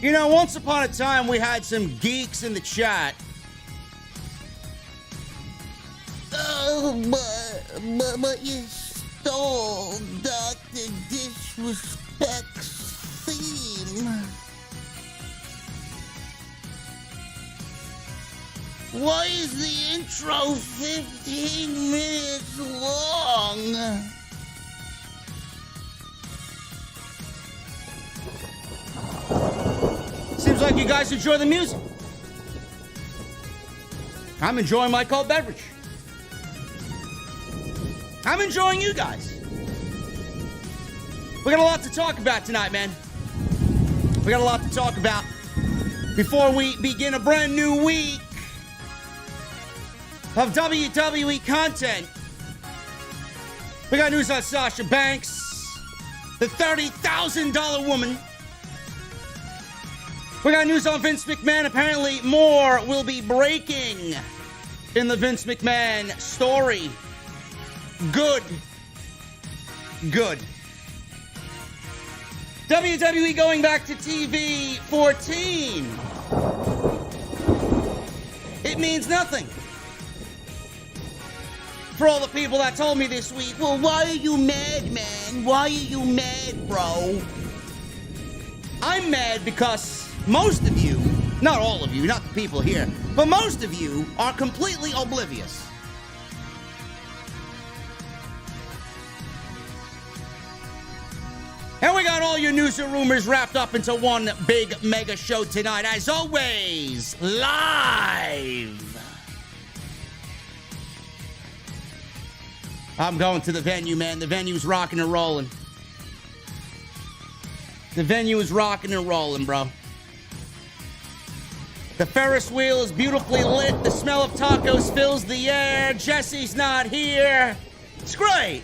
You know, once upon a time, we had some geeks in the chat. Oh, but you stole Dr. Disrespect's theme. Why is the intro 15 minutes long? Seems like you guys enjoy the music. I'm enjoying my cold beverage. I'm enjoying you guys. We got a lot to talk about tonight, man. We got a lot to talk about before we begin a brand new week of WWE content. We got news on Sasha Banks, the $30,000 woman. We got news on Vince McMahon. Apparently, more will be breaking in the Vince McMahon story. Good. Good. WWE going back to TV 14. It means nothing. For all the people that told me this week, well, why are you mad, man? Why are you mad, bro? I'm mad because most of you, not all of you, not the people here, but most of you are completely oblivious. And we got all your news and rumors wrapped up into one big mega show tonight. As always, live. I'm going to the venue, man. The venue's rocking and rolling. The venue is rocking and rolling, bro. The Ferris wheel is beautifully lit. The smell of tacos fills the air. Jesse's not here. It's great.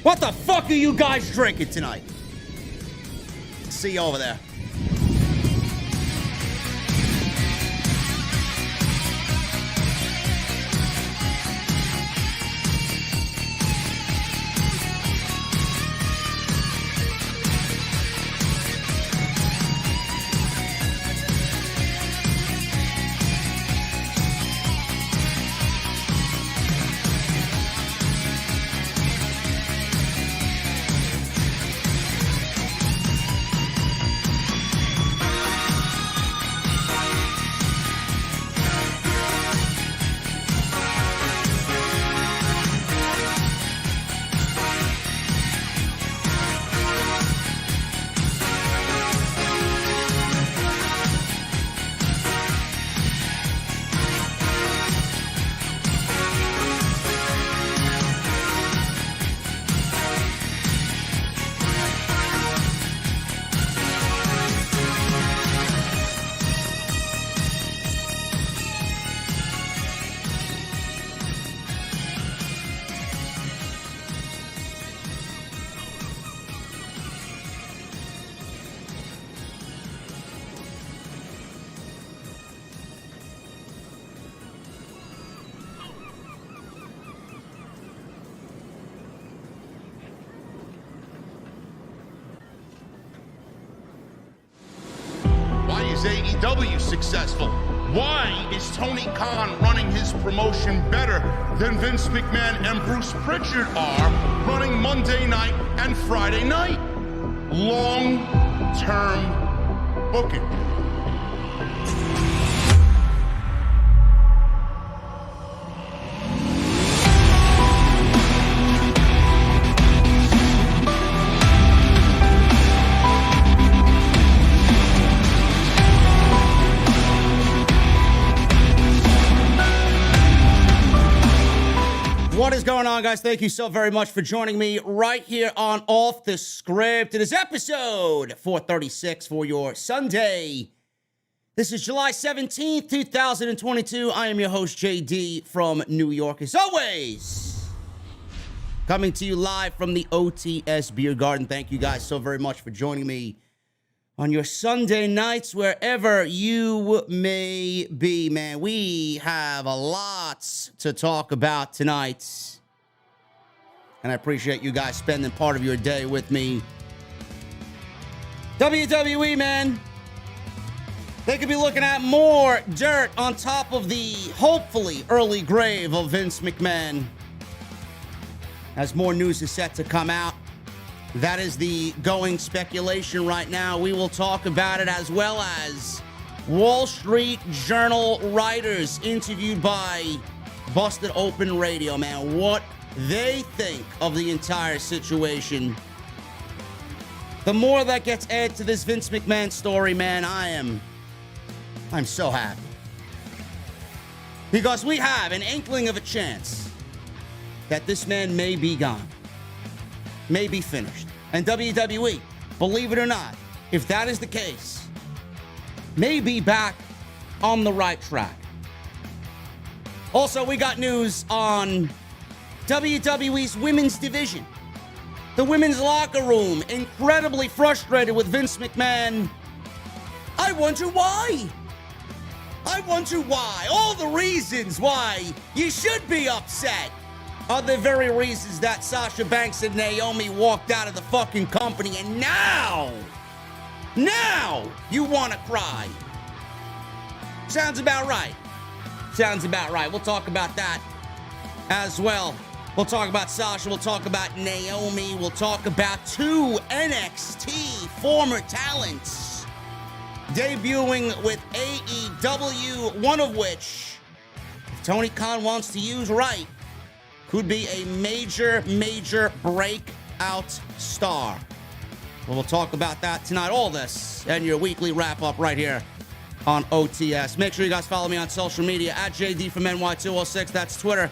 What the fuck are you guys drinking tonight? See you over there. AEW successful? Why is Tony Khan running his promotion better than Vince McMahon and Bruce Pritchard are running Monday night and Friday night? Long-term booking. What is going on, guys? Thank you so very much for joining me right here on Off the Script. It is episode 436 for your Sunday. This is July 17th, 2022. I am your host, JD from New York. As always, coming to you live from the OTS Beer Garden. Thank you guys so very much for joining me on your Sunday nights, wherever you may be, man. We have a lot to talk about tonight, and I appreciate you guys spending part of your day with me WWE, man. They could be looking at more dirt on top of the hopefully early grave of Vince McMahon. As more news is set to come out. That is the going speculation right now. We will talk about it, as well as Wall Street Journal writers interviewed by Busted Open Radio, man. What they think of the entire situation. The more that gets added to this Vince McMahon story, man, I'm so happy. Because we have an inkling of a chance that this man may be gone. May be finished. And WWE, believe it or not, if that is the case, may be back on the right track. Also, we got news on WWE's women's division. The women's locker room, incredibly frustrated with Vince McMahon. I wonder why. All the reasons why you should be upset are the very reasons that Sasha Banks and Naomi walked out of the fucking company, and now you want to cry. Sounds about right. We'll talk about that as well. We'll talk about Sasha. We'll talk about Naomi. We'll talk about two NXT former talents debuting with AEW, one of which, if Tony Khan wants to use right, could be a major breakout star. Well, we'll talk about that tonight. All this and your weekly wrap-up right here on OTS. Make sure you guys follow me on social media at JDfromNY206. That's Twitter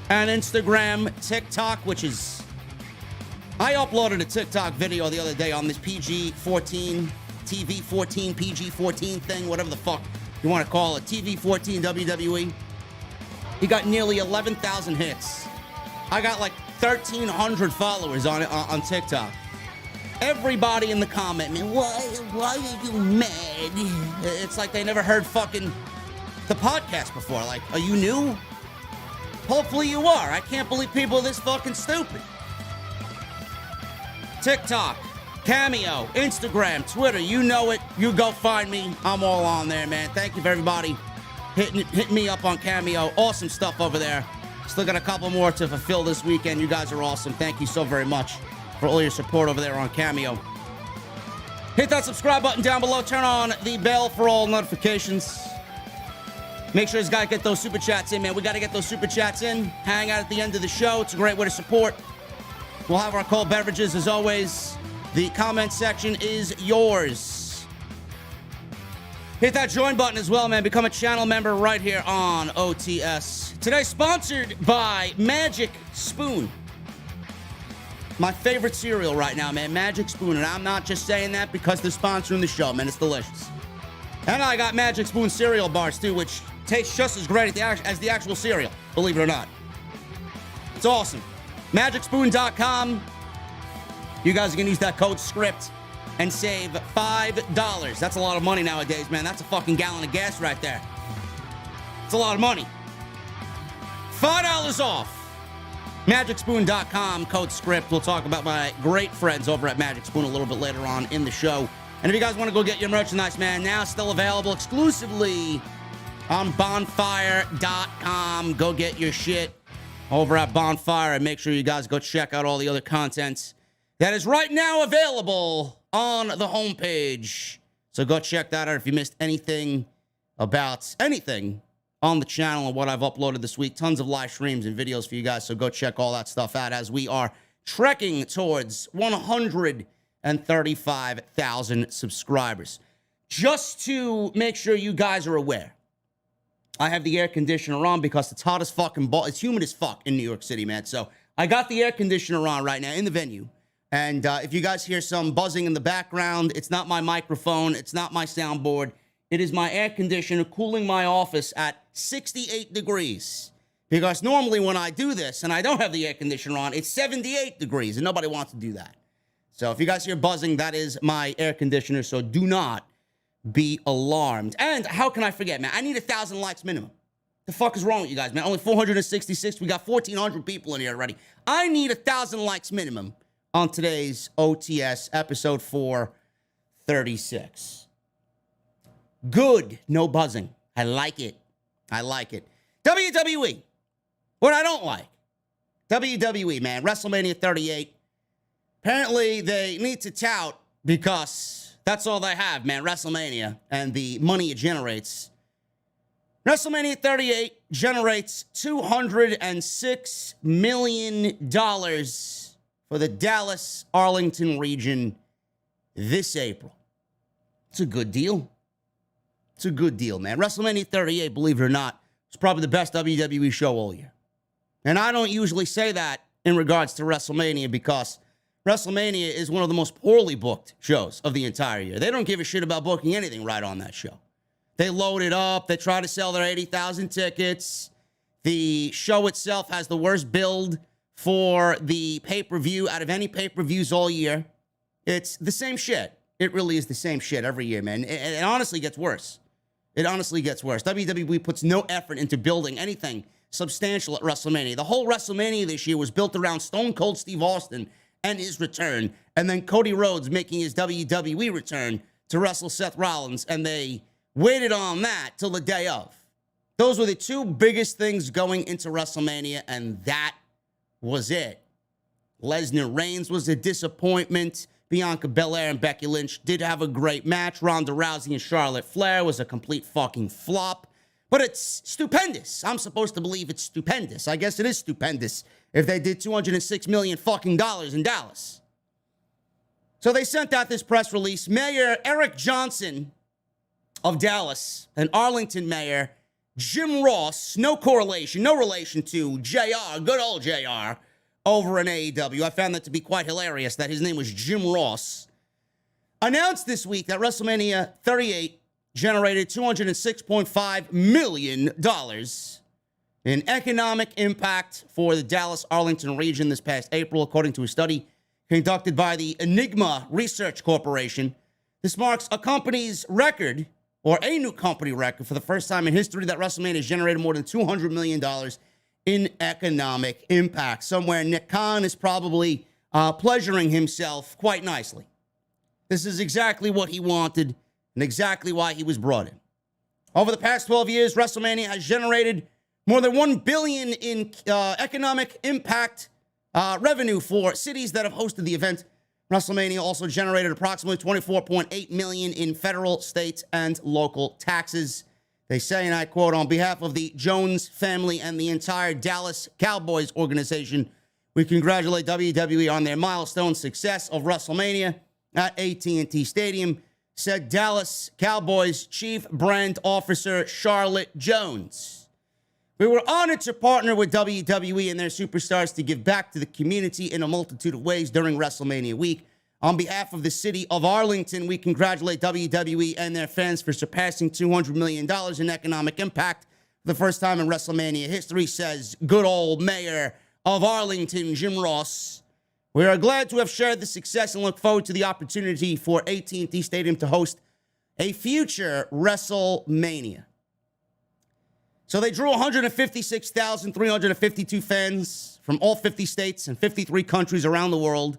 and Instagram, TikTok, which is... I uploaded a TikTok video the other day on this PG-14, TV-14, PG-14 thing, whatever the fuck you want to call it. TV-14 WWE. He got nearly 11,000 hits. I got like 1,300 followers on it on TikTok. Everybody in the comment, man, why are you mad? It's like they never heard fucking the podcast before. Like, are you new? Hopefully you are. I can't believe people are this fucking stupid. TikTok, Cameo, Instagram, Twitter, you know it. You go find me. I'm all on there, man. Thank you for everybody hitting me up on Cameo. Awesome stuff over there. Still got a couple more to fulfill this weekend. You guys are awesome. Thank you so very much for all your support over there on Cameo. Hit that subscribe button down below. Turn on the bell for all notifications. Make sure you guys get those super chats in, man. We got to get those super chats in. Hang out at the end of the show. It's a great way to support. We'll have our cold beverages as always. The comment section is yours. Hit that join button as well, man. Become a channel member right here on OTS. Today, sponsored by Magic Spoon. My favorite cereal right now, man. Magic Spoon. And I'm not just saying that because they're sponsoring the show, man. It's delicious. And I got Magic Spoon cereal bars, too, which tastes just as great as the actual cereal, believe it or not. It's awesome. MagicSpoon.com. You guys are going to use that code SCRIPT and save $5. That's a lot of money nowadays, man. That's a fucking gallon of gas right there. It's a lot of money. $5 off. MagicSpoon.com, code SCRIPT. We'll talk about my great friends over at Magic Spoon a little bit later on in the show. And if you guys want to go get your merchandise, man, now still available exclusively on bonfire.com. Go get your shit over at Bonfire, and make sure you guys go check out all the other content that is right now available on the homepage. So go check that out if you missed anything about anything on the channel and what I've uploaded this week. Tons of live streams and videos for you guys, so go check all that stuff out as we are trekking towards 135,000 subscribers. Just to make sure you guys are aware, I have the air conditioner on because it's hot as fucking ball. It's humid as fuck in New York City, man. So I got the air conditioner on right now in the venue. And if you guys hear some buzzing in the background, it's not my microphone. It's not my soundboard. It is my air conditioner cooling my office at 68 degrees. Because normally when I do this and I don't have the air conditioner on, it's 78 degrees and nobody wants to do that. So if you guys hear buzzing, that is my air conditioner. So do not be alarmed. And how can I forget, man? I need 1,000 likes minimum. The fuck is wrong with you guys, man? Only 466. We got 1,400 people in here already. I need 1,000 likes minimum on today's OTS episode 4, 36. Good, no buzzing. I like it. I like it. WWE. What I don't like. WWE, man. WrestleMania 38. Apparently, they need to tout because that's all they have, man. WrestleMania and the money it generates. WrestleMania 38 generates $206 million for the Dallas-Arlington region this April. It's a good deal. It's a good deal, man. WrestleMania 38, believe it or not, is probably the best WWE show all year. And I don't usually say that in regards to WrestleMania because WrestleMania is one of the most poorly booked shows of the entire year. They don't give a shit about booking anything right on that show. They load it up. They try to sell their 80,000 tickets. The show itself has the worst build for the pay-per-view out of any pay-per-views all year. It's the same shit. It really is the same shit every year, man. It honestly gets worse. It honestly gets worse. WWE puts no effort into building anything substantial at WrestleMania. The whole WrestleMania this year was built around Stone Cold Steve Austin and his return, and then Cody Rhodes making his WWE return to wrestle Seth Rollins, and they waited on that till the day of. Those were the two biggest things going into WrestleMania, and that was it. Lesnar Reigns was a disappointment. Bianca Belair and Becky Lynch did have a great match. Ronda Rousey and Charlotte Flair was a complete fucking flop. But it's stupendous. I'm supposed to believe it's stupendous. I guess it is stupendous if they did $206 million fucking dollars in Dallas. So they sent out this press release. Mayor Eric Johnson of Dallas and Arlington Mayor Jim Ross, no correlation, no relation to JR, good old JR, over in AEW. I found that to be quite hilarious that his name was Jim Ross. Announced this week that WrestleMania 38 generated $206.5 million in economic impact for the Dallas-Arlington region this past April, according to a study conducted by the Enigma Research Corporation. This marks a company's record, or a new company record, for the first time in history that WrestleMania has generated more than $200 million in economic impact. Somewhere Nick Khan is probably pleasuring himself quite nicely. This is exactly what he wanted and exactly why he was brought in. Over the past 12 years, WrestleMania has generated more than $1 billion in economic impact revenue for cities that have hosted the event. WrestleMania also generated approximately $24.8 million in federal, state, and local taxes. They say, and I quote, "On behalf of the Jones family and the entire Dallas Cowboys organization, we congratulate WWE on their milestone success of WrestleMania at AT&T Stadium," said Dallas Cowboys Chief Brand Officer Charlotte Jones. "We were honored to partner with WWE and their superstars to give back to the community in a multitude of ways during WrestleMania week. On behalf of the city of Arlington, we congratulate WWE and their fans for surpassing $200 million in economic impact for the first time in WrestleMania history," says good old Mayor of Arlington, Jim Ross. "We are glad to have shared the success and look forward to the opportunity for AT&T Stadium to host a future WrestleMania." So they drew 156,352 fans from all 50 states and 53 countries around the world.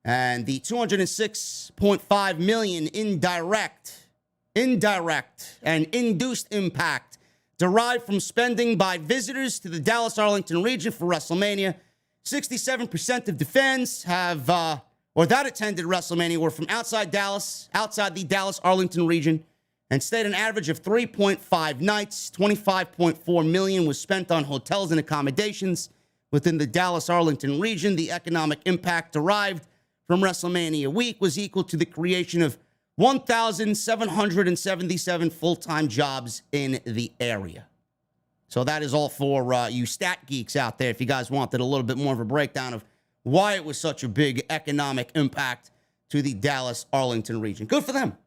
And the $206.5 million indirect and induced impact derived from spending by visitors to the Dallas-Arlington region for WrestleMania. 67% of the fans that attended WrestleMania were from outside Dallas, outside the Dallas-Arlington region, and stayed an average of 3.5 nights. $25.4 million was spent on hotels and accommodations within the Dallas-Arlington region. The economic impact derived from WrestleMania week was equal to the creation of 1,777 full-time jobs in the area. So that is all for you stat geeks out there, if you guys wanted a little bit more of a breakdown of why it was such a big economic impact to the Dallas-Arlington region. Good for them.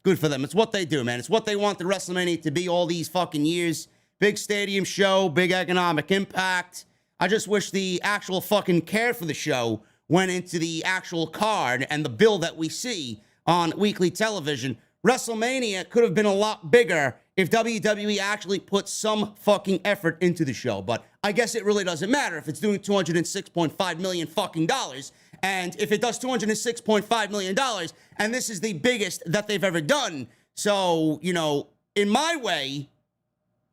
Good for them. It's what they do, man. It's what they wanted WrestleMania to be all these fucking years. Big stadium show, big economic impact. I just wish the actual fucking care for the show went into the actual card and the bill that we see on weekly television. WrestleMania could have been a lot bigger if WWE actually put some fucking effort into the show. But I guess it really doesn't matter if it's doing $206.5 million fucking dollars And if it does $206.5 million, and this is the biggest that they've ever done, so, in my way,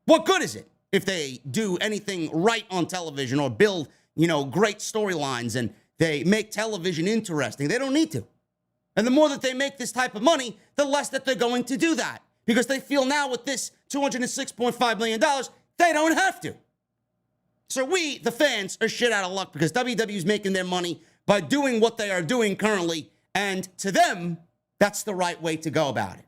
what good is it if they do anything right on television or build, great storylines and they make television interesting? They don't need to. And the more that they make this type of money, the less that they're going to do that. Because they feel now with this $206.5 million, they don't have to. So we, the fans, are shit out of luck because WWE is making their money by doing what they are doing currently. And to them, that's the right way to go about it.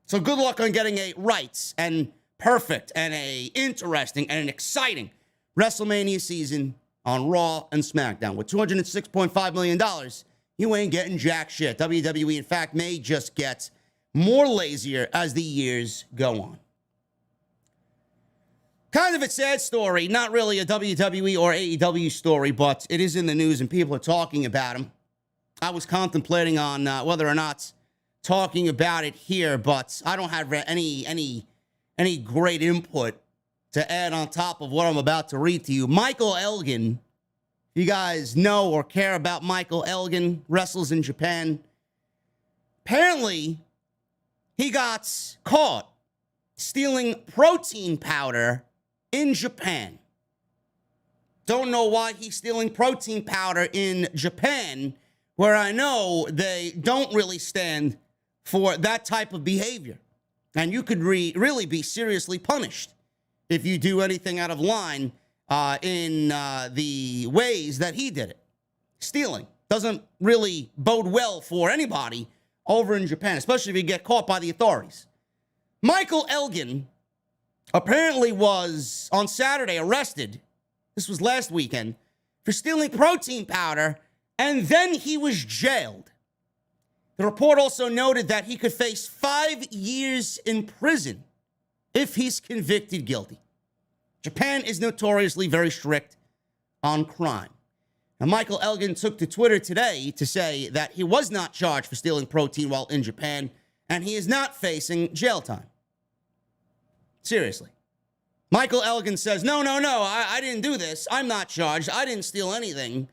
So good luck on getting a right and perfect and a interesting and an exciting WrestleMania season on Raw and SmackDown. With $206.5 million, you ain't getting jack shit. WWE, in fact, may just get more lazier as the years go on. Kind of a sad story, not really a WWE or AEW story, but it is in the news and people are talking about him. I was contemplating on whether or not talking about it here, but I don't have any great input to add on top of what I'm about to read to you. Michael Elgin, if you guys know or care about Michael Elgin, wrestles in Japan. Apparently, he got caught stealing protein powder in Japan. Don't know why he's stealing protein powder in Japan, where I know they don't really stand for that type of behavior. And you could really be seriously punished if you do anything out of line in the ways that he did it. Stealing doesn't really bode well for anybody over in Japan, especially if you get caught by the authorities. Michael Elgin apparently was, on Saturday, arrested, this was last weekend, for stealing protein powder, and then he was jailed. The report also noted that he could face 5 years in prison if he's convicted guilty. Japan is notoriously very strict on crime. Now, Michael Elgin took to Twitter today to say that he was not charged for stealing protein while in Japan, and he is not facing jail time. Seriously. Michael Elgin says, no, I didn't do this. I'm not charged. I didn't steal anything.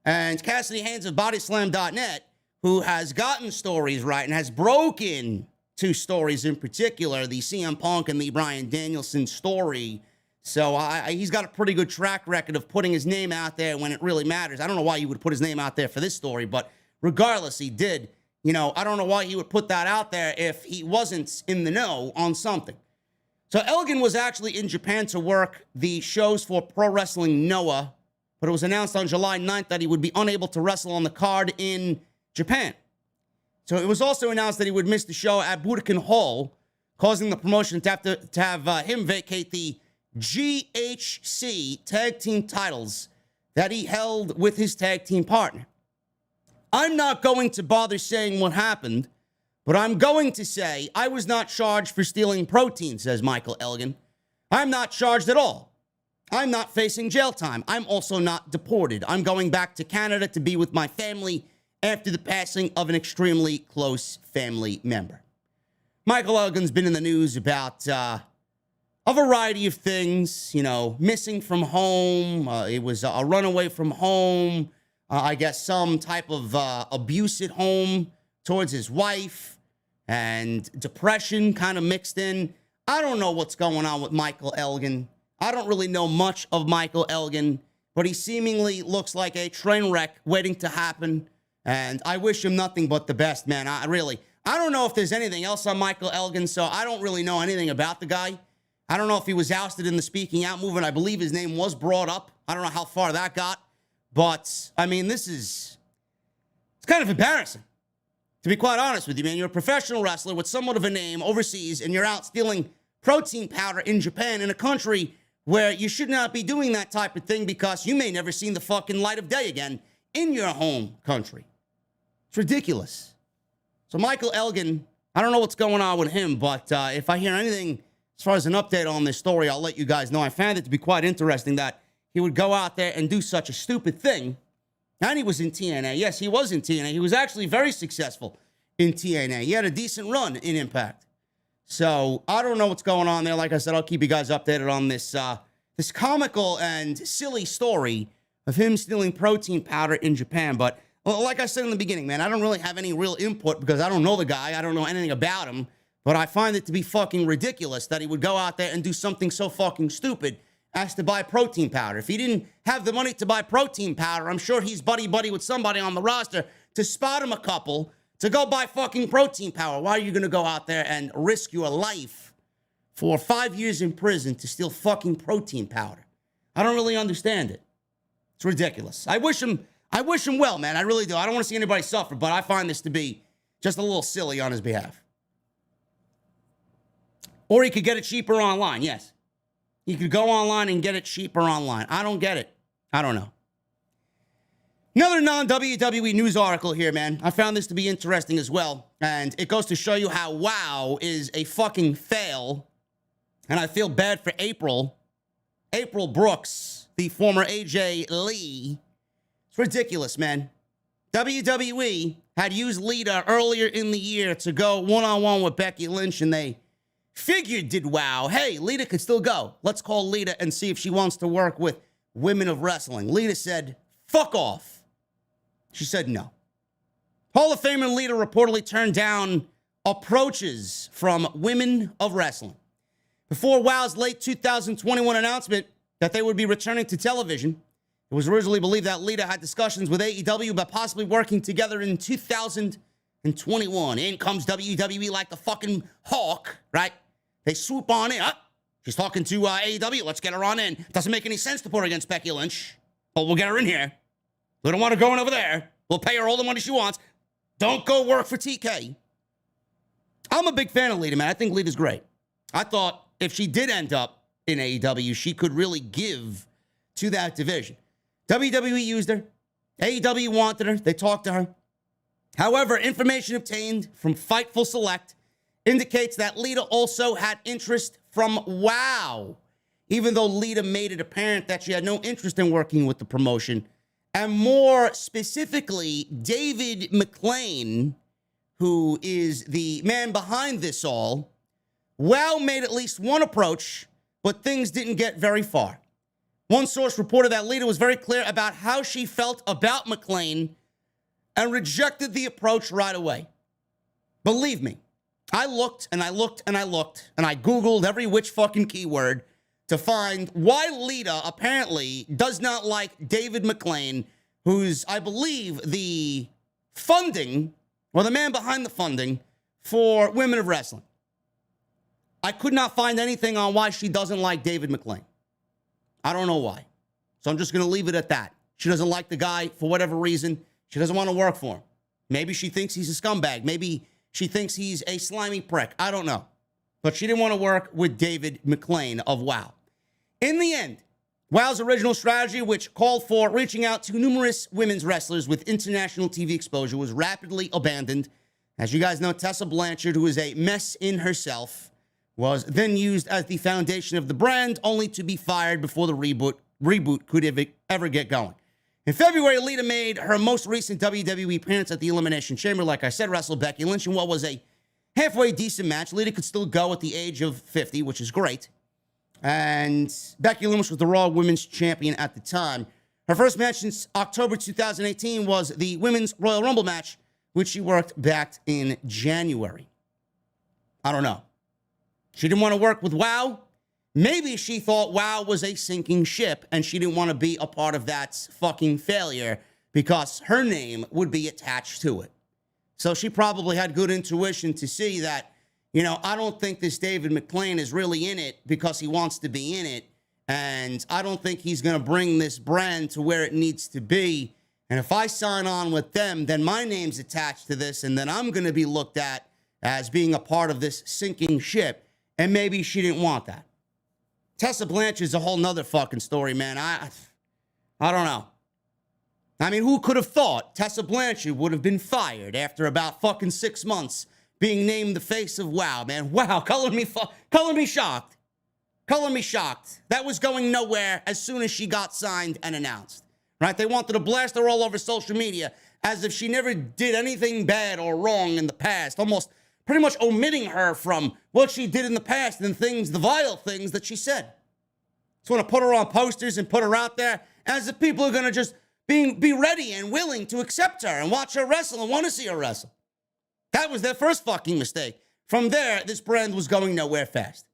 And Cassidy Haynes of bodyslam.net, who has gotten stories right and has broken 2 stories in particular, the CM Punk and the Bryan Danielson story. So he's got a pretty good track record of putting his name out there when it really matters. I don't know why he would put his name out there for this story, but regardless, he did. I don't know why he would put that out there if he wasn't in the know on something. So Elgin was actually in Japan to work the shows for Pro Wrestling Noah, but it was announced on July 9th that he would be unable to wrestle on the card in Japan. So it was also announced that he would miss the show at Budokan Hall, causing the promotion to have him vacate the GHC tag team titles that he held with his tag team partner. I'm not going to bother saying what happened, but I'm going to say I was not charged for stealing protein, says Michael Elgin. I'm not charged at all. I'm not facing jail time. I'm also not deported. I'm going back to Canada to be with my family after the passing of an extremely close family member. Michael Elgin's been in the news about a variety of things, missing from home. It was a runaway from home. I guess some type of abuse at home towards his wife, and depression kind of mixed in. I don't know what's going on with Michael Elgin. I don't really know much of Michael Elgin, but he seemingly looks like a train wreck waiting to happen, and I wish him nothing but the best, man. I don't know if there's anything else on Michael Elgin, so I don't really know anything about the guy. I don't know if he was ousted in the speaking out movement. I believe his name was brought up. I don't know how far that got, but, it's kind of embarrassing. To be quite honest with you, man, you're a professional wrestler with somewhat of a name overseas, and you're out stealing protein powder in Japan, in a country where you should not be doing that type of thing because you may never see the fucking light of day again in your home country. It's ridiculous. So Michael Elgin, I don't know what's going on with him, but if I hear anything as far as an update on this story, I'll let you guys know. I found it to be quite interesting that he would go out there and do such a stupid thing. And he was in TNA. Yes, he was in TNA. He was actually very successful in TNA. He had a decent run in Impact. So I don't know what's going on there. Like I said, I'll keep you guys updated on this this comical and silly story of him stealing protein powder in Japan. But well, like I said in the beginning, man, I don't really have any real input because I don't know the guy. I don't know anything about him. But I find it to be fucking ridiculous that he would go out there and do something so fucking stupid as to buy protein powder. If he didn't have the money to buy protein powder, I'm sure he's buddy-buddy with somebody on the roster to spot him a couple to go buy fucking protein powder. Why are you going to go out there and risk your life for 5 years in prison to steal fucking protein powder? I don't really understand it. It's ridiculous. I wish him well, man. I really do. I don't want to see anybody suffer, but I find this to be just a little silly on his behalf. Or he could get it cheaper online, yes. You could go online and get it cheaper online. I don't get it. I don't know. Another non-WWE news article here, man. I found this to be interesting as well. And it goes to show you how WOW is a fucking fail. And I feel bad for April Brooks, the former AJ Lee. It's ridiculous, man. WWE had used Lita earlier in the year to go one-on-one with Becky Lynch, and they figured, did WOW, hey, Lita could still go. Let's call Lita and see if she wants to work with women of wrestling. Lita said, fuck off. She said no. Hall of Famer Lita reportedly turned down approaches from women of wrestling. Before WOW's late 2021 announcement that they would be returning to television, it was originally believed that Lita had discussions with AEW about possibly working together in 2021. In comes WWE like the fucking hawk, right? They swoop on in. She's talking to AEW. Let's get her on in. Doesn't make any sense to put her against Becky Lynch, but we'll get her in here. We don't want her going over there. We'll pay her all the money she wants. Don't go work for TK. I'm a big fan of Lita, man. I think Lita's great. I thought if she did end up in AEW, she could really give to that division. WWE used her. AEW wanted her. They talked to her. However, information obtained from Fightful Select indicates that Lita also had interest from WOW, even though Lita made it apparent that she had no interest in working with the promotion. And more specifically, David McLean, who is the man behind this all, WOW made at least one approach, but things didn't get very far. One source reported that Lita was very clear about how she felt about McLean and rejected the approach right away. Believe me, I looked and I looked and I looked and I Googled every which fucking keyword to find why Lita apparently does not like David McLean, who's, I believe, the funding or the man behind the funding for women of wrestling. I could not find anything on why she doesn't like David McLean. I don't know why. So I'm just going to leave it at that. She doesn't like the guy for whatever reason. She doesn't want to work for him. Maybe she thinks he's a scumbag. Maybe she thinks he's a slimy prick. I don't know. But she didn't want to work with David McLean of WOW. In the end, WOW's original strategy, which called for reaching out to numerous women's wrestlers with international TV exposure, was rapidly abandoned. As you guys know, Tessa Blanchard, who is a mess in herself, was then used as the foundation of the brand, only to be fired before the reboot could ever get going. In February, Lita made her most recent WWE appearance at the Elimination Chamber. Like I said, wrestled Becky Lynch in what was a halfway decent match. Lita could still go at the age of 50, which is great. And Becky Lynch was the Raw Women's Champion at the time. Her first match since October 2018 was the Women's Royal Rumble match, which she worked back in January. I don't know. She didn't want to work with WOW. Maybe she thought WOW was a sinking ship and she didn't want to be a part of that fucking failure because her name would be attached to it. So she probably had good intuition to see that, you know, I don't think this David McLean is really in it because he wants to be in it. And I don't think he's going to bring this brand to where it needs to be. And if I sign on with them, then my name's attached to this. And then I'm going to be looked at as being a part of this sinking ship. And maybe she didn't want that. Tessa Blanchard's a whole nother fucking story, man. I don't know. I mean, who could have thought Tessa Blanchard would have been fired after about fucking 6 months being named the face of WOW, man? Wow, color me shocked. Color me shocked. That was going nowhere as soon as she got signed and announced, right? They wanted to blast her all over social media as if she never did anything bad or wrong in the past, almost pretty much omitting her from what she did in the past and things, the vile things that she said. Just want to put her on posters and put her out there as if people are going to just be ready and willing to accept her and watch her wrestle and want to see her wrestle. That was their first fucking mistake. From there, this brand was going nowhere fast.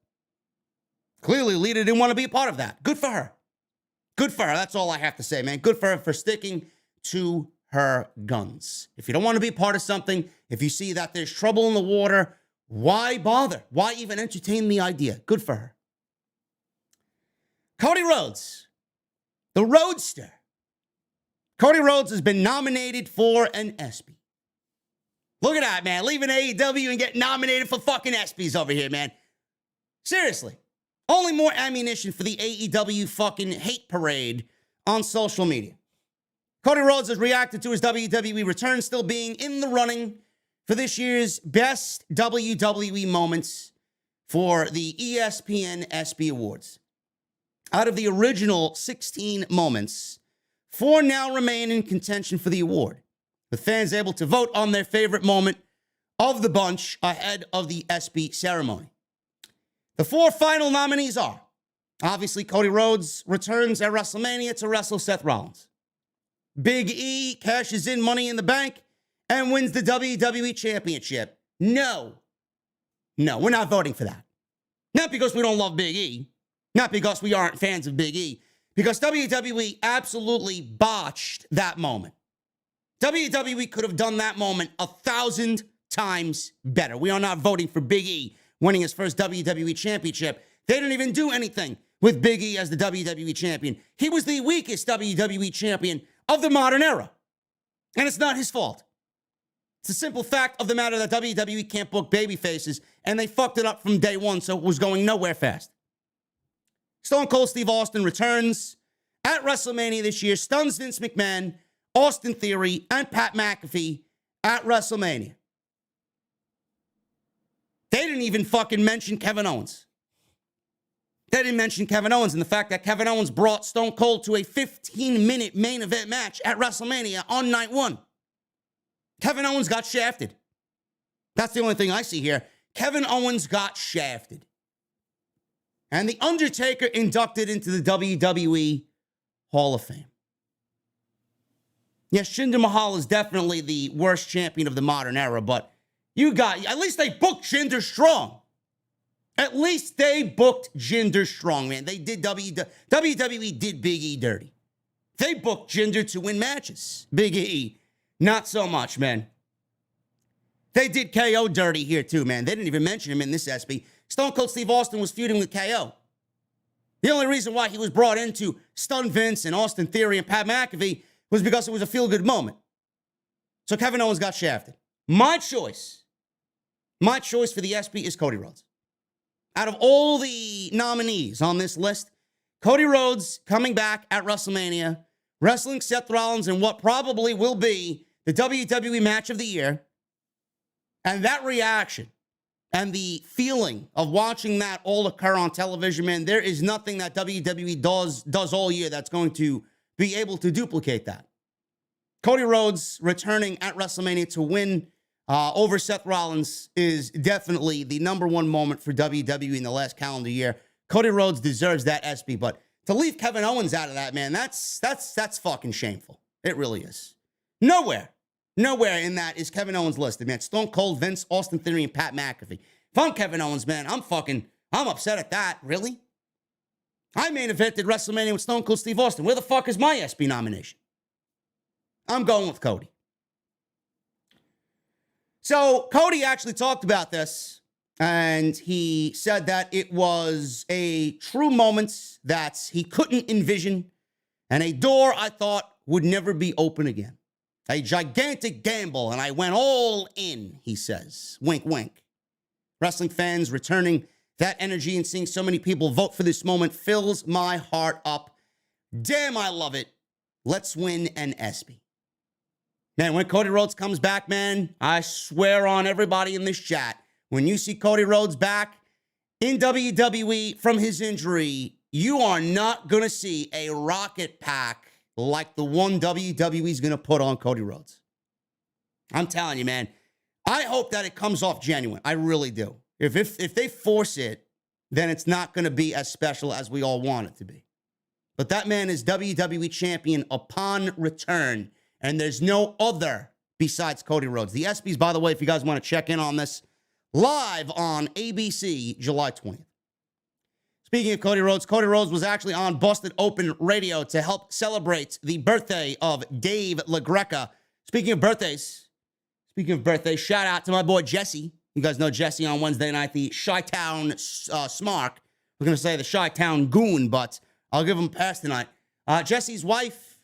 Clearly, Lita didn't want to be a part of that. Good for her. Good for her. That's all I have to say, man. Good for her for sticking to her guns. If you don't want to be a part of something, if you see that there's trouble in the water, why bother? Why even entertain the idea? Good for her. Cody Rhodes, the Roadster. Cody Rhodes has been nominated for an ESPY. Look at that, man. Leaving AEW and getting nominated for fucking ESPYs over here, man. Seriously. Only more ammunition for the AEW fucking hate parade on social media. Cody Rhodes has reacted to his WWE return, still being in the running for this year's best WWE moments for the ESPN ESPY Awards. Out of the original 16 moments, 4 now remain in contention for the award, with fans able to vote on their favorite moment of the bunch ahead of the ESPY ceremony. The 4 final nominees are, obviously, Cody Rhodes returns at WrestleMania to wrestle Seth Rollins. Big E cashes in Money in the Bank and wins the WWE Championship. No, we're not voting for that. Not because we don't love Big E, not because we aren't fans of Big E, because WWE absolutely botched that moment. WWE could have done that moment 1,000 times better. We are not voting for Big E winning his first WWE Championship. They didn't even do anything with Big E as the WWE Champion. He was the weakest WWE Champion of the modern era. And it's not his fault. It's the simple fact of the matter that WWE can't book baby faces, and they fucked it up from day one, so it was going nowhere fast. Stone Cold Steve Austin returns at WrestleMania this year, stuns Vince McMahon, Austin Theory, and Pat McAfee at WrestleMania. They didn't even fucking mention Kevin Owens. They didn't mention Kevin Owens and the fact that Kevin Owens brought Stone Cold to a 15-minute main event match at WrestleMania on night 1. Kevin Owens got shafted. That's the only thing I see here. Kevin Owens got shafted. And The Undertaker inducted into the WWE Hall of Fame. Yes, Jinder Mahal is definitely the worst champion of the modern era, but at least they booked Jinder strong. At least they booked Jinder strong, man. They did WWE did Big E dirty. They booked Jinder to win matches. Big E, not so much, man. They did KO dirty here too, man. They didn't even mention him in this ESPY. Stone Cold Steve Austin was feuding with KO. The only reason why he was brought in to stun Vince and Austin Theory and Pat McAfee was because it was a feel-good moment. So Kevin Owens got shafted. My choice for the ESPY is Cody Rhodes. Out of all the nominees on this list, Cody Rhodes coming back at WrestleMania, wrestling Seth Rollins in what probably will be the WWE match of the year. And that reaction and the feeling of watching that all occur on television, man, there is nothing that WWE does all year that's going to be able to duplicate that. Cody Rhodes returning at WrestleMania to win over Seth Rollins is definitely the number one moment for WWE in the last calendar year. Cody Rhodes deserves that ESPY, but to leave Kevin Owens out of that, man, that's fucking shameful. It really is. Nowhere in that is Kevin Owens listed, man. Stone Cold, Vince, Austin Theory, and Pat McAfee. If I'm Kevin Owens, man, I'm upset at that. Really? I main evented WrestleMania with Stone Cold Steve Austin. Where the fuck is my ESPY nomination? I'm going with Cody. So Cody actually talked about this, and he said that it was a true moment that he couldn't envision, and a door I thought would never be open again. A gigantic gamble, and I went all in, he says. Wink, wink. Wrestling fans returning that energy and seeing so many people vote for this moment fills my heart up. Damn, I love it. Let's win an ESPY. Man, when Cody Rhodes comes back, man, I swear on everybody in this chat, when you see Cody Rhodes back in WWE from his injury, you are not going to see a rocket pack like the one WWE's going to put on Cody Rhodes. I'm telling you, man, I hope that it comes off genuine. I really do. If they force it, then it's not going to be as special as we all want it to be. but that man is WWE champion upon return, and there's no other besides Cody Rhodes. The ESPYs, by the way, if you guys want to check in on this, live on ABC July 20th. Speaking of Cody Rhodes was actually on Busted Open Radio to help celebrate the birthday of Dave LaGreca. Speaking of birthdays, shout out to my boy Jesse. You guys know Jesse on Wednesday night, the Chi-Town Smark. We're going to say the Chi-Town Goon, but I'll give him a pass tonight. Jesse's wife,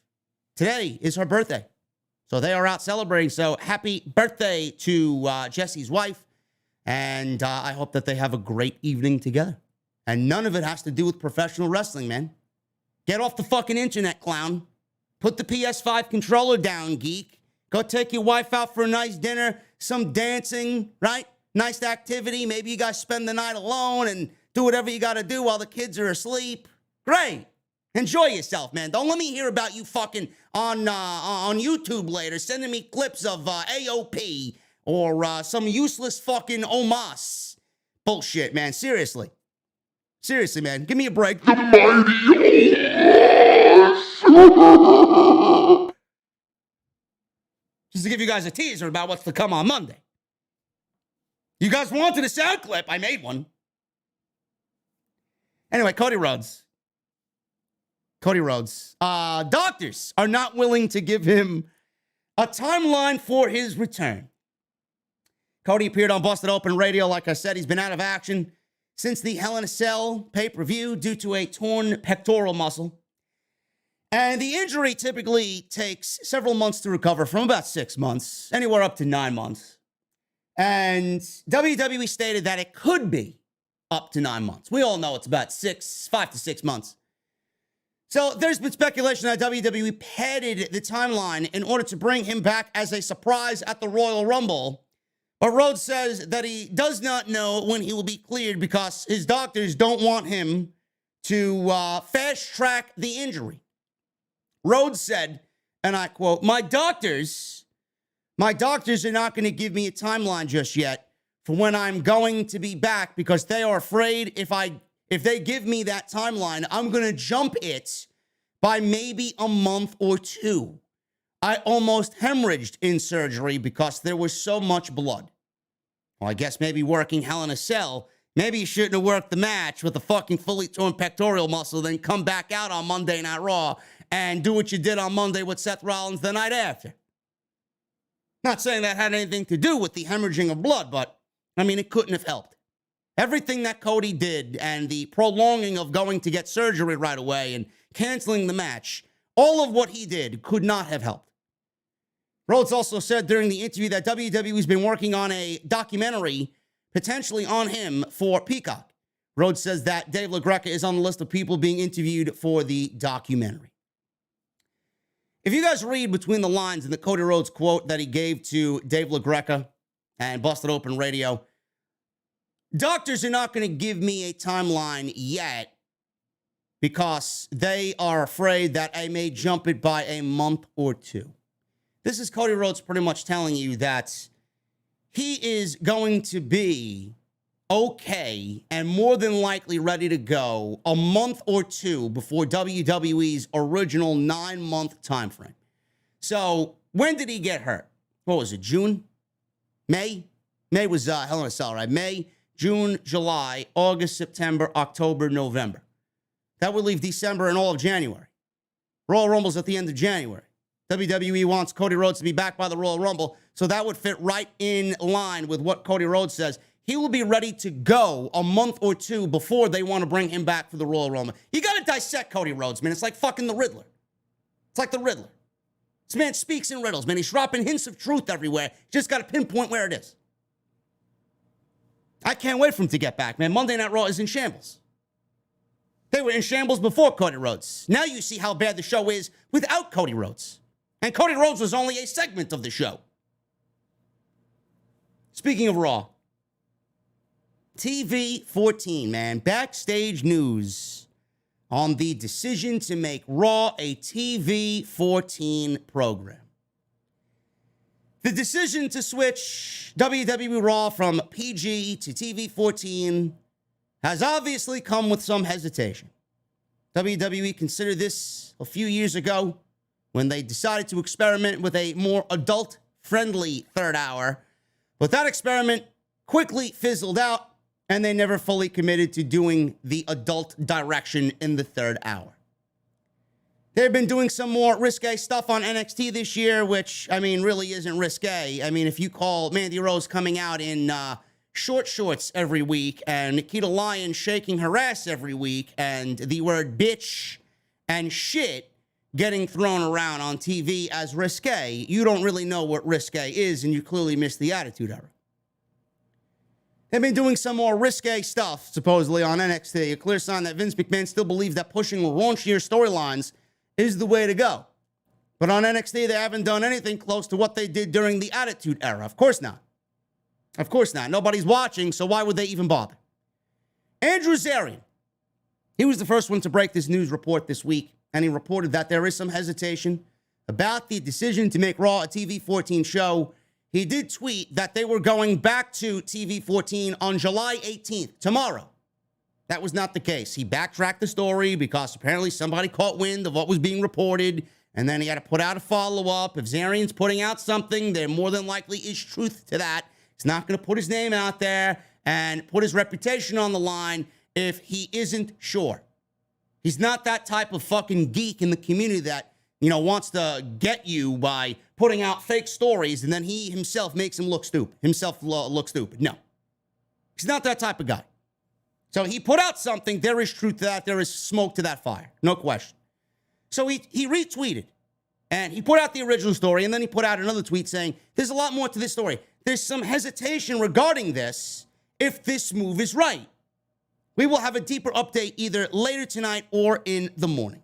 today is her birthday. So they are out celebrating. So happy birthday to Jesse's wife. And I hope that they have a great evening together. And none of it has to do with professional wrestling, man. Get off the fucking internet, clown. Put the PS5 controller down, geek. Go take your wife out for a nice dinner, some dancing, right? Nice activity. Maybe you guys spend the night alone and do whatever you got to do while the kids are asleep. Great. Enjoy yourself, man. Don't let me hear about you fucking on YouTube later sending me clips of AOP or some useless fucking Omas. Bullshit, man. Seriously, man. Give me a break. The mighty Omas. Just to give you guys a teaser about what's to come on Monday. You guys wanted a sound clip. I made one. Anyway, Cody Rhodes. Doctors are not willing to give him a timeline for his return. Cody appeared on Busted Open Radio. Like I said, he's been out of action since the Hell in a Cell pay-per-view due to a torn pectoral muscle. And the injury typically takes several months to recover, from about 6 months, anywhere up to 9 months. And WWE stated that it could be up to 9 months. We all know it's about 5 to 6 months. So there's been speculation that WWE padded the timeline in order to bring him back as a surprise at the Royal Rumble. But Rhodes says that he does not know when he will be cleared because his doctors don't want him to fast track the injury. Rhodes said, and I quote, my doctors are not going to give me a timeline just yet for when I'm going to be back because they are afraid if they give me that timeline, I'm going to jump it by maybe a month or two. I almost hemorrhaged in surgery because there was so much blood. Well, I guess maybe working Hell in a Cell, maybe you shouldn't have worked the match with a fucking fully torn pectoral muscle, then come back out on Monday Night Raw and do what you did on Monday with Seth Rollins the night after. Not saying that had anything to do with the hemorrhaging of blood, but, I mean, it couldn't have helped. Everything that Cody did and the prolonging of going to get surgery right away and canceling the match, all of what he did could not have helped. Rhodes also said during the interview that WWE's been working on a documentary potentially on him for Peacock. Rhodes says that Dave LaGreca is on the list of people being interviewed for the documentary. If you guys read between the lines in the Cody Rhodes quote that he gave to Dave LaGreca and Busted Open Radio, doctors are not going to give me a timeline yet because they are afraid that I may jump it by a month or two. This is Cody Rhodes pretty much telling you that he is going to be okay and more than likely ready to go a month or two before WWE's original 9-month time frame. So when did he get hurt? What was it, June? May? May was Hell in a Cell, right? May, June, July, August, September, October, November. That would leave December and all of January. Royal Rumble's at the end of January. WWE wants Cody Rhodes to be back by the Royal Rumble, so that would fit right in line with what Cody Rhodes says. He will be ready to go a month or two before they want to bring him back for the Royal Rumble. You got to dissect Cody Rhodes, man. It's like fucking the Riddler. It's like the Riddler. This man speaks in riddles, man. He's dropping hints of truth everywhere. Just got to pinpoint where it is. I can't wait for him to get back, man. Monday Night Raw is in shambles. They were in shambles before Cody Rhodes. Now you see how bad the show is without Cody Rhodes. And Cody Rhodes was only a segment of the show. Speaking of Raw, TV 14, man. Backstage news on the decision to make Raw a TV 14 program. The decision to switch WWE Raw from PG to TV 14 has obviously come with some hesitation. WWE considered this a few years ago when they decided to experiment with a more adult-friendly third hour. But that experiment quickly fizzled out, and they never fully committed to doing the adult direction in the third hour. They've been doing some more risque stuff on NXT this year, which, I mean, really isn't risque. I mean, if you call Mandy Rose coming out in short shorts every week and Nikita Lyons shaking her ass every week and the word bitch and shit getting thrown around on TV as risque, you don't really know what risque is, and you clearly missed the Attitude Era. They've been doing some more risque stuff, supposedly, on NXT, a clear sign that Vince McMahon still believes that pushing raunchier storylines is the way to go. But on NXT, they haven't done anything close to what they did during the Attitude Era. Of course not. Of course not. Nobody's watching, so why would they even bother? Andrew Zarian, he was the first one to break this news report this week, and he reported that there is some hesitation about the decision to make Raw a TV-14 show. He did tweet that they were going back to TV-14 on July 18th, tomorrow. That was not the case. He backtracked the story because apparently somebody caught wind of what was being reported, and then he had to put out a follow-up. If Zarian's putting out something, there more than likely is truth to that. He's not going to put his name out there and put his reputation on the line if he isn't sure. He's not that type of fucking geek in the community that, you know, wants to get you by putting out fake stories and then he himself makes him look stupid. Look stupid. No. He's not that type of guy. So he put out something. There is truth to that. There is smoke to that fire. No question. So he retweeted. And he put out the original story. And then he put out another tweet saying, there's a lot more to this story. There's some hesitation regarding this if this move is right. We will have a deeper update either later tonight or in the morning.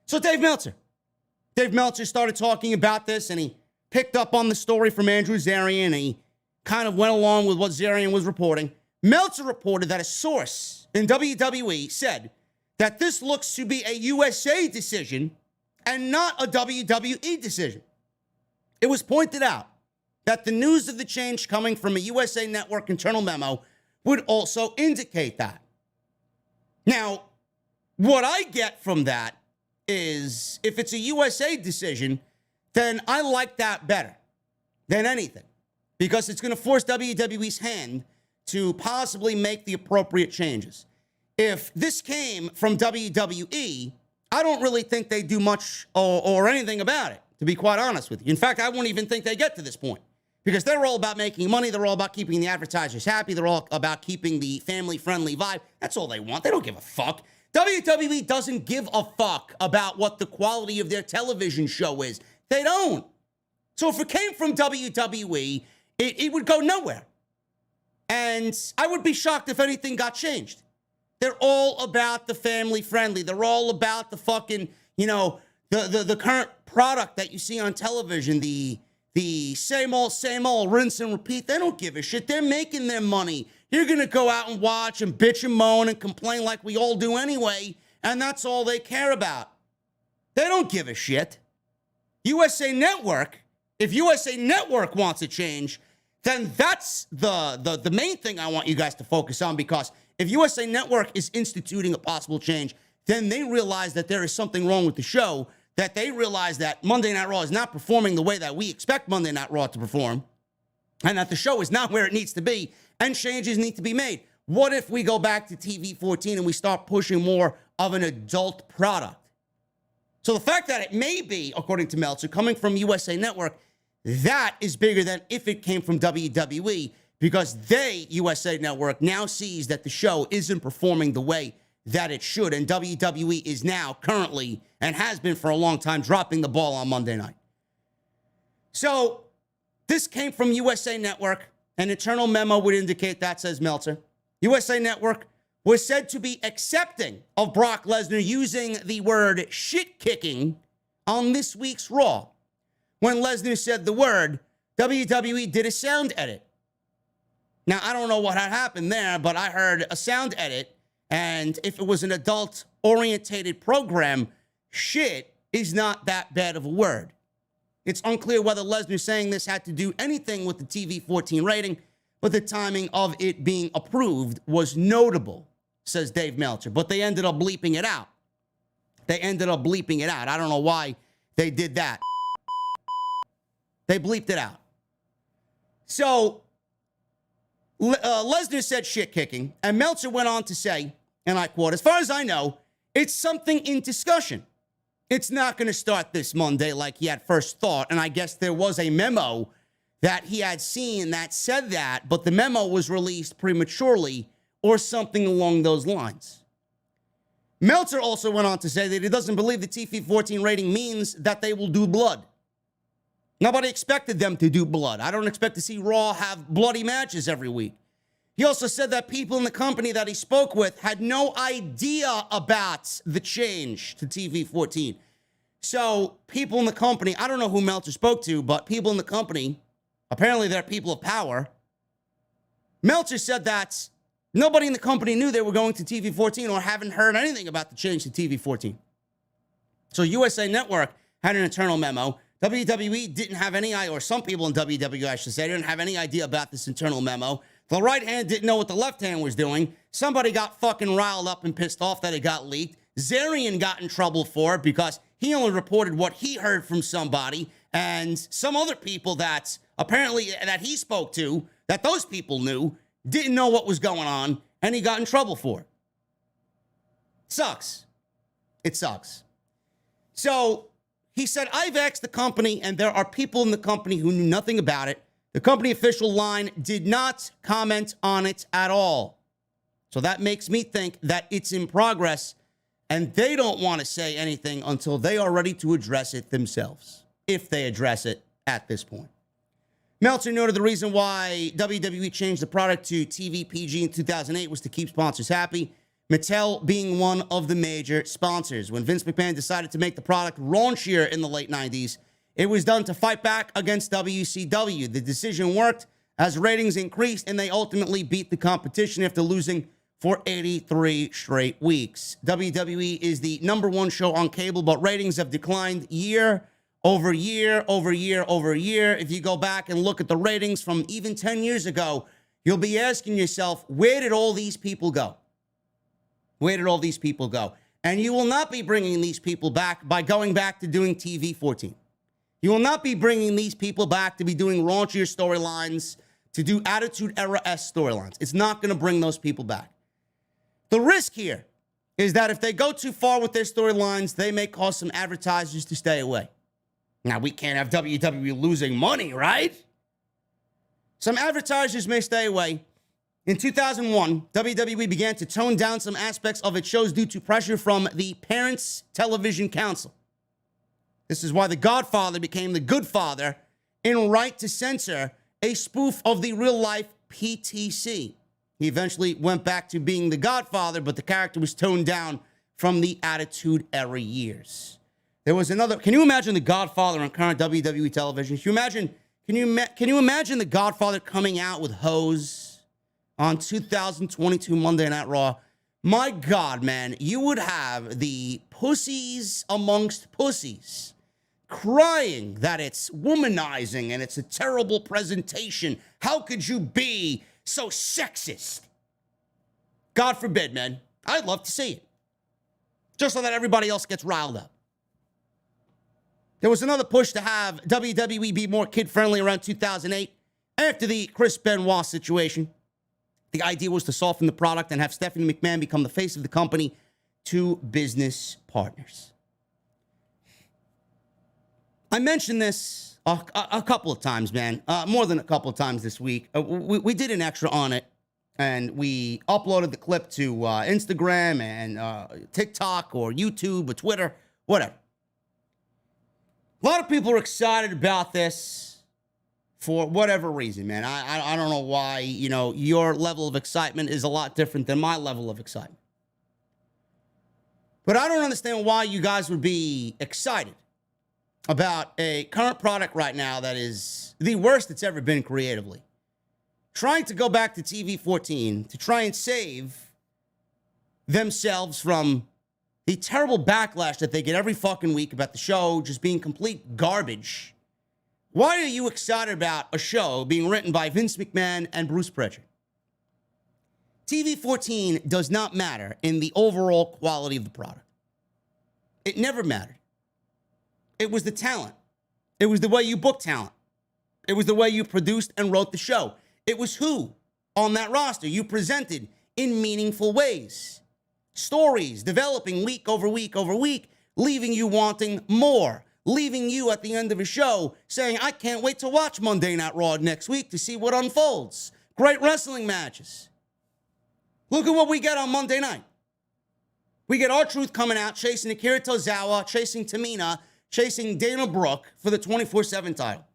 So Dave Meltzer started talking about this. And he picked up on the story from Andrew Zarian. And he kind of went along with what Zarian was reporting. Meltzer reported that a source in WWE said that this looks to be a USA decision and not a WWE decision. It was pointed out that the news of the change coming from a USA Network internal memo would also indicate that. Now, what I get from that is if it's a USA decision, then I like that better than anything because it's going to force WWE's hand to possibly make the appropriate changes. If this came from WWE, I don't really think they do much or anything about it, to be quite honest with you. In fact, I wouldn't even think they get to this point because they're all about making money. They're all about keeping the advertisers happy. They're all about keeping the family-friendly vibe. That's all they want. They don't give a fuck. WWE doesn't give a fuck about what the quality of their television show is. They don't. So if it came from WWE, it would go nowhere. And I would be shocked if anything got changed. They're all about the family friendly. They're all about the fucking, the current product that you see on television, the same old, rinse and repeat. They don't give a shit. They're making their money. You're going to go out and watch and bitch and moan and complain like we all do anyway, and that's all they care about. They don't give a shit. USA Network, if USA Network wants a change, then that's the main thing I want you guys to focus on, because if USA Network is instituting a possible change, then they realize that there is something wrong with the show, that they realize that Monday Night Raw is not performing the way that we expect Monday Night Raw to perform, and that the show is not where it needs to be, and changes need to be made. What if we go back to TV-14 and we start pushing more of an adult product? So the fact that it may be, according to Meltzer, coming from USA Network, that is bigger than if it came from WWE, because USA Network, now sees that the show isn't performing the way that it should, and WWE is now currently, and has been for a long time, dropping the ball on Monday night. So this came from USA Network. An internal memo would indicate that, says Meltzer. USA Network was said to be accepting of Brock Lesnar using the word shit-kicking on this week's Raw. When Lesnar said the word, WWE did a sound edit. Now, I don't know what had happened there, but I heard a sound edit, and if it was an adult-orientated program, shit is not that bad of a word. It's unclear whether Lesnar saying this had to do anything with the TV-14 rating, but the timing of it being approved was notable, says Dave Meltzer. But they ended up bleeping it out. They ended up bleeping it out. I don't know why they did that. They bleeped it out. So Lesnar said shit kicking, and Meltzer went on to say, and I quote, as far as I know, it's something in discussion. It's not going to start this Monday like he had first thought, and I guess there was a memo that he had seen that said that, but the memo was released prematurely or something along those lines. Meltzer also went on to say that he doesn't believe the TV-14 rating means that they will do blood. Nobody expected them to do blood. I don't expect to see Raw have bloody matches every week. He also said that people in the company that he spoke with had no idea about the change to TV-14. So people in the company, I don't know who Meltzer spoke to, but people in the company, apparently they're people of power. Meltzer said that nobody in the company knew they were going to TV-14 or haven't heard anything about the change to TV-14. So USA Network had an internal memo. WWE didn't have any idea, or some people in WWE, I should say, didn't have any idea about this internal memo. The right hand didn't know what the left hand was doing. Somebody got fucking riled up and pissed off that it got leaked. Zarian got in trouble for it because he only reported what he heard from somebody, and some other people that apparently that he spoke to, that those people knew, didn't know what was going on, and he got in trouble for it. Sucks. It sucks. So he said, I've asked the company, and there are people in the company who knew nothing about it. The company official line did not comment on it at all. So that makes me think that it's in progress, and they don't want to say anything until they are ready to address it themselves, if they address it at this point. Meltzer noted the reason why WWE changed the product to TV PG in 2008 was to keep sponsors happy, Mattel being one of the major sponsors. When Vince McMahon decided to make the product raunchier in the late 90s, it was done to fight back against WCW. The decision worked as ratings increased, and they ultimately beat the competition after losing for 83 straight weeks. WWE is the #1 show on cable, but ratings have declined year over year over year over year. If you go back and look at the ratings from even 10 years ago, you'll be asking yourself, where did all these people go? Where did all these people go? And you will not be bringing these people back by going back to doing TV-14. You will not be bringing these people back to be doing raunchier storylines, to do Attitude Era-esque storylines. It's not going to bring those people back. The risk here is that if they go too far with their storylines, they may cause some advertisers to stay away. Now, we can't have WWE losing money, right? Some advertisers may stay away. In 2001, WWE began to tone down some aspects of its shows due to pressure from the Parents Television Council. This is why The Godfather became The Good Father in right to censor a spoof of the real-life PTC. He eventually went back to being The Godfather, but the character was toned down from the Attitude Era years. There was another... Can you imagine The Godfather on current WWE television? Can you imagine The Godfather coming out with hose on 2022 Monday Night Raw? My God, man, you would have the pussies amongst pussies crying that it's womanizing and it's a terrible presentation. How could you be so sexist? God forbid, man. I'd love to see it. Just so that everybody else gets riled up. There was another push to have WWE be more kid-friendly around 2008 after the Chris Benoit situation. The idea was to soften the product and have Stephanie McMahon become the face of the company to business partners. I mentioned this a couple of times, man. More than a couple of times this week. We did an extra on it, and we uploaded the clip to Instagram and TikTok or YouTube or Twitter, whatever. A lot of people are excited about this for whatever reason, man. I don't know why, you know, your level of excitement is a lot different than my level of excitement. But I don't understand why you guys would be excited about a current product right now that is the worst it's ever been creatively. Trying to go back to TV-14 to try and save themselves from the terrible backlash that they get every fucking week about the show just being complete garbage. Why are you excited about a show being written by Vince McMahon and Bruce Prichard? TV-14 does not matter in the overall quality of the product. It never mattered. It was the talent. It was the way you booked talent. It was the way you produced and wrote the show. It was who on that roster you presented in meaningful ways. Stories developing week over week over week, leaving you wanting more, leaving you at the end of a show saying, I can't wait to watch Monday Night Raw next week to see what unfolds. Great wrestling matches. Look at what we get on Monday night. We get R-Truth coming out, chasing Akira Tozawa, chasing Tamina, chasing Dana Brooke for the 24/7 title.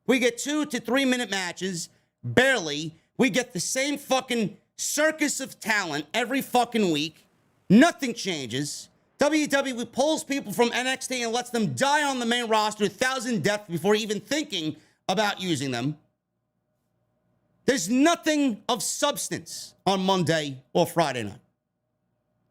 We get 2 to 3 minute matches, barely. We get the same fucking circus of talent every fucking week. Nothing changes. WWE pulls people from NXT and lets them die on the main roster 1,000 deaths before even thinking about using them. There's nothing of substance on Monday or Friday night.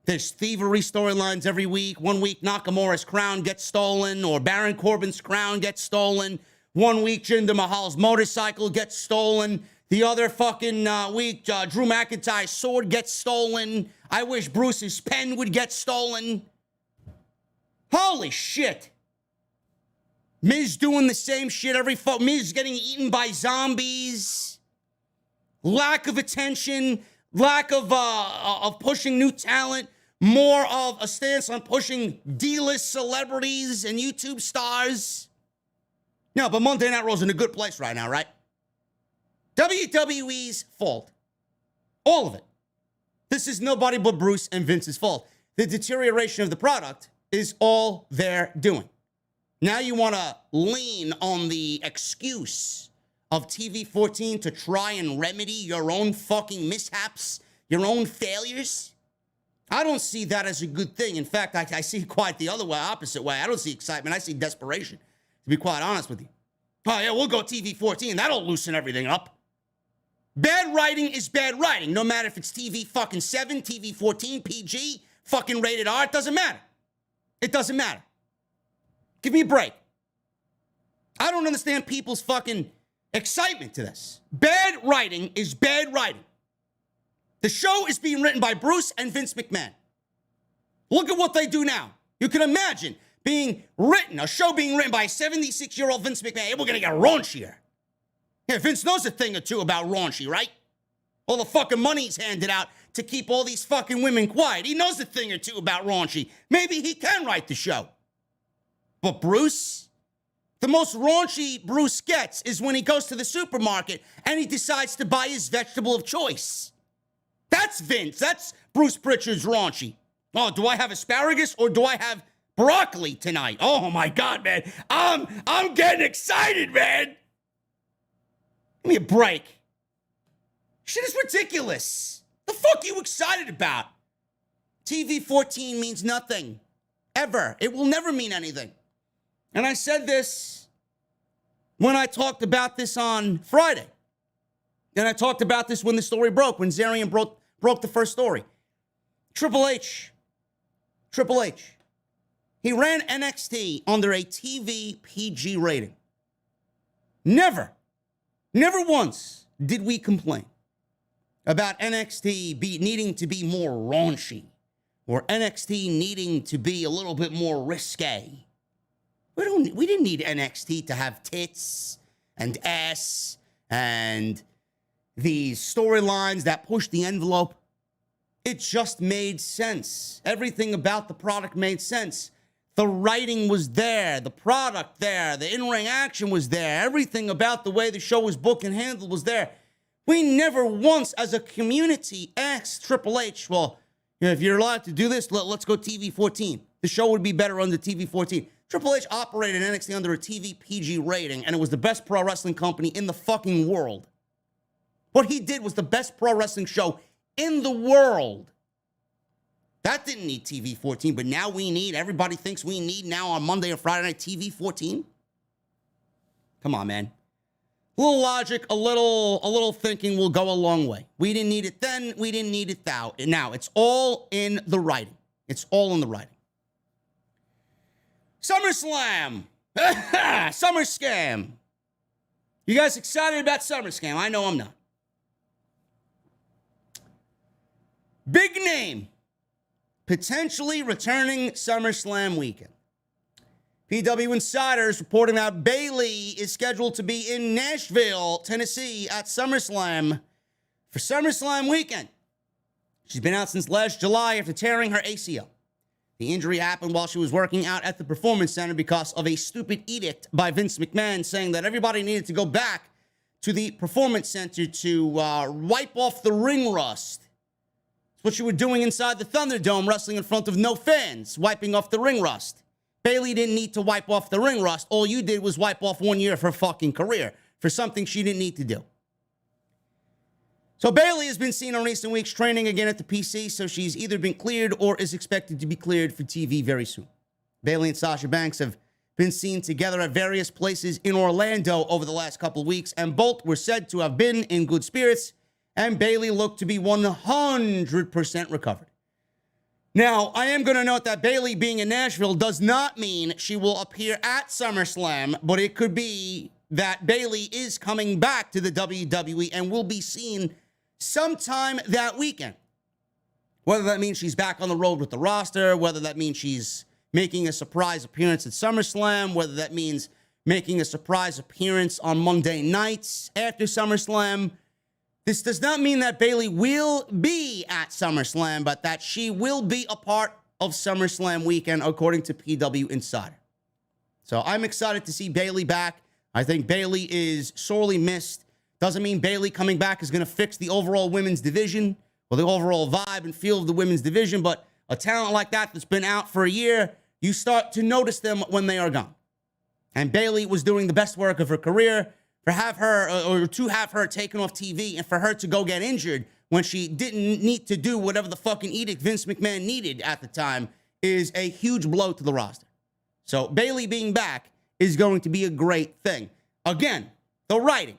There's thievery storylines every week. One week, Nakamura's crown gets stolen, or Baron Corbin's crown gets stolen. One week, Jinder Mahal's motorcycle gets stolen. The other fucking week, Drew McIntyre's sword gets stolen. I wish Bruce's pen would get stolen. Holy shit. Miz doing the same shit every Miz getting eaten by zombies. Lack of attention. Lack of pushing new talent. More of a stance on pushing D-list celebrities and YouTube stars. No, but Monday Night Raw's in a good place right now, right? WWE's fault. All of it. This is nobody but Bruce and Vince's fault. The deterioration of the product is all they're doing. Now you want to lean on the excuse of TV-14 to try and remedy your own fucking mishaps, your own failures? I don't see that as a good thing. In fact, I see it quite the other way, opposite way. I don't see excitement. I see desperation, to be quite honest with you. Oh, yeah, we'll go TV-14. That'll loosen everything up. Bad writing is bad writing, no matter if it's TV-7, TV-14, PG, fucking rated R. It doesn't matter. It doesn't matter. Give me a break. I don't understand people's fucking excitement to this. Bad writing is bad writing. The show is being written by Bruce and Vince McMahon. Look at what they do now. You can imagine a show being written by a 76-year-old Vince McMahon. Hey, we're going to get raunchier. Yeah, Vince knows a thing or two about raunchy, right? All the fucking money he's handed out to keep all these fucking women quiet. He knows a thing or two about raunchy. Maybe he can write the show. But Bruce? The most raunchy Bruce gets is when he goes to the supermarket and he decides to buy his vegetable of choice. That's Vince. That's Bruce Pritchard's raunchy. Oh, do I have asparagus or do I have broccoli tonight? Oh my God, man. I'm getting excited, man. Give me a break. Shit is ridiculous. The fuck are you excited about? TV-14 means nothing. Ever. It will never mean anything. And I said this when I talked about this on Friday. And I talked about this when the story broke, when Zarian broke the first story. Triple H. He ran NXT under a TV PG rating. Never once did we complain about NXT needing to be more raunchy or NXT needing to be a little bit more risque. We didn't need NXT to have tits and ass and these storylines that push the envelope. It just made sense. Everything about the product made sense. The writing was there, the product there, the in-ring action was there. Everything about the way the show was booked and handled was there. We never once, as a community, asked Triple H, well, if you're allowed to do this, let's go TV-14. The show would be better under TV-14. Triple H operated NXT under a TV PG rating, and it was the best pro wrestling company in the fucking world. What he did was the best pro wrestling show in the world. That didn't need TV-14, but now everybody thinks we need now on Monday or Friday night TV-14? Come on, man. A little logic, a little thinking will go a long way. We didn't need it then, we didn't need it now. It's all in the writing. It's all in the writing. SummerSlam. Summer Scam. You guys excited about Summer Scam? I know I'm not. Big name. potentially returning SummerSlam weekend. PW Insiders reporting that Bayley is scheduled to be in Nashville, Tennessee at SummerSlam for SummerSlam weekend. She's been out since last July after tearing her ACL. The injury happened while she was working out at the Performance Center because of a stupid edict by Vince McMahon saying that everybody needed to go back to the Performance Center to wipe off the ring rust. It's what you were doing inside the Thunderdome, wrestling in front of no fans, wiping off the ring rust. Bayley didn't need to wipe off the ring rust. All you did was wipe off 1 year of her fucking career for something she didn't need to do. So Bayley has been seen in recent weeks training again at the PC, so she's either been cleared or is expected to be cleared for TV very soon. Bayley and Sasha Banks have been seen together at various places in Orlando over the last couple of weeks, and both were said to have been in good spirits, and Bayley looked to be 100% recovered. Now, I am going to note that Bayley being in Nashville does not mean she will appear at SummerSlam, but it could be that Bayley is coming back to the WWE and will be seen sometime that weekend. Whether that means she's back on the road with the roster, whether that means she's making a surprise appearance at SummerSlam, whether that means making a surprise appearance on Monday nights after SummerSlam. This does not mean that Bayley will be at SummerSlam, but that she will be a part of SummerSlam weekend, according to PW Insider. So I'm excited to see Bayley back. I think Bayley is sorely missed. Doesn't mean Bayley coming back is going to fix the overall women's division or the overall vibe and feel of the women's division, but a talent like that that's been out for a year, you start to notice them when they are gone. And Bayley was doing the best work of her career. To have her taken off TV and for her to go get injured when she didn't need to do whatever the fucking edict Vince McMahon needed at the time is a huge blow to the roster. So Bayley being back is going to be a great thing. Again, the writing.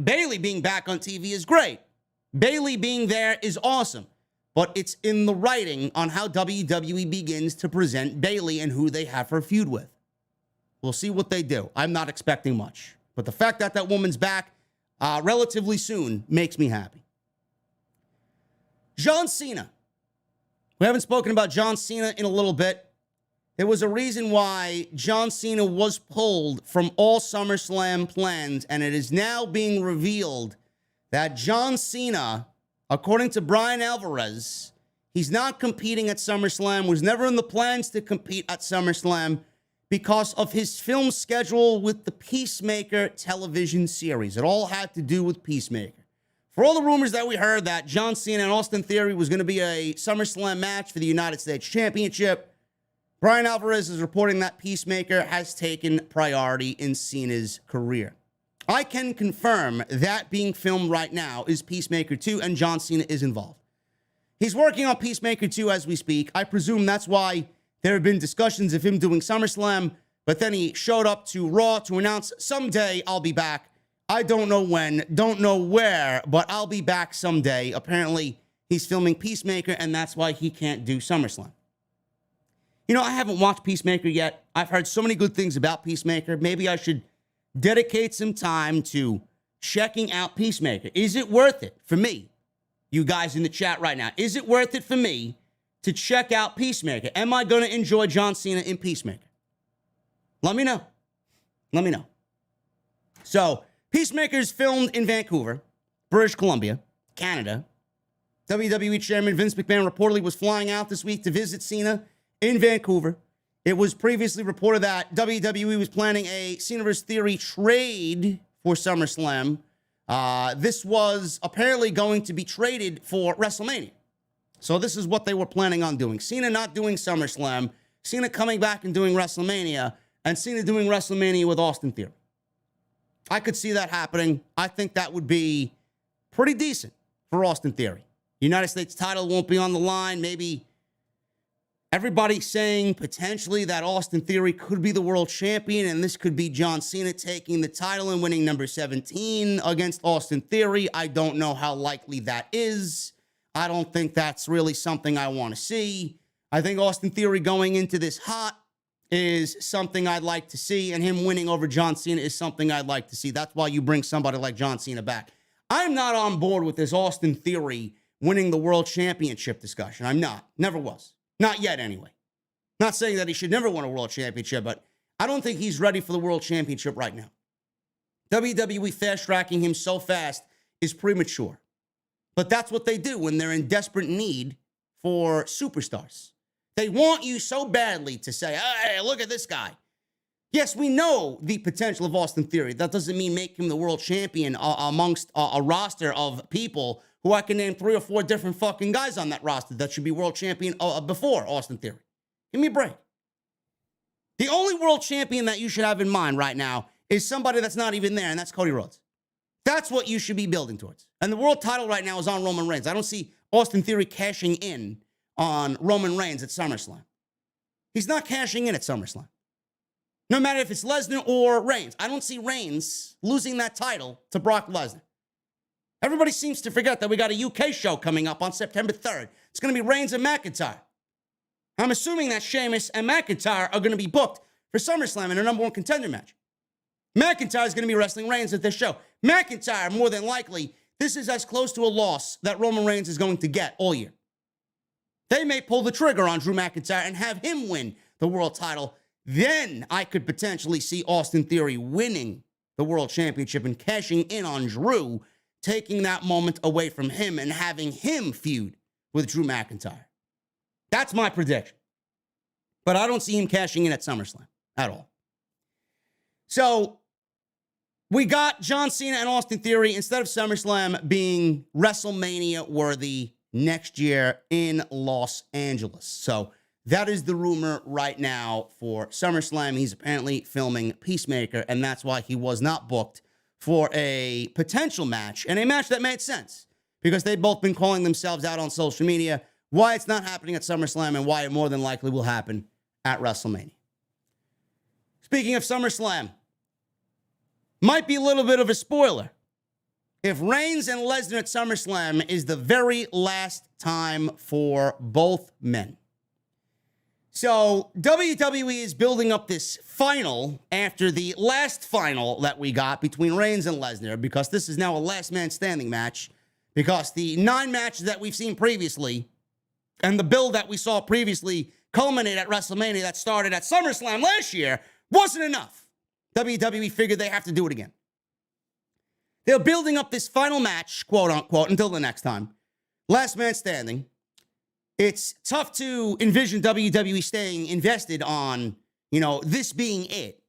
Bayley being back on TV is great. Bayley being there is awesome. But it's in the writing on how WWE begins to present Bayley and who they have her feud with. We'll see what they do. I'm not expecting much. But the fact that that woman's back relatively soon makes me happy. John Cena. We haven't spoken about John Cena in a little bit. There was a reason why John Cena was pulled from all SummerSlam plans, and it is now being revealed that John Cena, according to Brian Alvarez, he's not competing at SummerSlam, was never in the plans to compete at SummerSlam, because of his film schedule with the Peacemaker television series. It all had to do with Peacemaker. For all the rumors that we heard that John Cena and Austin Theory was going to be a SummerSlam match for the United States Championship, Brian Alvarez is reporting that Peacemaker has taken priority in Cena's career. I can confirm that being filmed right now is Peacemaker 2, and John Cena is involved. He's working on Peacemaker 2 as we speak. I presume that's why there have been discussions of him doing SummerSlam, but then he showed up to Raw to announce, someday I'll be back. I don't know when, don't know where, but I'll be back someday. Apparently, he's filming Peacemaker, and that's why he can't do SummerSlam. You know, I haven't watched Peacemaker yet. I've heard so many good things about Peacemaker. Maybe I should dedicate some time to checking out Peacemaker. Is it worth it for me? You guys in the chat right now, is it worth it for me to check out Peacemaker? Am I going to enjoy John Cena in Peacemaker? Let me know. Let me know. So, Peacemaker is filmed in Vancouver, British Columbia, Canada. WWE Chairman Vince McMahon reportedly was flying out this week to visit Cena in Vancouver. It was previously reported that WWE was planning a Cena vs. Theory trade for SummerSlam. This was apparently going to be traded for WrestleMania. So this is what they were planning on doing. Cena not doing SummerSlam, Cena coming back and doing WrestleMania, and Cena doing WrestleMania with Austin Theory. I could see that happening. I think that would be pretty decent for Austin Theory. United States title won't be on the line. Maybe everybody's saying potentially that Austin Theory could be the world champion, and this could be John Cena taking the title and winning number 17 against Austin Theory. I don't know how likely that is. I don't think that's really something I want to see. I think Austin Theory going into this hot is something I'd like to see, and him winning over John Cena is something I'd like to see. That's why you bring somebody like John Cena back. I'm not on board with this Austin Theory winning the world championship discussion. I'm not. Never was. Not yet, anyway. Not saying that he should never win a world championship, but I don't think he's ready for the world championship right now. WWE fast-tracking him so fast is premature. But that's what they do when they're in desperate need for superstars. They want you so badly to say, hey, look at this guy. Yes, we know the potential of Austin Theory. That doesn't mean make him the world champion amongst a roster of people who I can name 3 or 4 different fucking guys on that roster that should be world champion before Austin Theory. Give me a break. The only world champion that you should have in mind right now is somebody that's not even there, and that's Cody Rhodes. That's what you should be building towards. And the world title right now is on Roman Reigns. I don't see Austin Theory cashing in on Roman Reigns at SummerSlam. He's not cashing in at SummerSlam. No matter if it's Lesnar or Reigns. I don't see Reigns losing that title to Brock Lesnar. Everybody seems to forget that we got a UK show coming up on September 3rd. It's going to be Reigns and McIntyre. I'm assuming that Sheamus and McIntyre are going to be booked for SummerSlam in a number 1 contender match. McIntyre is going to be wrestling Reigns at this show. McIntyre, more than likely, this is as close to a loss that Roman Reigns is going to get all year. They may pull the trigger on Drew McIntyre and have him win the world title. Then I could potentially see Austin Theory winning the world championship and cashing in on Drew, taking that moment away from him and having him feud with Drew McIntyre. That's my prediction. But I don't see him cashing in at SummerSlam at all. So we got John Cena and Austin Theory, instead of SummerSlam, being WrestleMania worthy next year in Los Angeles. So that is the rumor right now for SummerSlam. He's apparently filming Peacemaker, and that's why he was not booked for a potential match, and a match that made sense, because they've both been calling themselves out on social media why it's not happening at SummerSlam and why it more than likely will happen at WrestleMania. Speaking of SummerSlam, might be a little bit of a spoiler. If Reigns and Lesnar at SummerSlam is the very last time for both men. So WWE is building up this final after the last final that we got between Reigns and Lesnar, because this is now a last man standing match, because the 9 matches that we've seen previously and the build that we saw previously culminate at WrestleMania that started at SummerSlam last year wasn't enough. WWE figured they have to do it again. They're building up this final match, quote unquote, until the next time. Last man standing. It's tough to envision WWE staying invested on, this being it.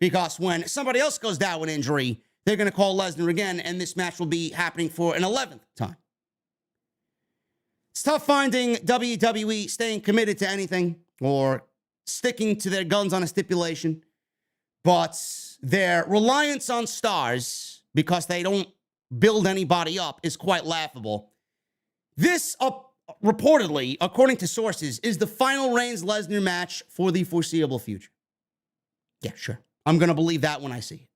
Because when somebody else goes down with injury, they're going to call Lesnar again, and this match will be happening for an 11th time. It's tough finding WWE staying committed to anything or sticking to their guns on a stipulation. But their reliance on stars, because they don't build anybody up, is quite laughable. This, reportedly, according to sources, is the final Reigns-Lesnar match for the foreseeable future. Yeah, sure. I'm going to believe that when I see it.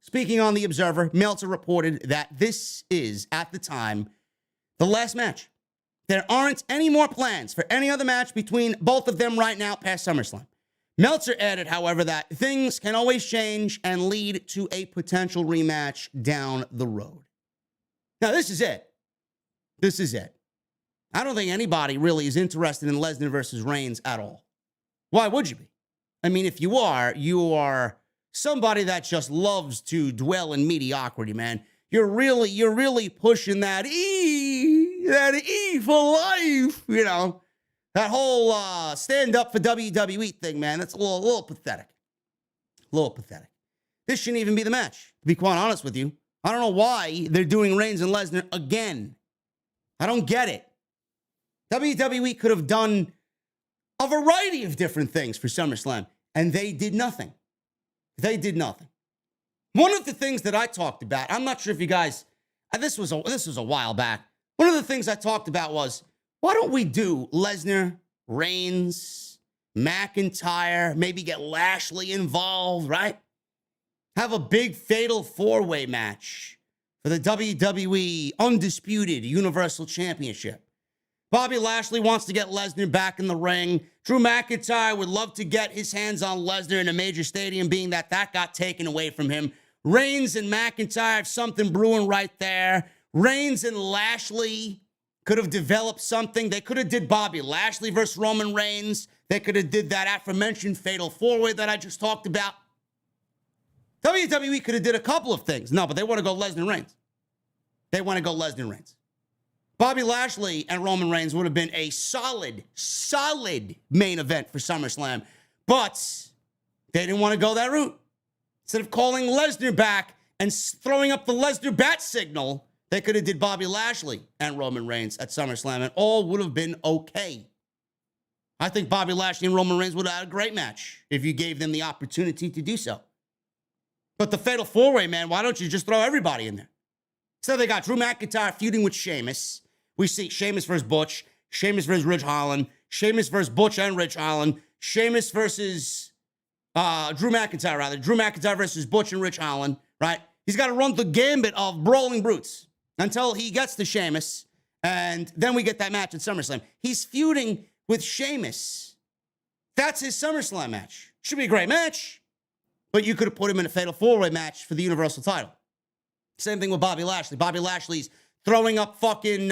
Speaking on The Observer, Meltzer reported that this is, at the time, the last match. There aren't any more plans for any other match between both of them right now past SummerSlam. Meltzer added, however, that things can always change and lead to a potential rematch down the road. Now, this is it. This is it. I don't think anybody really is interested in Lesnar versus Reigns at all. Why would you be? I mean, if you are somebody that just loves to dwell in mediocrity, man. You're really pushing that E for life, That whole stand up for WWE thing, man. That's a little pathetic. A little pathetic. This shouldn't even be the match, to be quite honest with you. I don't know why they're doing Reigns and Lesnar again. I don't get it. WWE could have done a variety of different things for SummerSlam, and they did nothing. They did nothing. One of the things that I talked about, I'm not sure if you guys, this was a while back. One of the things I talked about was, why don't we do Lesnar, Reigns, McIntyre, maybe get Lashley involved, right? Have a big fatal 4-way match for the WWE Undisputed Universal Championship. Bobby Lashley wants to get Lesnar back in the ring. Drew McIntyre would love to get his hands on Lesnar in a major stadium, being that got taken away from him. Reigns and McIntyre have something brewing right there. Reigns and Lashley could have developed something. They could have did Bobby Lashley versus Roman Reigns. They could have did that aforementioned fatal four-way that I just talked about. WWE could have did a couple of things. No, but they want to go Lesnar Reigns. They want to go Lesnar Reigns. Bobby Lashley and Roman Reigns would have been a solid main event for SummerSlam. But they didn't want to go that route. Instead of calling Lesnar back and throwing up the Lesnar bat signal, they could have did Bobby Lashley and Roman Reigns at SummerSlam, and all would have been okay. I think Bobby Lashley and Roman Reigns would have had a great match if you gave them the opportunity to do so. But the Fatal 4-Way, man, why don't you just throw everybody in there? So they got Drew McIntyre feuding with Sheamus. We see Sheamus versus Butch, Sheamus versus Ridge Holland, Sheamus versus Butch and Ridge Holland, Sheamus versus Drew McIntyre versus Butch and Ridge Holland, right? He's got to run the gambit of brawling brutes until he gets to Sheamus, and then we get that match at SummerSlam. He's feuding with Sheamus. That's his SummerSlam match. Should be a great match, but you could have put him in a Fatal 4-Way match for the Universal title. Same thing with Bobby Lashley. Bobby Lashley's throwing up fucking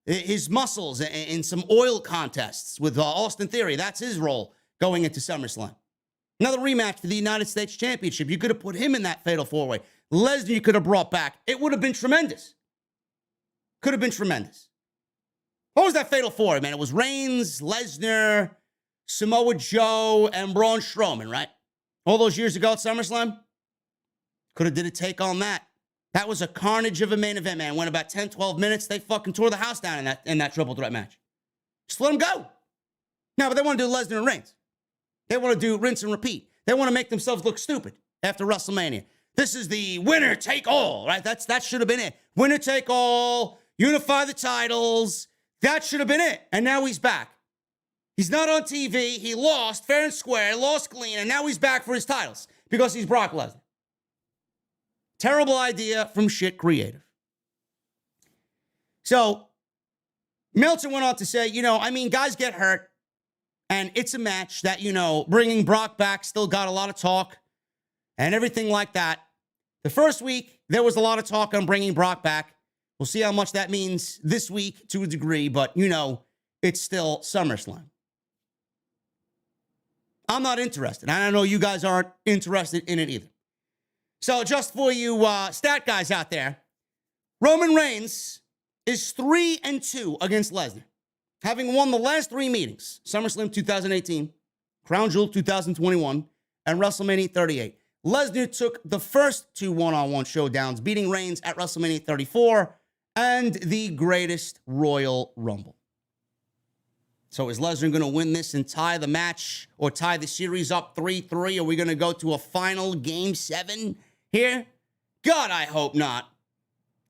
his muscles in some oil contests with Austin Theory. That's his role going into SummerSlam. Another rematch for the United States Championship. You could have put him in that Fatal 4-Way. Lesnar you could have brought back. It would have been tremendous. Could have been tremendous. What was that Fatal 4-Way, man? It was Reigns, Lesnar, Samoa Joe, and Braun Strowman, right? All those years ago at SummerSlam. Could have did a take on that. That was a carnage of a main event, man. Went about 10, 12 minutes. They fucking tore the house down in that triple threat match. Just let them go. No, but they want to do Lesnar and Reigns. They want to do rinse and repeat. They want to make themselves look stupid after WrestleMania. This is the winner take all, right? That should have been it. Winner take all, unify the titles. That should have been it. And now he's back. He's not on TV. He lost fair and square, lost clean, and now he's back for his titles because he's Brock Lesnar. Terrible idea from shit creative. So, Meltzer went on to say, guys get hurt, and it's a match that, bringing Brock back still got a lot of talk and everything like that. The first week, there was a lot of talk on bringing Brock back. We'll see how much that means this week to a degree, but, it's still SummerSlam. I'm not interested, and I know you guys aren't interested in it either. So just for you stat guys out there, Roman Reigns is 3-2 against Lesnar, having won the last 3 meetings: SummerSlam 2018, Crown Jewel 2021, and WrestleMania 38. Lesnar took the first 2 one-on-one showdowns, beating Reigns at WrestleMania 34 and the Greatest Royal Rumble. So is Lesnar going to win this and tie the match or tie the series up 3-3? Are we going to go to a final Game 7 here? God, I hope not.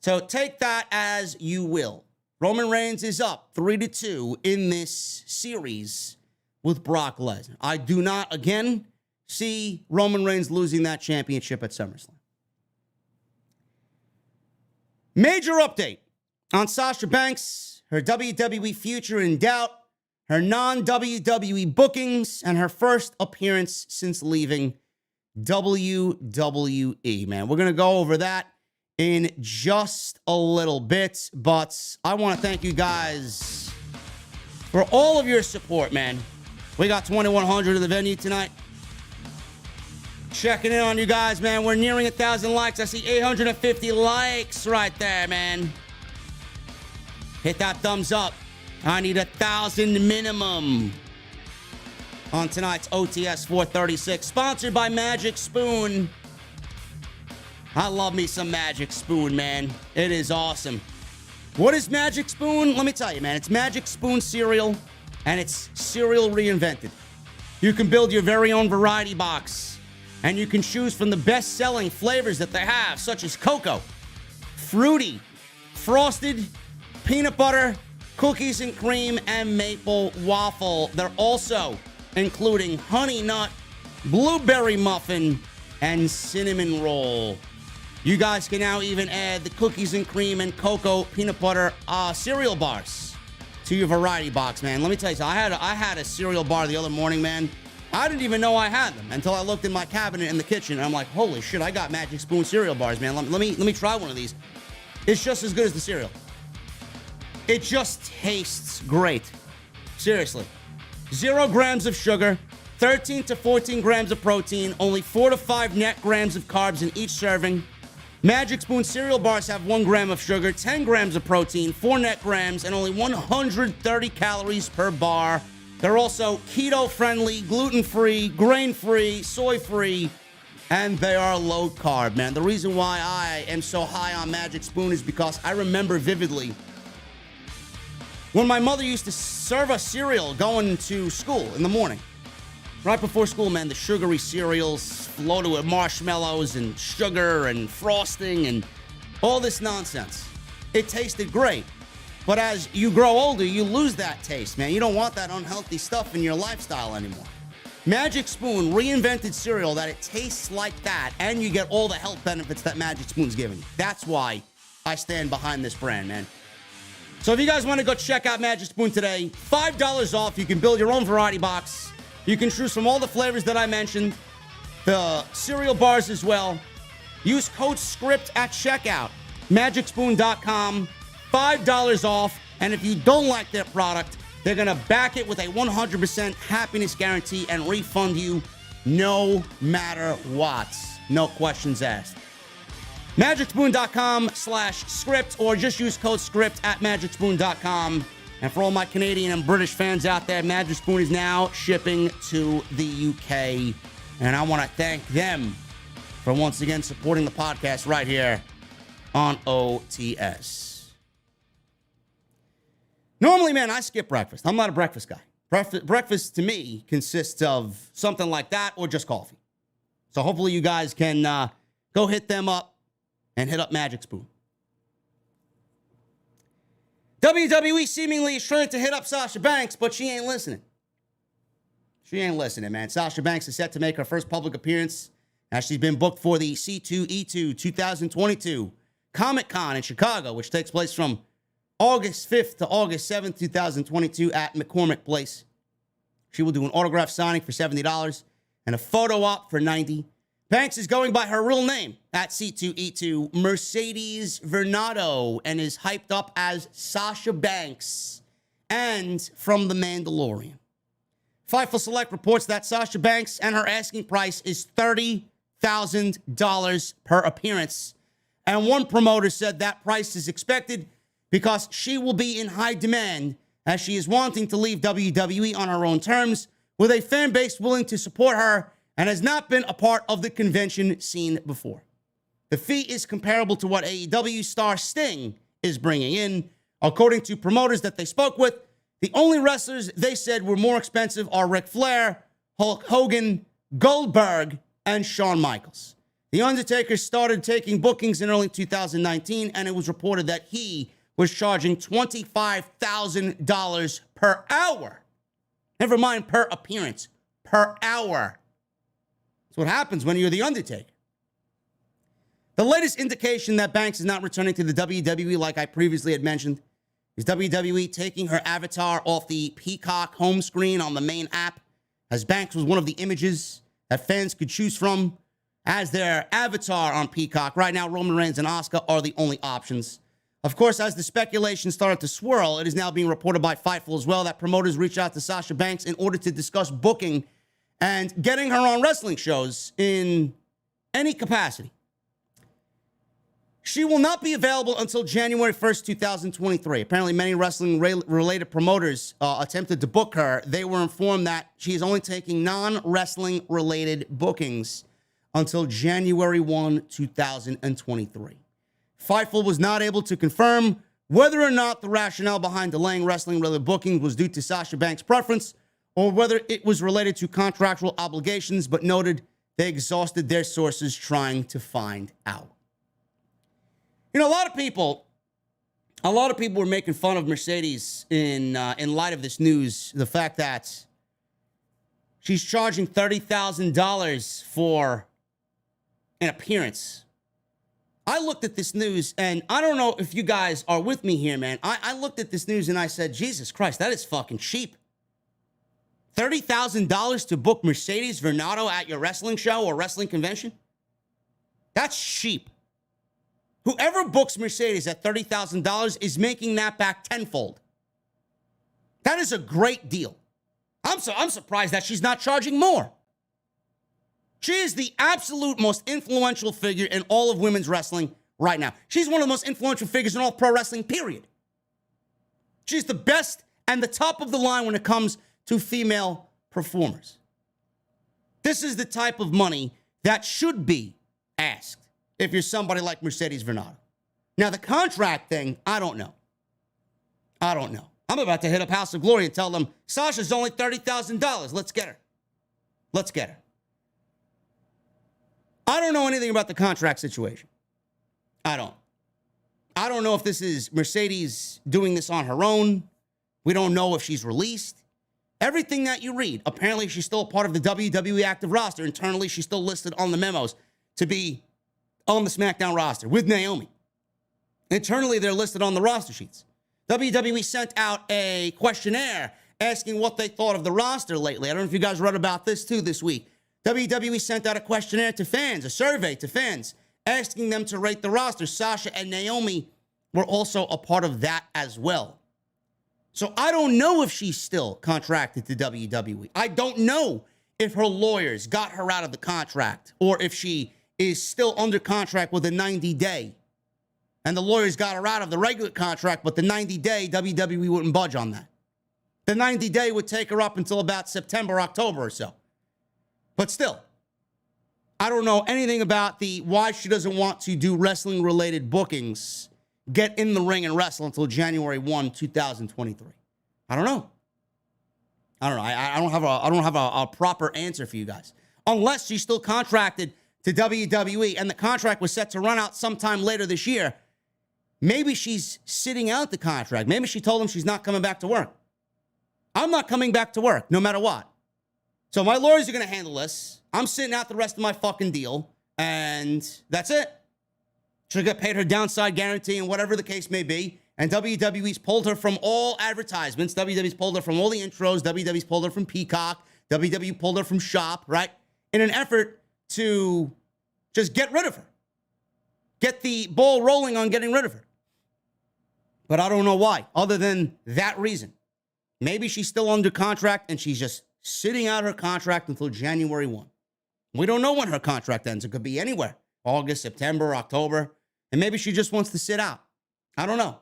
So take that as you will. Roman Reigns is up 3-2 in this series with Brock Lesnar. I do not, again, see Roman Reigns losing that championship at SummerSlam. Major update on Sasha Banks, her WWE future in doubt, her non-WWE bookings, and her first appearance since leaving WWE, man. We're going to go over that in just a little bit, but I want to thank you guys for all of your support, man. We got 2,100 in the venue tonight. Checking in on you guys, man. We're nearing 1,000 likes. I see 850 likes right there, man. Hit that thumbs up. I need 1,000 minimum on tonight's OTS 436, sponsored by Magic Spoon. I love me some Magic Spoon, man. It is awesome. What is Magic Spoon? Let me tell you, man. It's Magic Spoon cereal, and it's cereal reinvented. You can build your very own variety box, and you can choose from the best-selling flavors that they have, such as cocoa, fruity, frosted, peanut butter, cookies and cream, and maple waffle. They're also including honey nut, blueberry muffin, and cinnamon roll. You guys can now even add the cookies and cream and cocoa peanut butter cereal bars to your variety box, man. Let me tell you something. I had a cereal bar the other morning, man. I didn't even know I had them until I looked in my cabinet in the kitchen, and I'm like, holy shit, I got Magic Spoon cereal bars, man. Let me try one of these. It's just as good as the cereal. It just tastes great. Seriously. 0 grams of sugar, 13 to 14 grams of protein, only 4 to 5 net grams of carbs in each serving. Magic Spoon cereal bars have 1 gram of sugar, 10 grams of protein, 4 net grams, and only 130 calories per bar. They're also keto-friendly, gluten-free, grain-free, soy-free, and they are low-carb, man. The reason why I am so high on Magic Spoon is because I remember vividly when my mother used to serve us cereal going to school in the morning. Right before school, man, the sugary cereals loaded with marshmallows and sugar and frosting and all this nonsense. It tasted great. But as you grow older, you lose that taste, man. You don't want that unhealthy stuff in your lifestyle anymore. Magic Spoon reinvented cereal that it tastes like that, and you get all the health benefits that Magic Spoon's giving you. That's why I stand behind this brand, man. So if you guys want to go check out Magic Spoon today, $5 off. You can build your own variety box. You can choose from all the flavors that I mentioned, the cereal bars as well. Use code SCRIPT at checkout. MagicSpoon.com. $5 off. And if you don't like their product, they're going to back it with a 100% happiness guarantee and refund you no matter what. No questions asked. MagicSpoon.com/script or just use code SCRIPT at MagicSpoon.com. And for all my Canadian and British fans out there, Magic Spoon is now shipping to the UK. And I want to thank them for once again supporting the podcast right here on OTS. Normally, man, I skip breakfast. I'm not a breakfast guy. Breakfast to me consists of something like that or just coffee. So hopefully you guys can go hit them up and hit up Magic Spoon. WWE seemingly is trying to hit up Sasha Banks, but she ain't listening. She ain't listening, man. Sasha Banks is set to make her first public appearance as she's been booked for the C2E2 2022 Comic-Con in Chicago, which takes place from August 5th to August 7th, 2022 at McCormick Place. She will do an autograph signing for $70 and a photo op for $90. Banks is going by her real name at C2E2, Mercedes Vernado, and is hyped up as Sasha Banks and from The Mandalorian. Fightful Select reports that Sasha Banks and her asking price is $30,000 per appearance. And one promoter said that price is expected because she will be in high demand as she is wanting to leave WWE on her own terms with a fan base willing to support her and has not been a part of the convention scene before. The fee is comparable to what AEW star Sting is bringing in. According to promoters that they spoke with, the only wrestlers they said were more expensive are Ric Flair, Hulk Hogan, Goldberg, and Shawn Michaels. The Undertaker started taking bookings in early 2019, and it was reported that he was charging $25,000 per hour. Never mind per appearance, per hour. That's what happens when you're The Undertaker. The latest indication that Banks is not returning to the WWE, like I previously had mentioned, is WWE taking her avatar off the Peacock home screen on the main app, as Banks was one of the images that fans could choose from as their avatar on Peacock. Right now, Roman Reigns and Asuka are the only options. Of course, as the speculation started to swirl, it is now being reported by Fightful as well that promoters reached out to Sasha Banks in order to discuss booking and getting her on wrestling shows in any capacity. She will not be available until January 1st, 2023. Apparently, many wrestling-related promoters attempted to book her. They were informed that she is only taking non-wrestling-related bookings until January 1, 2023. Fightful was not able to confirm whether or not the rationale behind delaying wrestling-related bookings was due to Sasha Banks' preference or whether it was related to contractual obligations, but noted they exhausted their sources trying to find out. You know, a lot of people were making fun of Mercedes in light of this news. The fact that she's charging $30,000 for an appearance. I looked at this news, and I don't know if you guys are with me here, man. I looked at this news and I said, Jesus Christ, that is fucking cheap. $30,000 to book Mercedes Vernado at your wrestling show or wrestling convention? That's cheap. Whoever books Mercedes at $30,000 is making that back tenfold. That is a great deal. I'm surprised that she's not charging more. She is the absolute most influential figure in all of women's wrestling right now. She's one of the most influential figures in all pro wrestling, period. She's the best and the top of the line when it comes to female performers. This is the type of money that should be asked if you're somebody like Mercedes Varnado. Now, the contract thing, I don't know. I'm about to hit up House of Glory and tell them, Sasha's only $30,000. Let's get her. I don't know anything about the contract situation. I don't know if this is Mercedes doing this on her own. We don't know if she's released. Everything that you read, apparently she's still a part of the WWE active roster. Internally, she's still listed on the memos to be on the SmackDown roster with Naomi. Internally, they're listed on the roster sheets. WWE sent out a questionnaire asking what they thought of the roster lately. I don't know if you guys read about this too this week. WWE sent out a questionnaire to fans, a survey to fans, asking them to rate the roster. Sasha and Naomi were also a part of that as well. So I don't know if she's still contracted to WWE. I don't know if her lawyers got her out of the contract or if she is still under contract with a 90-day. And the lawyers got her out of the regular contract, but the 90-day, WWE wouldn't budge on that. The 90-day would take her up until about September, October or so. But still, I don't know anything about why she doesn't want to do wrestling-related bookings, get in the ring and wrestle until January 1, 2023. I don't know. I don't have a proper answer for you guys. Unless she's still contracted to WWE and the contract was set to run out sometime later this year. Maybe she's sitting out the contract. Maybe she told him she's not coming back to work. I'm not coming back to work, no matter what. So my lawyers are going to handle this. I'm sitting out the rest of my fucking deal, and that's it. She'll get paid her downside guarantee and whatever the case may be. And WWE's pulled her from all advertisements. WWE's pulled her from all the intros. WWE's pulled her from Peacock. WWE pulled her from Shop, right? In an effort to just get rid of her. Get the ball rolling on getting rid of her. But I don't know why, other than that reason. Maybe she's still under contract and she's just sitting out her contract until January 1. We don't know when her contract ends. It could be anywhere. August, September, October. And maybe she just wants to sit out. I don't know.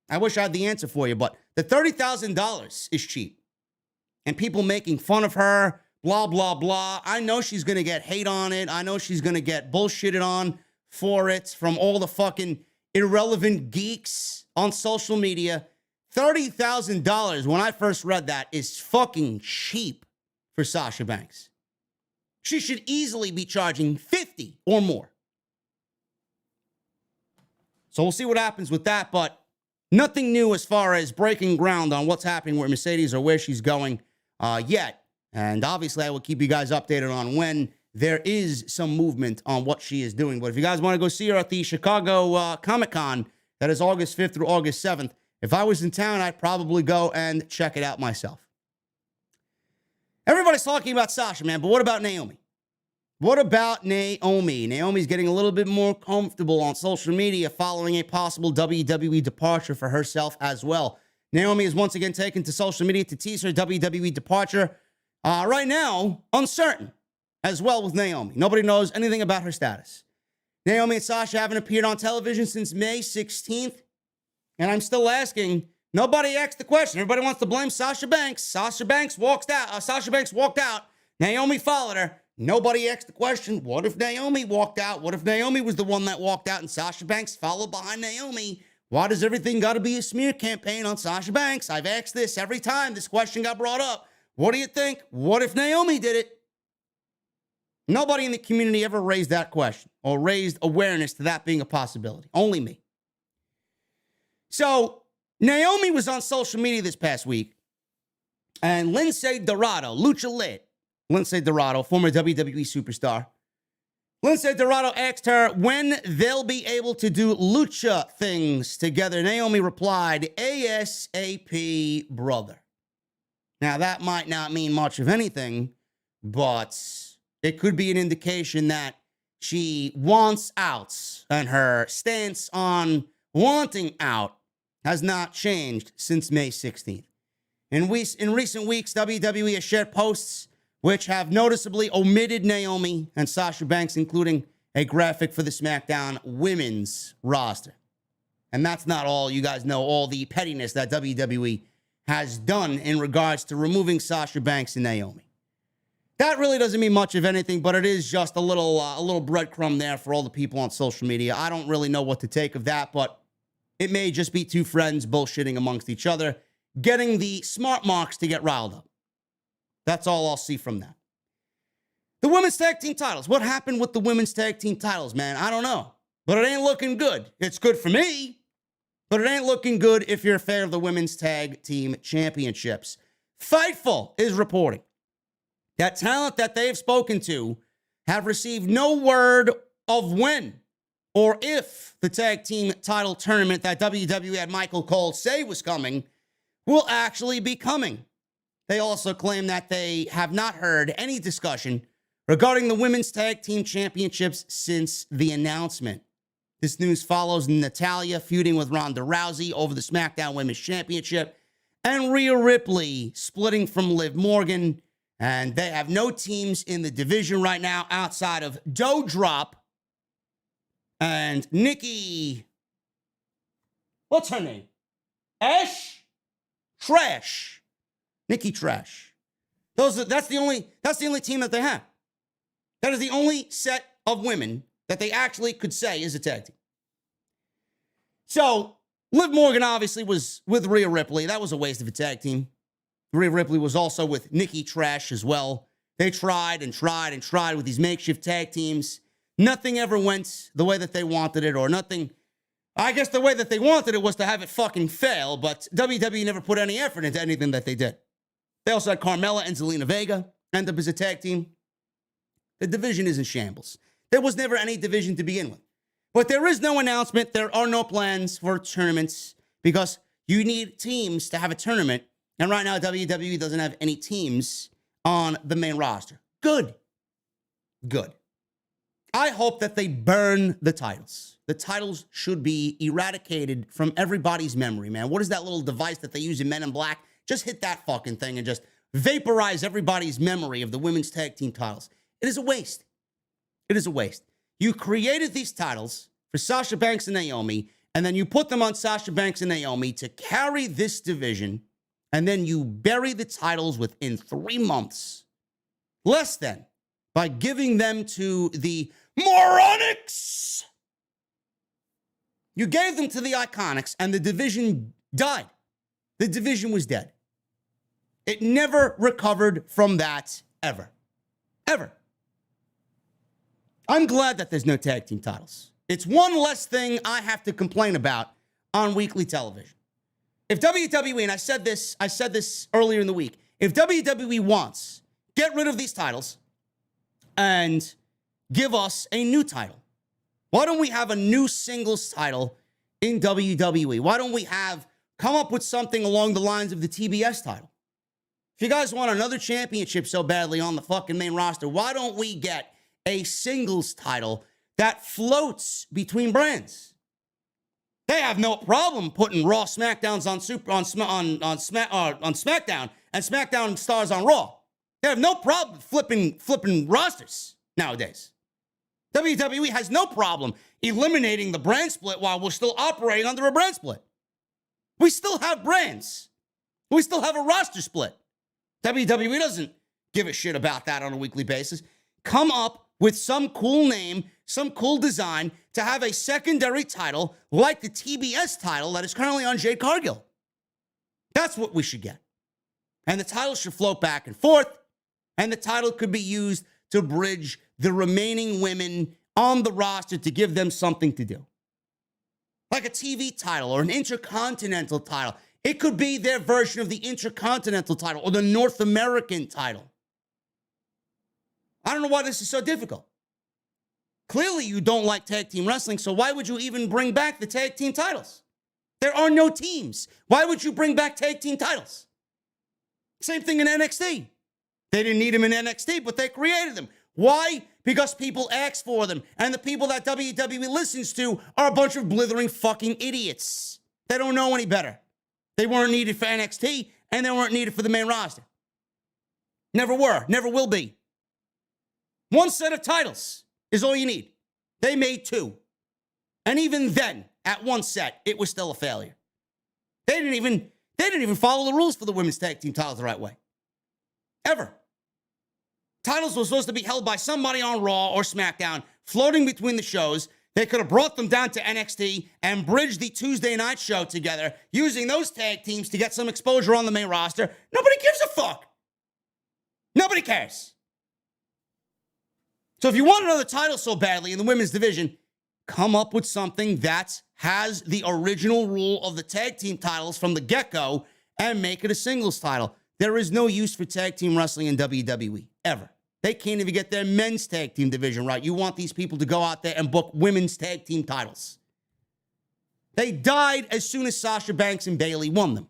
I wish I had the answer for you, but the $30,000 is cheap. And people making fun of her, blah, blah, blah. I know she's going to get hate on it. I know she's going to get bullshitted on for it from all the fucking irrelevant geeks on social media. $30,000, when I first read that, is fucking cheap for Sasha Banks. She should easily be charging $50 or more. So we'll see what happens with that, but nothing new as far as breaking ground on what's happening with Mercedes or where she's going yet. And obviously, I will keep you guys updated on when there is some movement on what she is doing. But if you guys want to go see her at the Chicago Comic-Con, that is August 5th through August 7th, if I was in town, I'd probably go and check it out myself. Everybody's talking about Sasha, man, but what about Naomi? What about Naomi? Naomi's getting a little bit more comfortable on social media following a possible WWE departure for herself as well. Naomi is once again taken to social media to tease her WWE departure. Right now, uncertain as well with Naomi. Nobody knows anything about her status. Naomi and Sasha haven't appeared on television since May 16th. And I'm still asking, nobody asked the question. Everybody wants to blame Sasha Banks. Sasha Banks walked out. Naomi followed her. Nobody asked the question, what if Naomi walked out? What if Naomi was the one that walked out and Sasha Banks followed behind Naomi? Why does everything got to be a smear campaign on Sasha Banks? I've asked this every time this question got brought up. What do you think? What if Naomi did it? Nobody in the community ever raised that question or raised awareness to that being a possibility. Only me. So, Naomi was on social media this past week, and Lindsay Dorado, Lucha Lit, Lindsay Dorado, former WWE superstar, Lindsay Dorado asked her when they'll be able to do lucha things together. Naomi replied, ASAP, brother. Now, that might not mean much of anything, but it could be an indication that she wants outs, and her stance on wanting out has not changed since May 16th. In recent weeks, WWE has shared posts which have noticeably omitted Naomi and Sasha Banks, including a graphic for the SmackDown women's roster. And that's not all. You guys know all the pettiness that WWE has done in regards to removing Sasha Banks and Naomi. That really doesn't mean much of anything, but it is just a little breadcrumb there for all the people on social media. I don't really know what to take of that, but it may just be two friends bullshitting amongst each other, getting the smart marks to get riled up. That's all I'll see from that. The women's tag team titles. What happened with the women's tag team titles, man? I don't know. But it ain't looking good. It's good for me, but it ain't looking good if you're a fan of the women's tag team championships. Fightful is reporting that talent that they've spoken to have received no word of when or if the tag team title tournament that WWE had Michael Cole say was coming will actually be coming. They also claim that they have not heard any discussion regarding the women's tag team championships since the announcement. This news follows Natalya feuding with Ronda Rousey over the SmackDown Women's Championship and Rhea Ripley splitting from Liv Morgan. And they have no teams in the division right now outside of Doudrop and Nikki. What's her name? Ash? Trash. Nikki Trash. That's the only team that they have. That is the only set of women that they actually could say is a tag team. So, Liv Morgan obviously was with Rhea Ripley. That was a waste of a tag team. Rhea Ripley was also with Nikki Trash as well. They tried and tried and tried with these makeshift tag teams. Nothing ever went the way that they wanted it, or nothing. I guess the way that they wanted it was to have it fucking fail, but WWE never put any effort into anything that they did. They also had Carmella and Zelina Vega end up as a tag team. The division is in shambles. There was never any division to begin with. But there is no announcement. There are no plans for tournaments because you need teams to have a tournament. And right now, WWE doesn't have any teams on the main roster. Good. Good. I hope that they burn the titles. The titles should be eradicated from everybody's memory, man. What is that little device that they use in Men in Black? Just hit that fucking thing and just vaporize everybody's memory of the women's tag team titles. It is a waste. It is a waste. You created these titles for Sasha Banks and Naomi, and then you put them on Sasha Banks and Naomi to carry this division, and then you bury the titles within 3 months. Less than. By giving them to the Moronics. You gave them to the Iconics, and the division died. The division was dead. It never recovered from that, ever. Ever. I'm glad that there's no tag team titles. It's one less thing I have to complain about on weekly television. If WWE, and I said this earlier in the week, if WWE wants, get rid of these titles and give us a new title. Why don't we have a new singles title in WWE? Why don't we come up with something along the lines of the TBS title? If you guys want another championship so badly on the fucking main roster, why don't we get a singles title that floats between brands? They have no problem putting Raw SmackDowns on SmackDown and SmackDown stars on Raw. They have no problem flipping rosters nowadays. WWE has no problem eliminating the brand split while we're still operating under a brand split. We still have brands. We still have a roster split. WWE doesn't give a shit about that on a weekly basis. Come up with some cool name, some cool design to have a secondary title like the TBS title that is currently on Jade Cargill. That's what we should get. And the title should float back and forth, and the title could be used to bridge the remaining women on the roster to give them something to do. Like a TV title or an intercontinental title. It could be their version of the intercontinental title or the North American title. I don't know why this is so difficult. Clearly, you don't like tag team wrestling, so why would you even bring back the tag team titles? There are no teams. Why would you bring back tag team titles? Same thing in NXT. They didn't need them in NXT, but they created them. Why? Because people ask for them, and the people that WWE listens to are a bunch of blithering fucking idiots. They don't know any better. They weren't needed for NXT, and they weren't needed for the main roster. Never were, never will be. One set of titles is all you need. They made two. And even then, at one set, it was still a failure. They didn't even follow the rules for the women's tag team titles the right way. Ever. Titles were supposed to be held by somebody on Raw or SmackDown, floating between the shows. They could have brought them down to NXT and bridged the Tuesday night show together, using those tag teams to get some exposure on the main roster. Nobody gives a fuck. Nobody cares. So if you want another title so badly in the women's division, come up with something that has the original rule of the tag team titles from the get-go and make it a singles title. There is no use for tag team wrestling in WWE, ever. They can't even get their men's tag team division right. You want these people to go out there and book women's tag team titles. They died as soon as Sasha Banks and Bayley won them.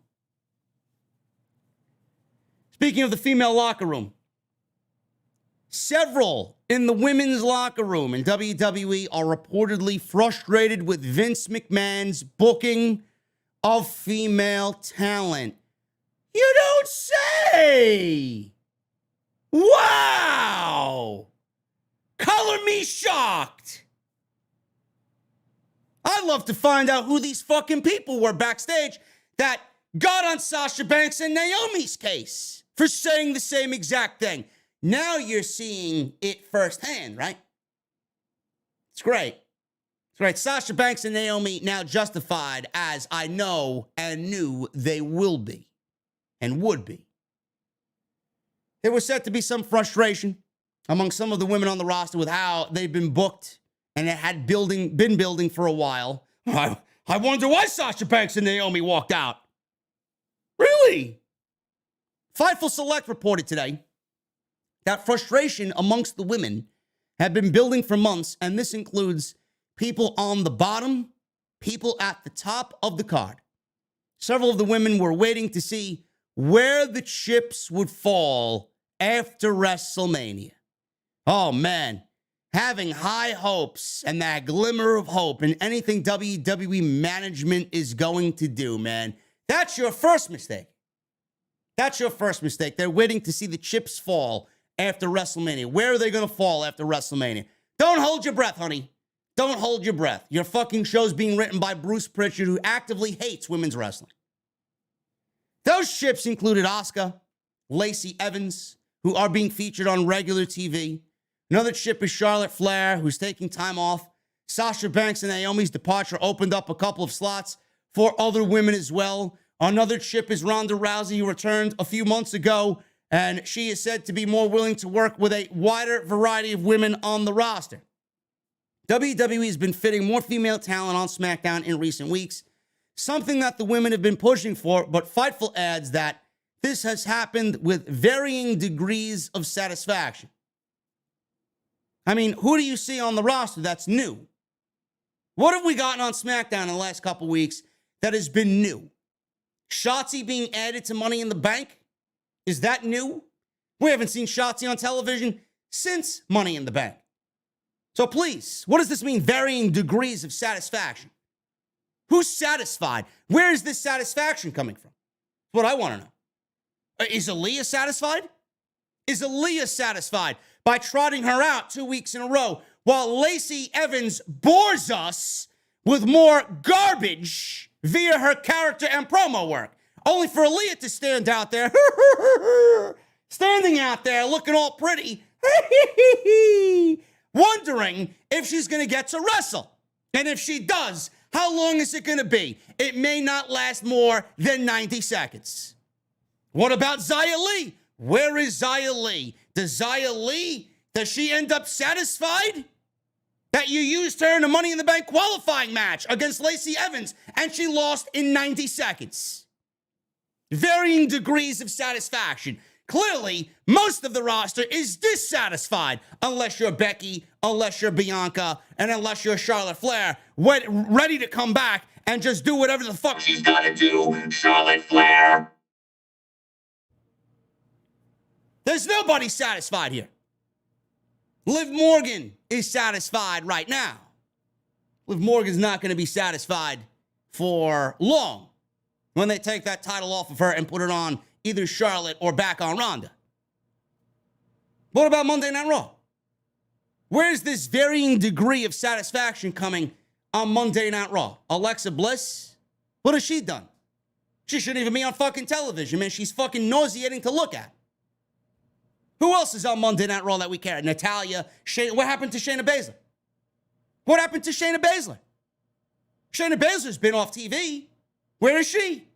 Speaking of the female locker room, several in the women's locker room in WWE are reportedly frustrated with Vince McMahon's booking of female talent. You don't say! Wow! Color me shocked! I'd love to find out who these fucking people were backstage that got on Sasha Banks and Naomi's case for saying the same exact thing. Now you're seeing it firsthand, right? It's great. It's great. Sasha Banks and Naomi now justified as I know and knew they will be and would be. There was said to be some frustration among some of the women on the roster with how they've been booked and it had been building for a while. I wonder why Sasha Banks and Naomi walked out. Really? Fightful Select reported today that frustration amongst the women had been building for months, and this includes people on the bottom, people at the top of the card. Several of the women were waiting to see where the chips would fall after WrestleMania. Oh, man. Having high hopes and that glimmer of hope in anything WWE management is going to do, man. That's your first mistake. That's your first mistake. They're waiting to see the chips fall after WrestleMania. Where are they going to fall after WrestleMania? Don't hold your breath, honey. Don't hold your breath. Your fucking show's being written by Bruce Pritchard, who actively hates women's wrestling. Those ships included Asuka, Lacey Evans, who are being featured on regular TV. Another ship is Charlotte Flair, who's taking time off. Sasha Banks and Naomi's departure opened up a couple of slots for other women as well. Another ship is Ronda Rousey, who returned a few months ago, and she is said to be more willing to work with a wider variety of women on the roster. WWE has been fitting more female talent on SmackDown in recent weeks, something that the women have been pushing for, but Fightful adds that this has happened with varying degrees of satisfaction. I mean, who do you see on the roster that's new? What have we gotten on SmackDown in the last couple weeks that has been new? Shotzi being added to Money in the Bank? Is that new? We haven't seen Shotzi on television since Money in the Bank. So please, what does this mean, varying degrees of satisfaction? Who's satisfied? Where is this satisfaction coming from? That's what I want to know. Is Aaliyah satisfied? Is Aaliyah satisfied by trotting her out 2 weeks in a row while Lacey Evans bores us with more garbage via her character and promo work? Only for Aaliyah to stand out there, standing out there looking all pretty, wondering if she's going to get to wrestle. And if she does, how long is it going to be? It may not last more than 90 seconds. What about Xia Li? Where is Xia Li? Does she end up satisfied that you used her in a Money in the Bank qualifying match against Lacey Evans and she lost in 90 seconds? Varying degrees of satisfaction. Clearly, most of the roster is dissatisfied, unless you're Becky, unless you're Bianca, and unless you're Charlotte Flair, ready to come back and just do whatever the fuck she's got to do, Charlotte Flair. There's nobody satisfied here. Liv Morgan is satisfied right now. Liv Morgan's not going to be satisfied for long when they take that title off of her and put it on either Charlotte or back on Ronda. What about Monday Night Raw? Where's this varying degree of satisfaction coming on Monday Night Raw? Alexa Bliss? What has she done? She shouldn't even be on fucking television, man. She's fucking nauseating to look at. Who else is on Monday Night Raw that we care? Natalya, Shayna. What happened to Shayna Baszler? What happened to Shayna Baszler? Shayna Baszler's been off TV. Where is she?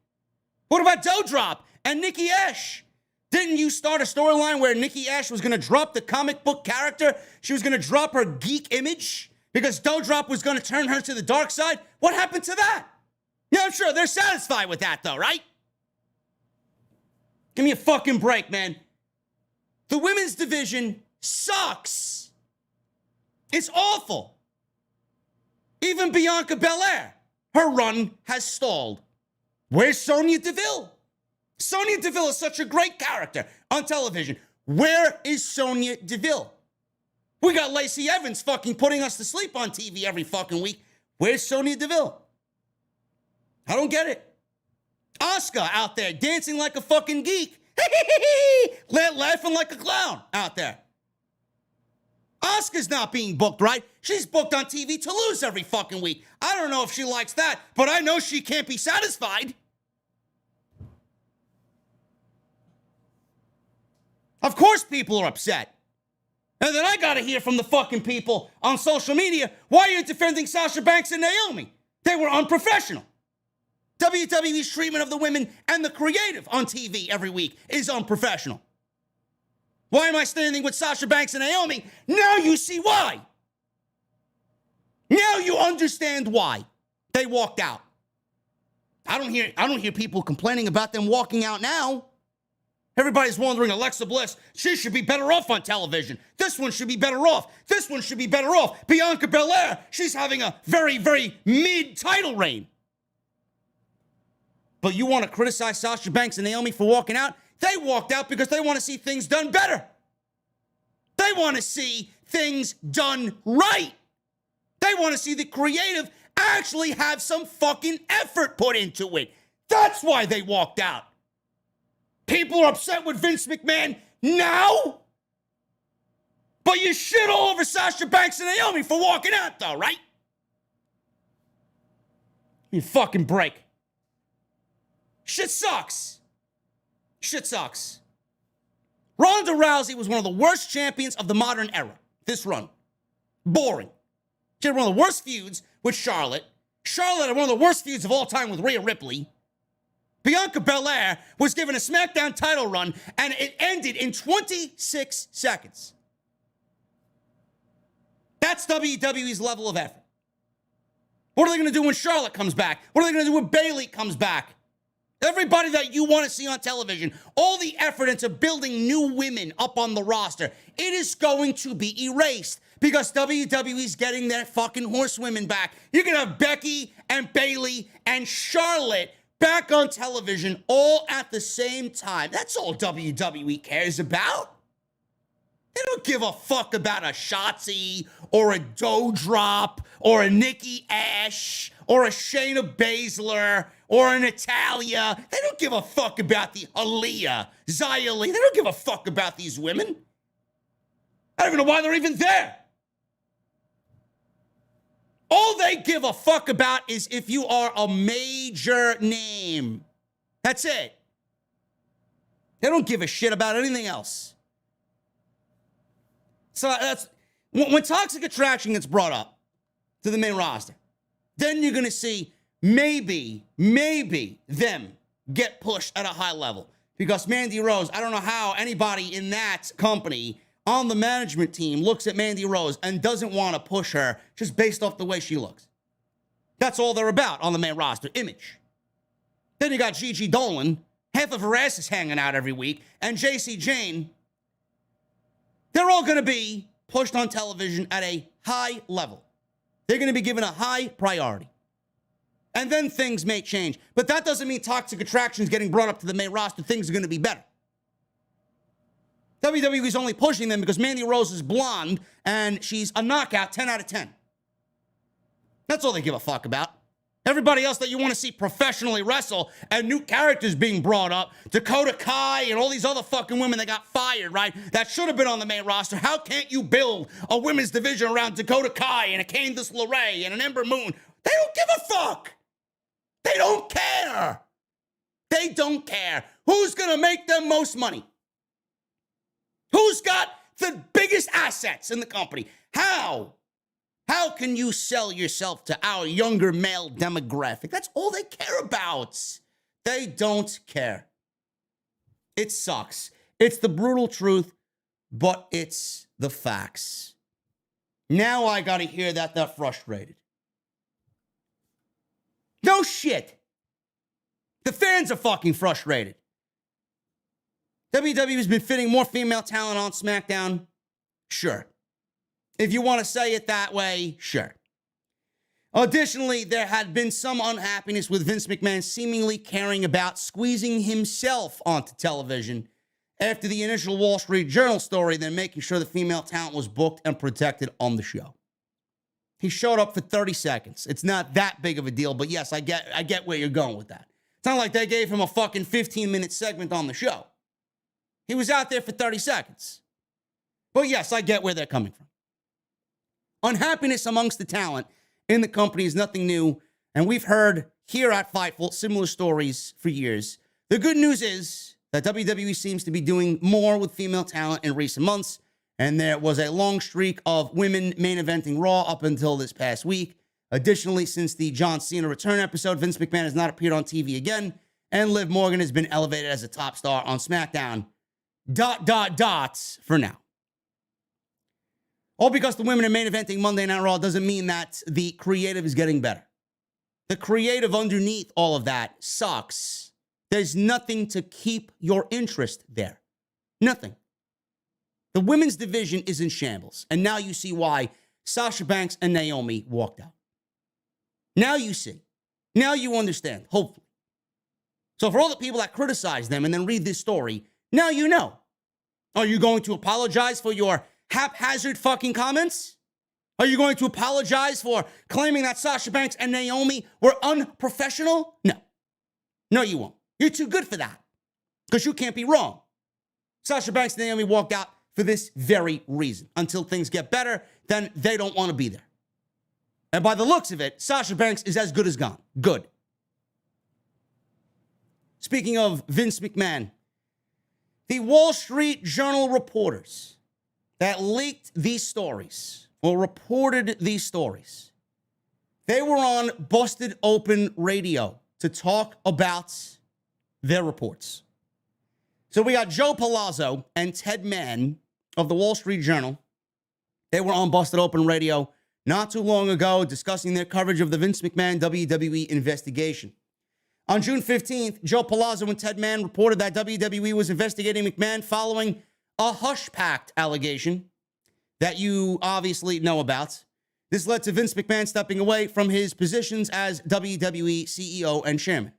What about Doudrop and Nikki Ash? Didn't you start a storyline where Nikki Ash was going to drop the comic book character? She was going to drop her geek image because Doudrop was going to turn her to the dark side? What happened to that? Yeah, I'm sure they're satisfied with that, though, right? Give me a fucking break, man. The women's division sucks. It's awful. Even Bianca Belair, her run has stalled. Where's Sonya Deville? Sonya Deville is such a great character on television. Where is Sonya Deville? We got Lacey Evans fucking putting us to sleep on TV every fucking week. Where's Sonya Deville? I don't get it. Asuka out there dancing like a fucking geek. Laughing like a clown out there. Asuka's not being booked right. She's booked on TV to lose every fucking week. I don't know if she likes that, but I know she can't be satisfied. Of course people are upset. And then I gotta hear from the fucking people on social media, why are you defending Sasha Banks and Naomi? They were unprofessional. WWE's treatment of the women and the creative on TV every week is unprofessional. Why am I standing with Sasha Banks and Naomi? Now you see why. Now you understand why they walked out. I don't hear people complaining about them walking out now. Everybody's wondering, Alexa Bliss, she should be better off on television. This one should be better off. This one should be better off. Bianca Belair, she's having a very, very mid-title reign. But you want to criticize Sasha Banks and Naomi for walking out? They walked out because they want to see things done better. They want to see things done right. They want to see the creative actually have some fucking effort put into it. That's why they walked out. People are upset with Vince McMahon now? But you shit all over Sasha Banks and Naomi for walking out, though, right? You fucking break. Shit sucks. Shit sucks. Ronda Rousey was one of the worst champions of the modern era. This run. Boring. She had one of the worst feuds with Charlotte. Charlotte had one of the worst feuds of all time with Rhea Ripley. Bianca Belair was given a SmackDown title run, and it ended in 26 seconds. That's WWE's level of effort. What are they going to do when Charlotte comes back? What are they going to do when Bayley comes back? Everybody that you want to see on television, all the effort into building new women up on the roster, it is going to be erased because WWE's getting their fucking horsewomen back. You're going to have Becky and Bayley and Charlotte back on television all at the same time. That's all WWE cares about. They don't give a fuck about a Shotzi or a Doudrop or a Nikki Ash or a Shayna Baszler or a Natalya. They don't give a fuck about the Aaliyah, Xia Li. They don't give a fuck about these women. I don't even know why they're even there. All they give a fuck about is if you are a major name. That's it. They don't give a shit about anything else. So that's when Toxic Attraction gets brought up to the main roster, then you're going to see maybe them get pushed at a high level. Because Mandy Rose, I don't know how anybody in that company on the management team looks at Mandy Rose and doesn't want to push her just based off the way she looks. That's all they're about on the main roster, image. Then you got Gigi Dolan, half of her ass is hanging out every week, and JC Jane. They're all going to be pushed on television at a high level. They're going to be given a high priority. And then things may change. But that doesn't mean Toxic Attraction is getting brought up to the main roster. Things are going to be better. WWE's only pushing them because Mandy Rose is blonde and she's a knockout 10 out of 10. That's all they give a fuck about. Everybody else that you want to see professionally wrestle and new characters being brought up, Dakota Kai and all these other fucking women that got fired, right? That should have been on the main roster. How can't you build a women's division around Dakota Kai and a Candice LeRae and an Ember Moon? They don't give a fuck. They don't care. They don't care. Who's going to make them most money? Who's got the biggest assets in the company? How? How can you sell yourself to our younger male demographic? That's all they care about. They don't care. It sucks. It's the brutal truth, but it's the facts. Now I gotta hear that they're frustrated. No shit. The fans are fucking frustrated. WWE has been fitting more female talent on SmackDown? Sure. If you want to say it that way, sure. Additionally, there had been some unhappiness with Vince McMahon seemingly caring about squeezing himself onto television after the initial Wall Street Journal story, then making sure the female talent was booked and protected on the show. He showed up for 30 seconds. It's not that big of a deal, but yes, I get where you're going with that. It's not like they gave him a fucking 15-minute segment on the show. He was out there for 30 seconds. But yes, I get where they're coming from. Unhappiness amongst the talent in the company is nothing new, and we've heard here at Fightful similar stories for years. The good news is that WWE seems to be doing more with female talent in recent months, and there was a long streak of women main eventing Raw up until this past week. Additionally, since the John Cena return episode, Vince McMahon has not appeared on TV again, and Liv Morgan has been elevated as a top star on SmackDown. ... for now. All because the women are main eventing Monday Night Raw doesn't mean that the creative is getting better. The creative underneath all of that sucks. There's nothing to keep your interest there. Nothing. The women's division is in shambles. And now you see why Sasha Banks and Naomi walked out. Now you see. Now you understand, hopefully. So for all the people that criticize them and then read this story, now you know. Are you going to apologize for your haphazard fucking comments? Are you going to apologize for claiming that Sasha Banks and Naomi were unprofessional? No. No, you won't. You're too good for that. Because you can't be wrong. Sasha Banks and Naomi walked out for this very reason. Until things get better, then they don't want to be there. And by the looks of it, Sasha Banks is as good as gone. Good. Speaking of Vince McMahon, the Wall Street Journal reporters that leaked these stories or reported these stories, they were on Busted Open Radio to talk about their reports. So we got Joe Palazzo and Ted Mann of the Wall Street Journal. They were on Busted Open Radio not too long ago discussing their coverage of the Vince McMahon WWE investigation. On June 15th, Joe Palazzo and Ted Mann reported that WWE was investigating McMahon following a hush pact allegation that you obviously know about. This led to Vince McMahon stepping away from his positions as WWE CEO and chairman.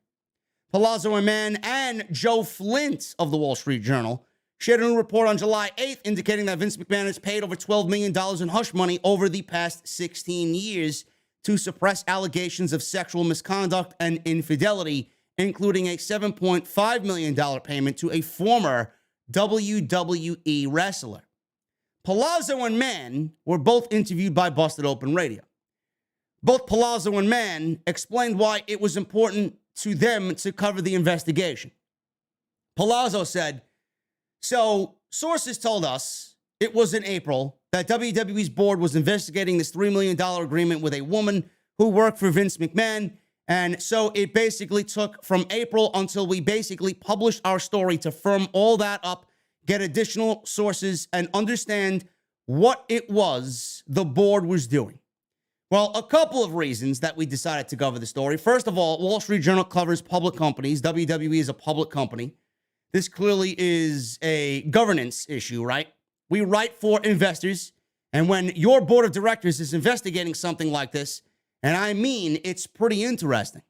Palazzo and Mann and Joe Flint of the Wall Street Journal shared a new report on July 8th indicating that Vince McMahon has paid over $12 million in hush money over the past 16 years to suppress allegations of sexual misconduct and infidelity, including a $7.5 million payment to a former WWE wrestler. Palazzo and Mann were both interviewed by Busted Open Radio. Both Palazzo and Mann explained why it was important to them to cover the investigation. Palazzo said, so sources told us it was in April that WWE's board was investigating this $3 million agreement with a woman who worked for Vince McMahon. And so it basically took from April until we basically published our story to firm all that up, get additional sources, and understand what it was the board was doing. Well, a couple of reasons that we decided to cover the story. First of all, Wall Street Journal covers public companies. WWE is a public company. This clearly is a governance issue, right? We write for investors, and when your board of directors is investigating something like this, and I mean it's pretty interesting.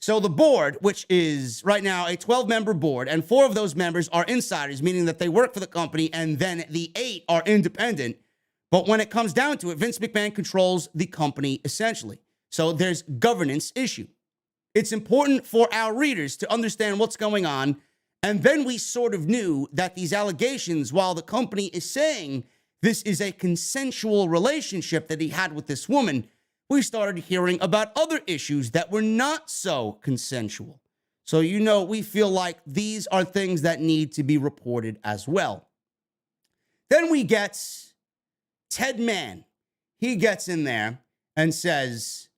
So the board, which is right now a 12-member board, and 4 of those members are insiders, meaning that they work for the company, and then the 8 are independent. But when it comes down to it, Vince McMahon controls the company essentially. So there's governance issue. It's important for our readers to understand what's going on. And then we sort of knew that these allegations, while the company is saying this is a consensual relationship that he had with this woman, we started hearing about other issues that were not so consensual. So, we feel like these are things that need to be reported as well. Then we get Ted Mann. He gets in there and says,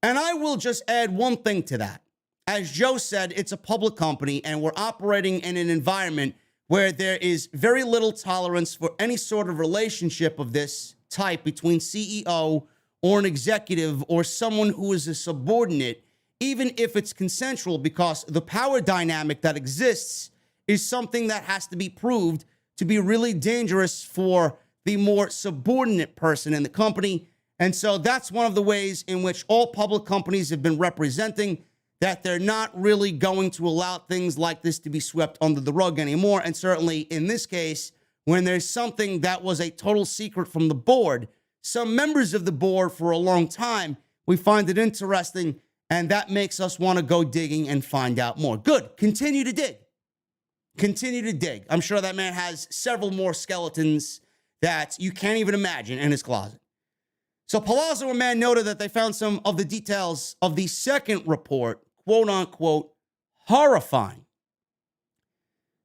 and I will just add one thing to that. As Joe said, it's a public company, and we're operating in an environment where there is very little tolerance for any sort of relationship of this type between CEO or an executive or someone who is a subordinate, even if it's consensual, because the power dynamic that exists is something that has to be proved to be really dangerous for the more subordinate person in the company. And so that's one of the ways in which all public companies have been representing that they're not really going to allow things like this to be swept under the rug anymore. And certainly in this case, when there's something that was a total secret from the board, some members of the board for a long time, we find it interesting, and that makes us want to go digging and find out more. Good. Continue to dig. Continue to dig. I'm sure that man has several more skeletons that you can't even imagine in his closet. So Palazzo and Mann noted that they found some of the details of the second report, quote unquote, horrifying.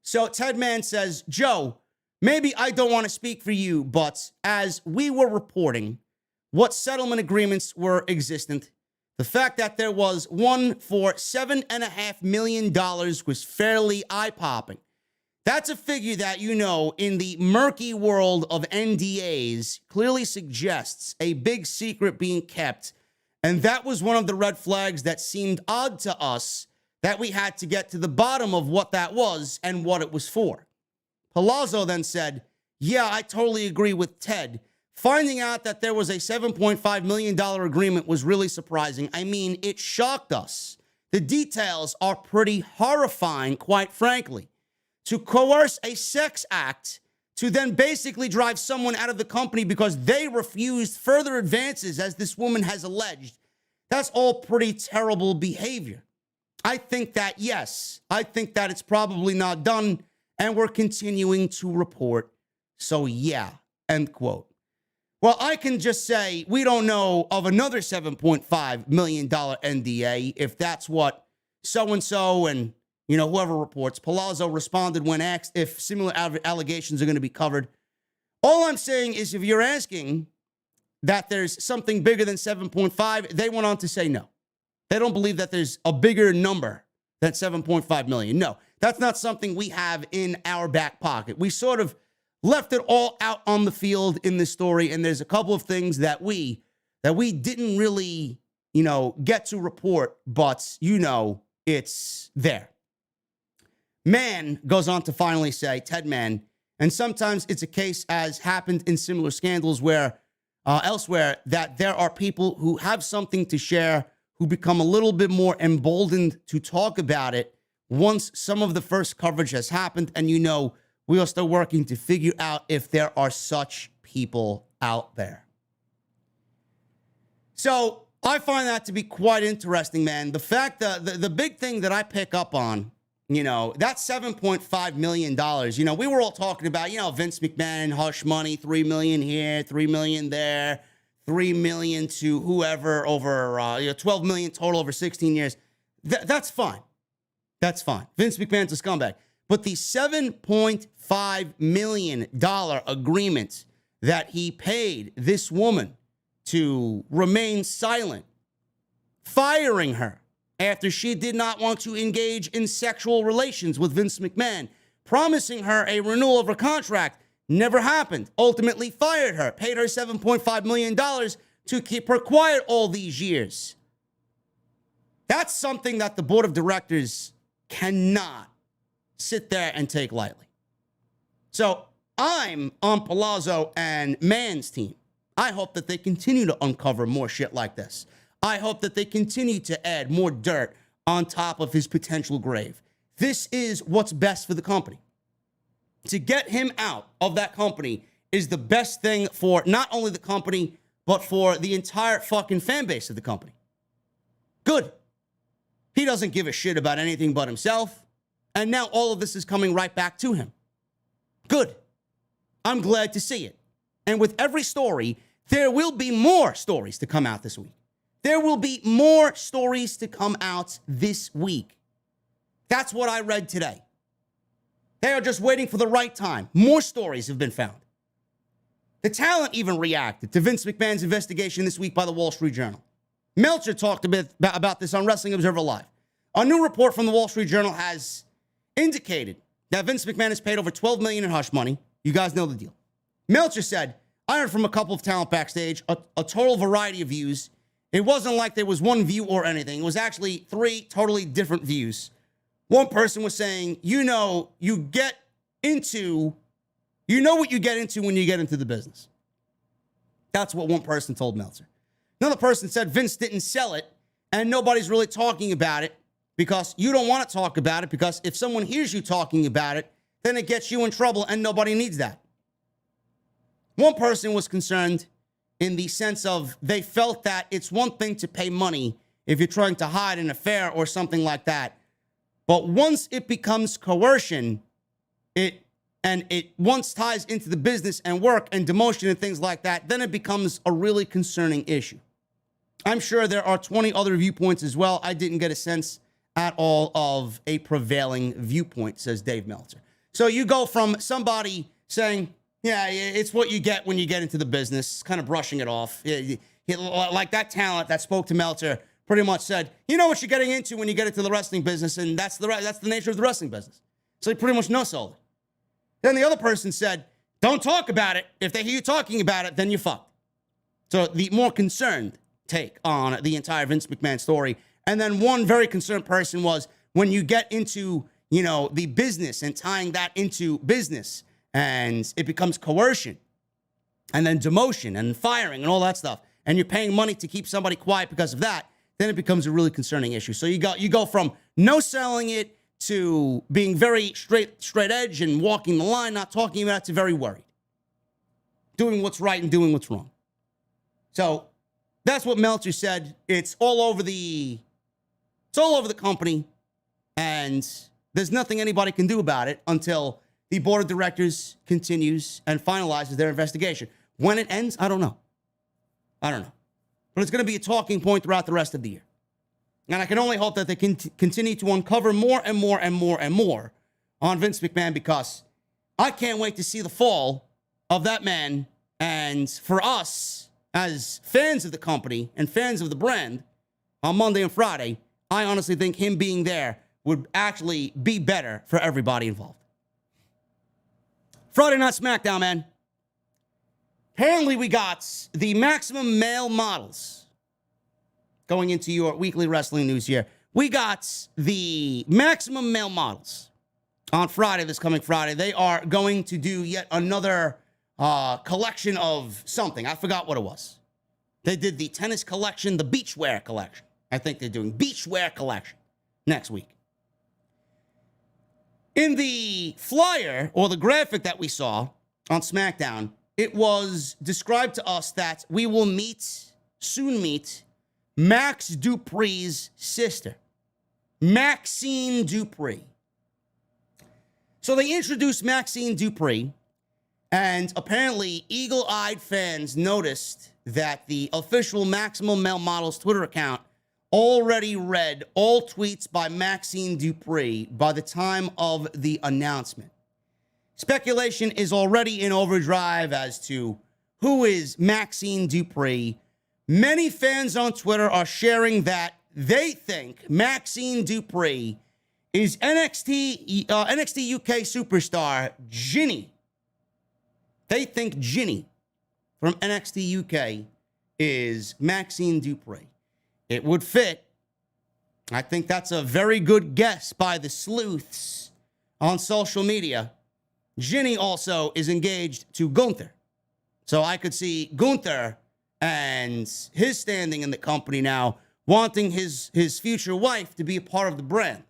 So Ted Mann says, Joe, maybe I don't want to speak for you, but as we were reporting what settlement agreements were existent, the fact that there was one for $7.5 million was fairly eye-popping. That's a figure that, in the murky world of NDAs clearly suggests a big secret being kept. And that was one of the red flags that seemed odd to us, that we had to get to the bottom of what that was and what it was for. Palazzo then said, yeah, I totally agree with Ted. Finding out that there was a $7.5 million agreement was really surprising. I mean, it shocked us. The details are pretty horrifying, quite frankly. To coerce a sex act to then basically drive someone out of the company because they refused further advances, as this woman has alleged, that's all pretty terrible behavior. I think that, yes, I think that it's probably not done, and we're continuing to report. So, yeah, end quote. Well, I can just say we don't know of another $7.5 million NDA, if that's what so-and-so and whoever reports. Palazzo responded when asked if similar allegations are going to be covered. All I'm saying is if you're asking that there's something bigger than 7.5, they went on to say no. They don't believe that there's a bigger number than 7.5 million. No, that's not something we have in our back pocket. We sort of left it all out on the field in this story, and there's a couple of things that we didn't really, get to report, but it's there. Mann goes on to finally say, Ted Mann, and sometimes it's a case, as happened in similar scandals where elsewhere, that there are people who have something to share who become a little bit more emboldened to talk about it once some of the first coverage has happened. And we are still working to figure out if there are such people out there. So I find that to be quite interesting, man. The fact that the big thing that I pick up on, that $7.5 million, we were all talking about, Vince McMahon, hush money, $3 million here, $3 million there, $3 million to whoever over, $12 million total over 16 years. That's fine. That's fine. Vince McMahon's a scumbag. But the $7.5 million agreement that he paid this woman to remain silent, firing her after she did not want to engage in sexual relations with Vince McMahon, promising her a renewal of her contract, never happened, ultimately fired her, paid her $7.5 million to keep her quiet all these years. That's something that the board of directors cannot sit there and take lightly. So I'm on Palazzo and Mann's team. I hope that they continue to uncover more shit like this. I hope that they continue to add more dirt on top of his potential grave. This is what's best for the company. To get him out of that company is the best thing for not only the company, but for the entire fucking fan base of the company. Good. He doesn't give a shit about anything but himself. And now all of this is coming right back to him. Good. I'm glad to see it. And with every story, there will be more stories to come out this week. There will be more stories to come out this week. That's what I read today. They are just waiting for the right time. More stories have been found. The talent even reacted to Vince McMahon's investigation this week by the Wall Street Journal. Meltzer talked a bit about this on Wrestling Observer Live. A new report from the Wall Street Journal has indicated that Vince McMahon has paid over $12 million in hush money. You guys know the deal. Meltzer said, I heard from a couple of talent backstage, a total variety of views. It wasn't like there was one view or anything. It was actually 3 totally different views. One person was saying, you know what you get into when you get into the business. That's what one person told Meltzer. Another person said Vince didn't sell it, and nobody's really talking about it because you don't want to talk about it, because if someone hears you talking about it, then it gets you in trouble, and nobody needs that. One person was concerned in the sense of they felt that it's one thing to pay money if you're trying to hide an affair or something like that. But once it becomes coercion, it once ties into the business and work and demotion and things like that, then it becomes a really concerning issue. I'm sure there are 20 other viewpoints as well. I didn't get a sense at all of a prevailing viewpoint, says Dave Meltzer. So you go from somebody saying, yeah, it's what you get when you get into the business, kind of brushing it off. Like that talent that spoke to Meltzer pretty much said, you know what you're getting into when you get into the wrestling business, and that's the nature of the wrestling business. So he pretty much no-sold it. Then the other person said, don't talk about it. If they hear you talking about it, then you're fucked. So the more concerned take on the entire Vince McMahon story. And then one very concerned person was, when you get into, the business and tying that into business, and it becomes coercion, and then demotion and firing and all that stuff, and you're paying money to keep somebody quiet because of that, then it becomes a really concerning issue. So you go from no selling it to being very straight edge and walking the line, not talking about it, to very worried. Doing what's right and doing what's wrong. So that's what Meltzer said. It's all over the company, and there's nothing anybody can do about it until the board of directors continues and finalizes their investigation. When it ends, I don't know. But it's going to be a talking point throughout the rest of the year. And I can only hope that they can continue to uncover more and more and more and more on Vince McMahon, because I can't wait to see the fall of that man. And for us, as fans of the company and fans of the brand, on Monday and Friday, I honestly think him being there would actually be better for everybody involved. Friday Night SmackDown, man. Apparently we got the maximum male models. Going into your weekly wrestling news here, we got the maximum male models on Friday, this coming Friday. They are going to do yet another collection of something. I forgot what it was. They did the tennis collection, the beachwear collection. I think they're doing beachwear collection next week. In the flyer, or the graphic that we saw on SmackDown, it was described to us that we will soon meet Max Dupri's sister, Maxine Dupri. So they introduced Maxine Dupri, and apparently eagle-eyed fans noticed that the official Maximum Male Models Twitter account already read all tweets by Maxine Dupri by the time of the announcement. Speculation is already in overdrive as to who is Maxine Dupri. Many fans on Twitter are sharing that they think Maxine Dupri is NXT UK superstar Ginny. They think Ginny from NXT UK is Maxine Dupri. It would fit. I think that's a very good guess by the sleuths on social media. Ginny also is engaged to Gunther. So I could see Gunther and his standing in the company now, wanting his future wife to be a part of the brand.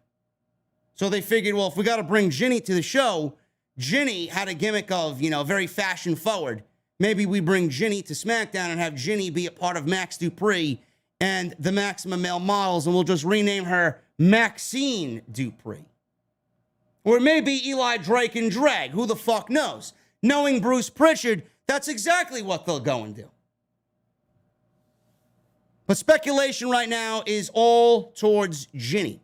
So they figured, well, if we got to bring Ginny to the show, Ginny had a gimmick of, very fashion forward. Maybe we bring Ginny to SmackDown and have Ginny be a part of Max Dupri and the Maximum Male Models, and we'll just rename her Maxine Dupri. Or maybe Eli Drake and Drag. Who the fuck knows? Knowing Bruce Pritchard, that's exactly what they'll go and do. But speculation right now is all towards Ginny.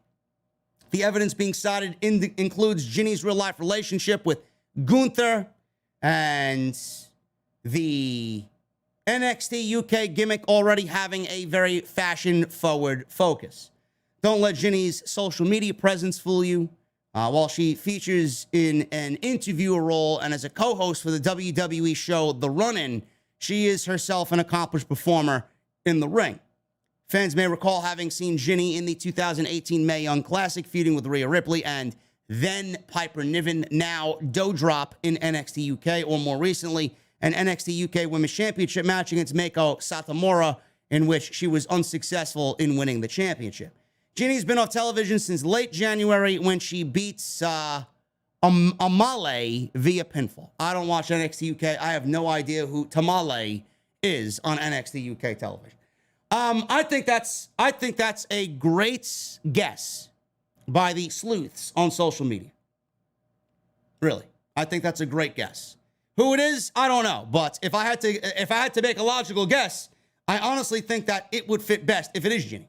The evidence being cited includes Ginny's real-life relationship with Gunther and the NXT UK gimmick already having a very fashion-forward focus. Don't let Ginny's social media presence fool you. While she features in an interviewer role and as a co-host for the WWE show The Run-In, she is herself an accomplished performer in the ring. Fans may recall having seen Ginny in the 2018 Mae Young Classic, feuding with Rhea Ripley and then Piper Niven, now Doudrop in NXT UK, or more recently, an NXT UK Women's Championship match against Meiko Satomura, in which she was unsuccessful in winning the championship. Ginny's been off television since late January when she beats Amale via pinfall. I don't watch NXT UK. I have no idea who Tamale is on NXT UK television. I think that's a great guess by the sleuths on social media. Really, I think that's a great guess. Who it is, I don't know. But if I had to make a logical guess, I honestly think that it would fit best if it is Ginny.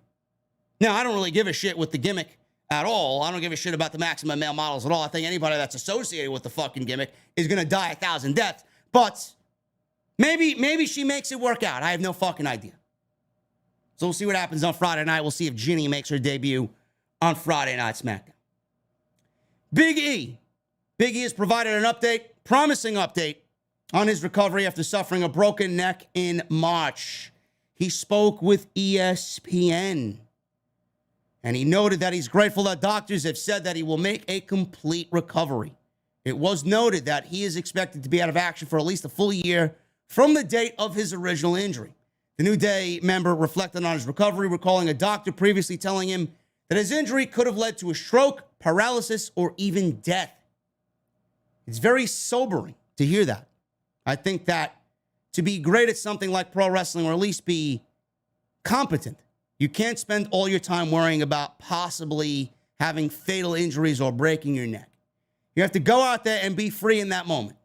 Now, I don't really give a shit with the gimmick at all. I don't give a shit about the Maximum Male Models at all. I think anybody that's associated with the fucking gimmick is going to die 1,000 deaths. But maybe she makes it work out. I have no fucking idea. So we'll see what happens on Friday night. We'll see if Ginny makes her debut on Friday Night SmackDown. Big E. Big E has provided an update, promising update, on his recovery after suffering a broken neck in March. He spoke with ESPN. And he noted that he's grateful that doctors have said that he will make a complete recovery. It was noted that he is expected to be out of action for at least a full year from the date of his original injury. The New Day member reflected on his recovery, recalling a doctor previously telling him that his injury could have led to a stroke, paralysis, or even death. It's very sobering to hear that. I think that to be great at something like pro wrestling, or at least be competent, you can't spend all your time worrying about possibly having fatal injuries or breaking your neck. You have to go out there and be free in that moment.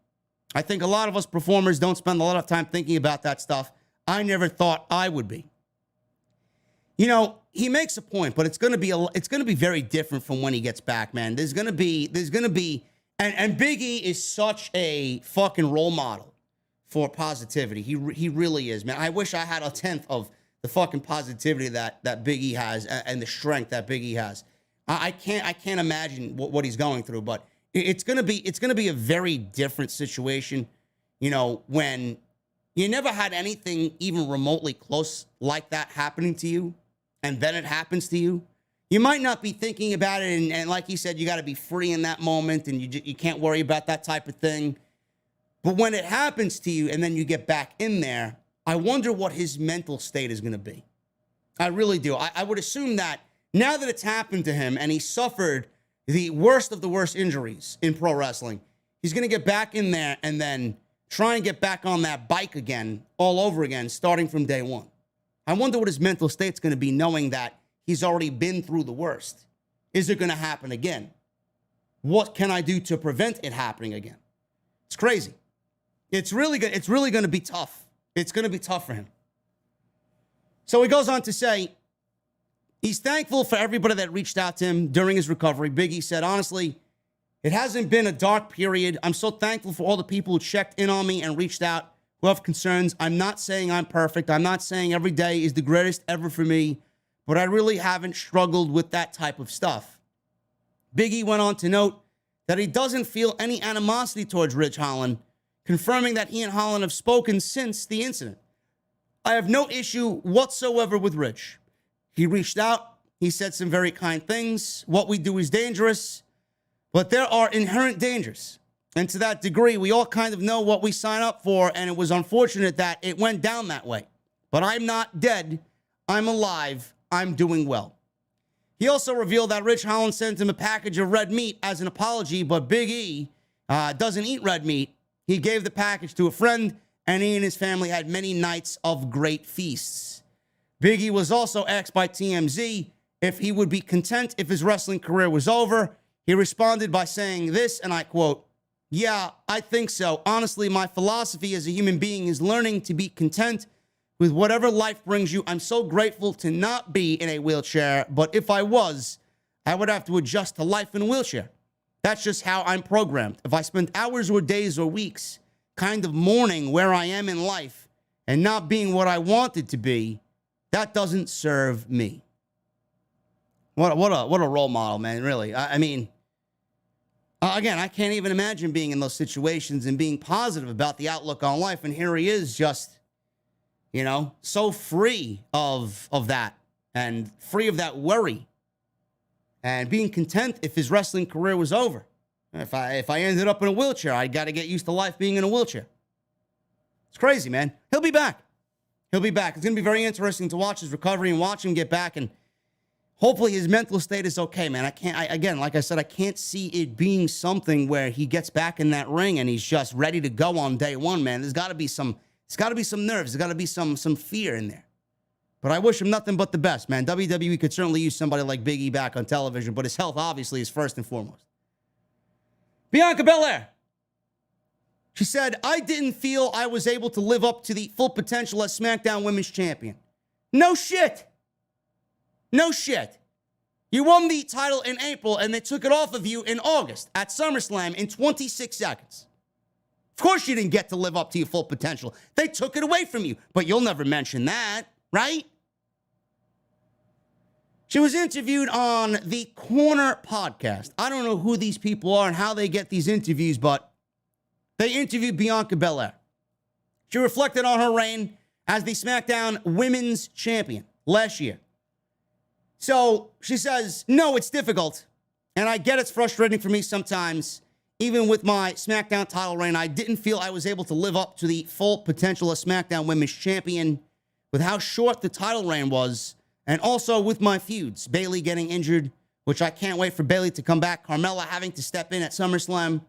I think a lot of us performers don't spend a lot of time thinking about that stuff. I never thought I would be. He makes a point, but it's going to be very different from when he gets back, man. There's going to be and Big E is such a fucking role model for positivity. He really is, man. I wish I had 1/10 of the fucking positivity that Big E has and the strength that Big E has. I can't imagine what he's going through, but it's gonna be a very different situation, when you never had anything even remotely close like that happening to you, and then it happens to you. You might not be thinking about it, and like you said, you got to be free in that moment, and you can't worry about that type of thing. But when it happens to you, and then you get back in there, I wonder what his mental state is going to be. I really do. I would assume that now that it's happened to him and he suffered the worst of the worst injuries in pro wrestling, he's going to get back in there and then try and get back on that bike again, all over again, starting from day one. I wonder what his mental state's going to be knowing that he's already been through the worst. Is it going to happen again? What can I do to prevent it happening again? It's crazy. It's really going to be tough. It's going to be tough for him. So he goes on to say, he's thankful for everybody that reached out to him during his recovery. Big E said, honestly, it hasn't been a dark period. I'm so thankful for all the people who checked in on me and reached out, who have concerns. I'm not saying I'm perfect. I'm not saying every day is the greatest ever for me, but I really haven't struggled with that type of stuff. Big E went on to note that he doesn't feel any animosity towards Ridge Holland, confirming that he and Holland have spoken since the incident. I have no issue whatsoever with Rich. He reached out. He said some very kind things. What we do is dangerous, but there are inherent dangers. And to that degree, we all kind of know what we sign up for, and it was unfortunate that it went down that way. But I'm not dead. I'm alive. I'm doing well. He also revealed that Rich Holland sent him a package of red meat as an apology, but Big E doesn't eat red meat. He gave the package to a friend, and he and his family had many nights of great feasts. Big E was also asked by TMZ if he would be content if his wrestling career was over. He responded by saying this, and I quote, "Yeah, I think so. Honestly, my philosophy as a human being is learning to be content with whatever life brings you. I'm so grateful to not be in a wheelchair, but if I was, I would have to adjust to life in a wheelchair. That's just how I'm programmed. If I spent hours or days or weeks kind of mourning where I am in life and not being what I wanted to be, that doesn't serve me." What a role model, man, really. I mean, again, I can't even imagine being in those situations and being positive about the outlook on life. And here he is just, so free of that and free of that worry and being content if his wrestling career was over. If I ended up in a wheelchair, I got to get used to life being in a wheelchair. It's crazy, man. He'll be back. He'll be back. It's going to be very interesting to watch his recovery and watch him get back. And hopefully his mental state is okay, man. Again, like I said, I can't see it being something where he gets back in that ring and he's just ready to go on day one, man. There's got to be some nerves. There's got to be some fear in there. But I wish him nothing but the best, man. WWE could certainly use somebody like Big E back on television, but his health obviously is first and foremost. Bianca Belair. She said, "I didn't feel I was able to live up to the full potential as SmackDown Women's Champion." No shit. No shit. You won the title in April, and they took it off of you in August at SummerSlam in 26 seconds. Of course you didn't get to live up to your full potential. They took it away from you, but you'll never mention that, right? She was interviewed on the Corner podcast. I don't know who these people are and how they get these interviews, but they interviewed Bianca Belair. She reflected on her reign as the SmackDown Women's Champion last year. So she says, "No, it's difficult. And I get it's frustrating for me sometimes. Even with my SmackDown title reign, I didn't feel I was able to live up to the full potential of SmackDown Women's Champion with how short the title reign was. And also with my feuds, Bayley getting injured, which I can't wait for Bayley to come back. Carmella having to step in at SummerSlam.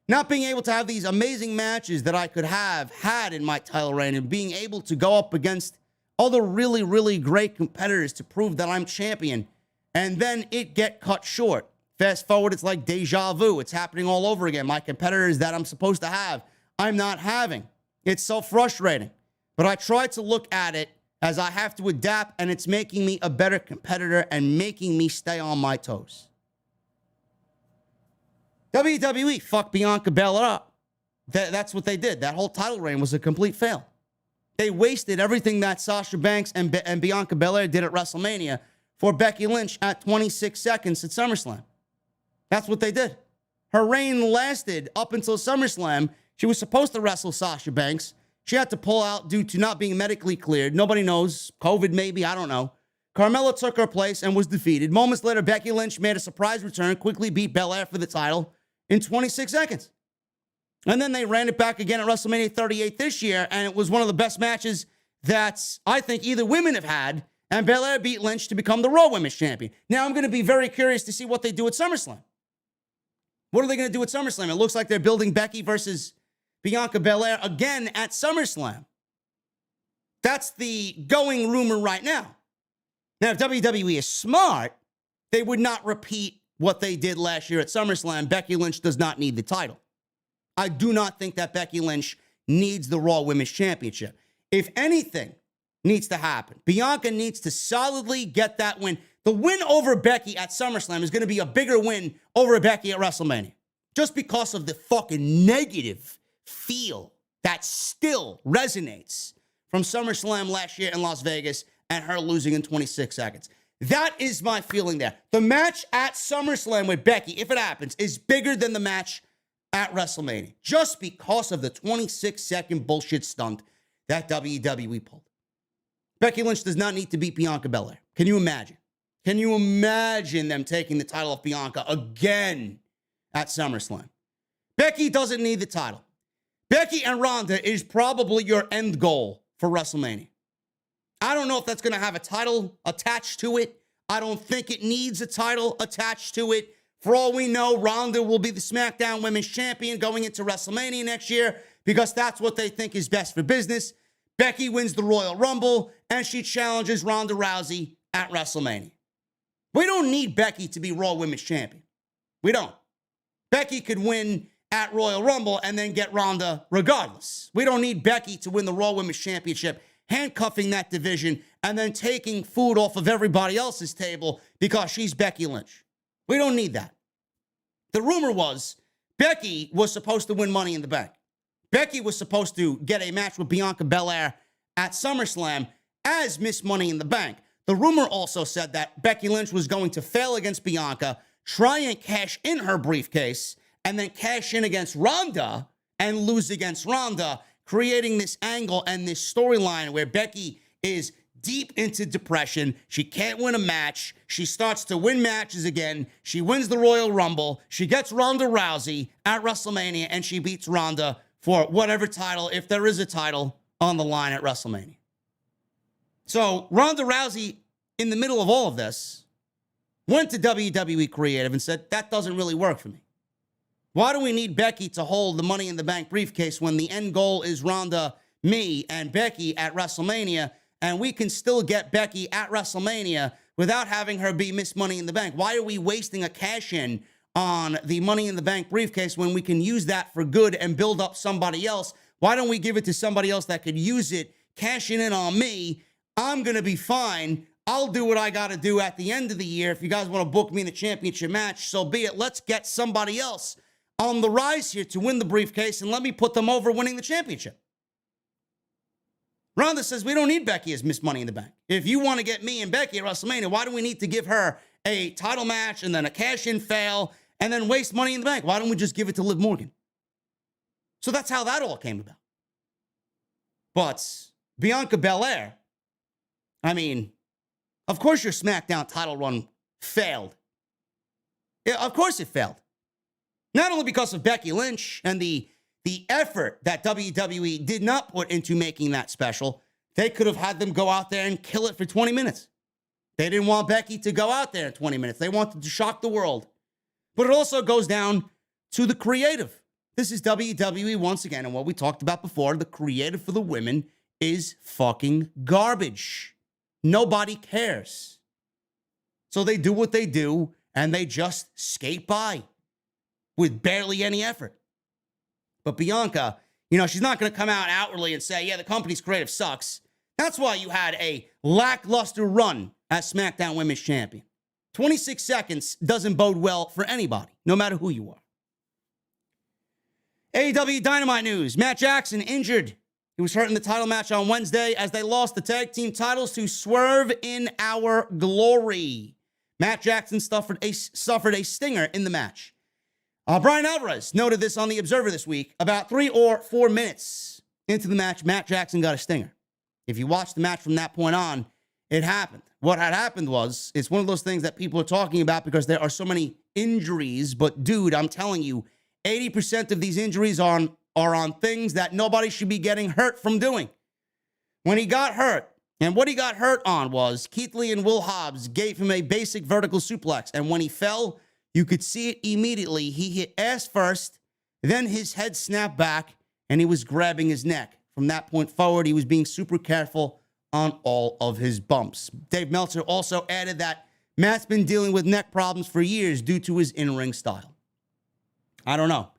Not being able to have these amazing matches that I could have had in my title reign and being able to go up against other really, really great competitors to prove that I'm champion. And then it get cut short. Fast forward, it's like deja vu. It's happening all over again. My competitors that I'm supposed to have, I'm not having. It's so frustrating. But I try to look at it as I have to adapt, and it's making me a better competitor and making me stay on my toes." WWE fucked Bianca Belair up. That's what they did. That whole title reign was a complete fail. They wasted everything that Sasha Banks and Bianca Belair did at WrestleMania for Becky Lynch at 26 seconds at SummerSlam. That's what they did. Her reign lasted up until SummerSlam. She was supposed to wrestle Sasha Banks. She had to pull out due to not being medically cleared. Nobody knows. COVID maybe, I don't know. Carmella took her place and was defeated. Moments later, Becky Lynch made a surprise return, quickly beat Belair for the title in 26 seconds. And then they ran it back again at WrestleMania 38 this year, and it was one of the best matches that I think either women have had, and Belair beat Lynch to become the Raw Women's Champion. Now I'm going to be very curious to see what they do at SummerSlam. What are they going to do at SummerSlam? It looks like they're building Becky versus Bianca Belair again at SummerSlam. That's the going rumor right now. Now, if WWE is smart, they would not repeat what they did last year at SummerSlam. Becky Lynch does not need the title. I do not think that Becky Lynch needs the Raw Women's Championship. If anything needs to happen, Bianca needs to solidly get that win. The win over Becky at SummerSlam is going to be a bigger win over Becky at WrestleMania. Just because of the fucking negative feel that still resonates from SummerSlam last year in Las Vegas and her losing in 26 seconds. That is my feeling there. The match at SummerSlam with Becky, if it happens, is bigger than the match at WrestleMania. Just because of the 26-second bullshit stunt that WWE pulled. Becky Lynch does not need to beat Bianca Belair. Can you imagine? Can you imagine them taking the title off Bianca again at SummerSlam? Becky doesn't need the title. Becky and Ronda is probably your end goal for WrestleMania. I don't know if that's going to have a title attached to it. I don't think it needs a title attached to it. For all we know, Ronda will be the SmackDown Women's Champion going into WrestleMania next year because that's what they think is best for business. Becky wins the Royal Rumble, and she challenges Ronda Rousey at WrestleMania. We don't need Becky to be Raw Women's Champion. We don't. Becky could win at Royal Rumble and then get Ronda regardless. We don't need Becky to win the Raw Women's Championship, handcuffing that division, and then taking food off of everybody else's table because she's Becky Lynch. We don't need that. The rumor was Becky was supposed to win Money in the Bank. Becky was supposed to get a match with Bianca Belair at SummerSlam as Miss Money in the Bank. The rumor also said that Becky Lynch was going to fail against Bianca, try and cash in her briefcase, and then cash in against Ronda and lose against Ronda, creating this angle and this storyline where Becky is deep into depression. She can't win a match. She starts to win matches again. She wins the Royal Rumble. She gets Ronda Rousey at WrestleMania, and she beats Ronda for whatever title, if there is a title, on the line at WrestleMania. So Ronda Rousey, in the middle of all of this, went to WWE Creative and said, that doesn't really work for me. Why do we need Becky to hold the Money in the Bank briefcase when the end goal is Ronda, me, and Becky at WrestleMania, and we can still get Becky at WrestleMania without having her be Miss Money in the Bank? Why are we wasting a cash-in on the Money in the Bank briefcase when we can use that for good and build up somebody else? Why don't we give it to somebody else that could use it, cashing in on me? I'm going to be fine. I'll do what I got to do at the end of the year. If you guys want to book me in the championship match, so be it. Let's get somebody else on the rise here to win the briefcase, and let me put them over winning the championship. Ronda says, we don't need Becky as Miss Money in the Bank. If you want to get me and Becky at WrestleMania, why do we need to give her a title match and then a cash-in fail and then waste Money in the Bank? Why don't we just give it to Liv Morgan? So that's how that all came about. But Bianca Belair, I mean, of course your SmackDown title run failed. Yeah, of course it failed. Not only because of Becky Lynch and the effort that WWE did not put into making that special. They could have had them go out there and kill it for 20 minutes. They didn't want Becky to go out there in 20 minutes. They wanted to shock the world. But it also goes down to the creative. This is WWE once again, and what we talked about before, the creative for the women is fucking garbage. Nobody cares. So they do what they do, and they just skate by with barely any effort. But Bianca, you know, she's not going to come out outwardly and say, yeah, the company's creative sucks. That's why you had a lackluster run as SmackDown Women's Champion. 26 seconds doesn't bode well for anybody, no matter who you are. AEW Dynamite news. Matt Jackson injured. He was hurt in the title match on Wednesday as they lost the tag team titles to Swerve in Our Glory. Matt Jackson suffered a stinger in the match. Brian Alvarez noted this on The Observer this week. About 3 or 4 minutes into the match, Matt Jackson got a stinger. If you watch the match from that point on, it happened. What had happened was, it's one of those things that people are talking about because there are so many injuries. But dude, I'm telling you, 80% of these injuries are on things that nobody should be getting hurt from doing. When he got hurt, and what he got hurt on was Keith Lee and Will Hobbs gave him a basic vertical suplex. And when he fell, you could see it immediately. He hit ass first, then his head snapped back, and he was grabbing his neck. From that point forward, he was being super careful on all of his bumps. Dave Meltzer also added that Matt's been dealing with neck problems for years due to his in-ring style. I don't know.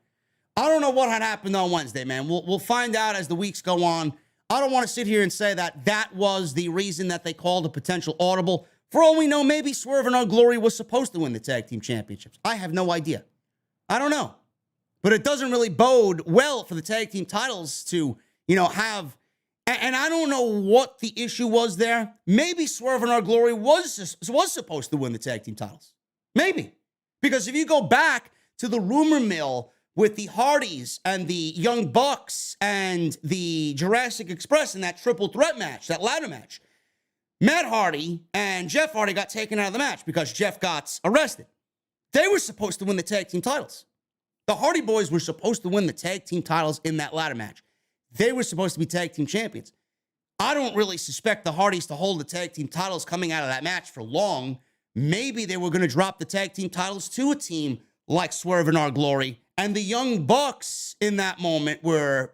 I don't know what had happened on Wednesday, man. We'll find out as the weeks go on. I don't want to sit here and say that was the reason that they called a potential audible. For all we know, maybe Swerve in Our Glory was supposed to win the tag team championships. I have no idea. I don't know. But it doesn't really bode well for the tag team titles to, have... And I don't know what the issue was there. Maybe Swerve in Our Glory was supposed to win the tag team titles. Maybe. Because if you go back to the rumor mill with the Hardys and the Young Bucks and the Jurassic Express in that triple threat match, that ladder match, Matt Hardy and Jeff Hardy got taken out of the match because Jeff got arrested. They were supposed to win the tag team titles. The Hardy Boys were supposed to win the tag team titles in that ladder match. They were supposed to be tag team champions. I don't really suspect the Hardys to hold the tag team titles coming out of that match for long. Maybe they were going to drop the tag team titles to a team like Swerve and Our Glory. And the Young Bucks in that moment were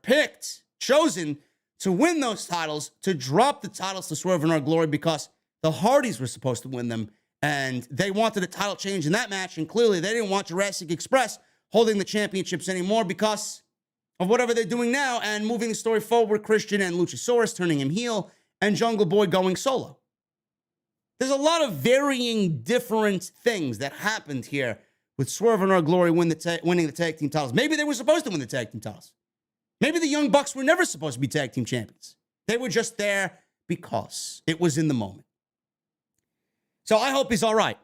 chosen to win those titles, to drop the titles to Swerve and Our Glory because the Hardys were supposed to win them. And they wanted a title change in that match. And clearly they didn't want Jurassic Express holding the championships anymore because of whatever they're doing now and moving the story forward, Christian and Luchasaurus turning him heel and Jungle Boy going solo. There's a lot of varying different things that happened here with Swerve and Our Glory winning the tag team titles. Maybe they were supposed to win the tag team titles. Maybe the Young Bucks were never supposed to be tag team champions. They were just there because it was in the moment. So I hope he's all right.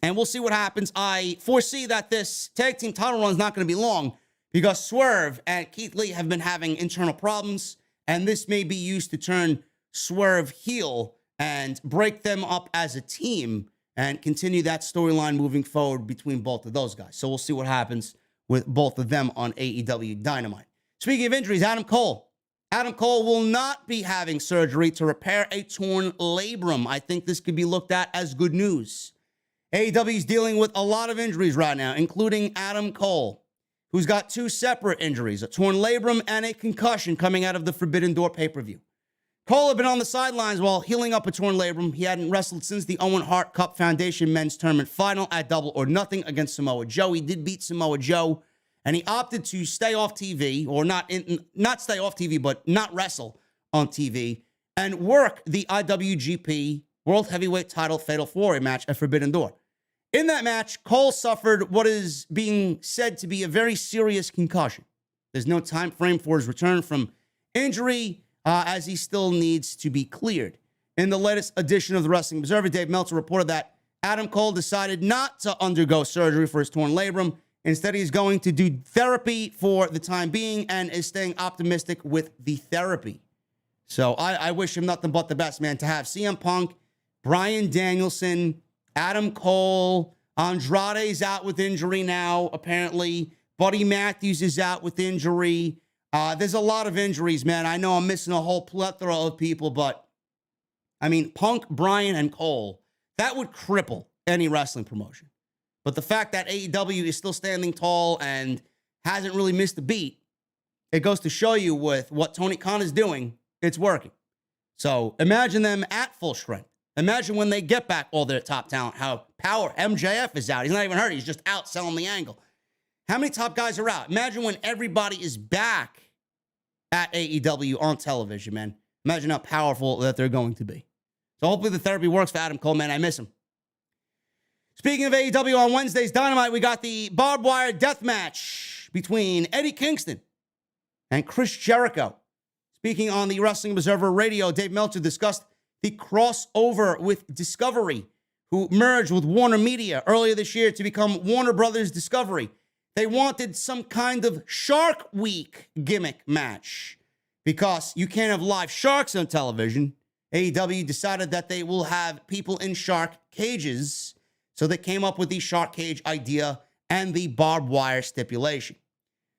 And we'll see what happens. I foresee that this tag team title run is not going to be long because Swerve and Keith Lee have been having internal problems, and this may be used to turn Swerve heel and break them up as a team and continue that storyline moving forward between both of those guys. So we'll see what happens with both of them on AEW Dynamite. Speaking of injuries, Adam Cole. Adam Cole will not be having surgery to repair a torn labrum. I think this could be looked at as good news. AEW is dealing with a lot of injuries right now, including Adam Cole, who's got two separate injuries, a torn labrum and a concussion coming out of the Forbidden Door pay-per-view. Cole had been on the sidelines while healing up a torn labrum. He hadn't wrestled since the Owen Hart Cup Foundation men's tournament final at Double or Nothing against Samoa Joe. He did beat Samoa Joe, and he opted to stay off TV, or not stay off TV, but not wrestle on TV, and work the IWGP World Heavyweight Title Fatal 4-Way match at Forbidden Door. In that match, Cole suffered what is being said to be a very serious concussion. There's no time frame for his return from injury, as he still needs to be cleared. In the latest edition of the Wrestling Observer, Dave Meltzer reported that Adam Cole decided not to undergo surgery for his torn labrum. Instead, he's going to do therapy for the time being and is staying optimistic with the therapy. So I wish him nothing but the best, man, to have CM Punk, Bryan Danielson, Adam Cole, Andrade's out with injury now, apparently. Buddy Matthews is out with injury. There's a lot of injuries, man. I know I'm missing a whole plethora of people, but I mean, Punk, Bryan, and Cole, that would cripple any wrestling promotion. But the fact that AEW is still standing tall and hasn't really missed a beat, it goes to show you with what Tony Khan is doing, it's working. So imagine them at full strength. Imagine when they get back all their top talent, how Power MJF is out. He's not even hurt. He's just out selling the angle. How many top guys are out? Imagine when everybody is back at AEW on television, man. Imagine how powerful that they're going to be. So hopefully the therapy works for Adam Cole, man. I miss him. Speaking of AEW, on Wednesday's Dynamite, we got the barbed wire death match between Eddie Kingston and Chris Jericho. Speaking on the Wrestling Observer Radio, Dave Meltzer discussed the crossover with Discovery, who merged with Warner Media earlier this year to become Warner Brothers Discovery. They wanted some kind of Shark Week gimmick match because you can't have live sharks on television. AEW decided that they will have people in shark cages, so they came up with the shark cage idea and the barbed wire stipulation.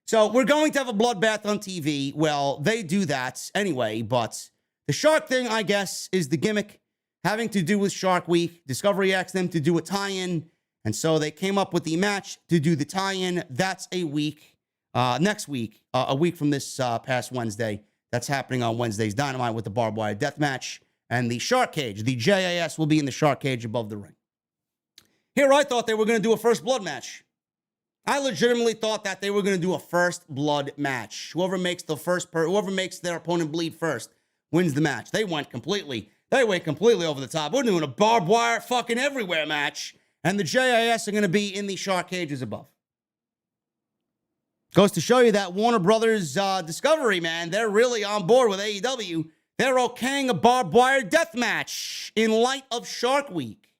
So we're going to have a bloodbath on TV. Well, they do that anyway, but the shark thing, I guess, is the gimmick having to do with Shark Week. Discovery asked them to do a tie-in, and so they came up with the match to do the tie-in. That's a week, next week, a week from this past Wednesday. That's happening on Wednesday's Dynamite with the barbed wire death match and the shark cage. The JAS will be in the shark cage above the ring. Here, I thought they were going to do a first blood match. I legitimately thought that they were going to do a first blood match. Whoever makes their opponent bleed first wins the match. They went completely over the top. We're doing a barbed wire fucking everywhere match, and the JAS are going to be in the shark cages above. Goes to show you that Warner Brothers Discovery, man, they're really on board with AEW. They're okaying a barbed wire death match in light of Shark Week.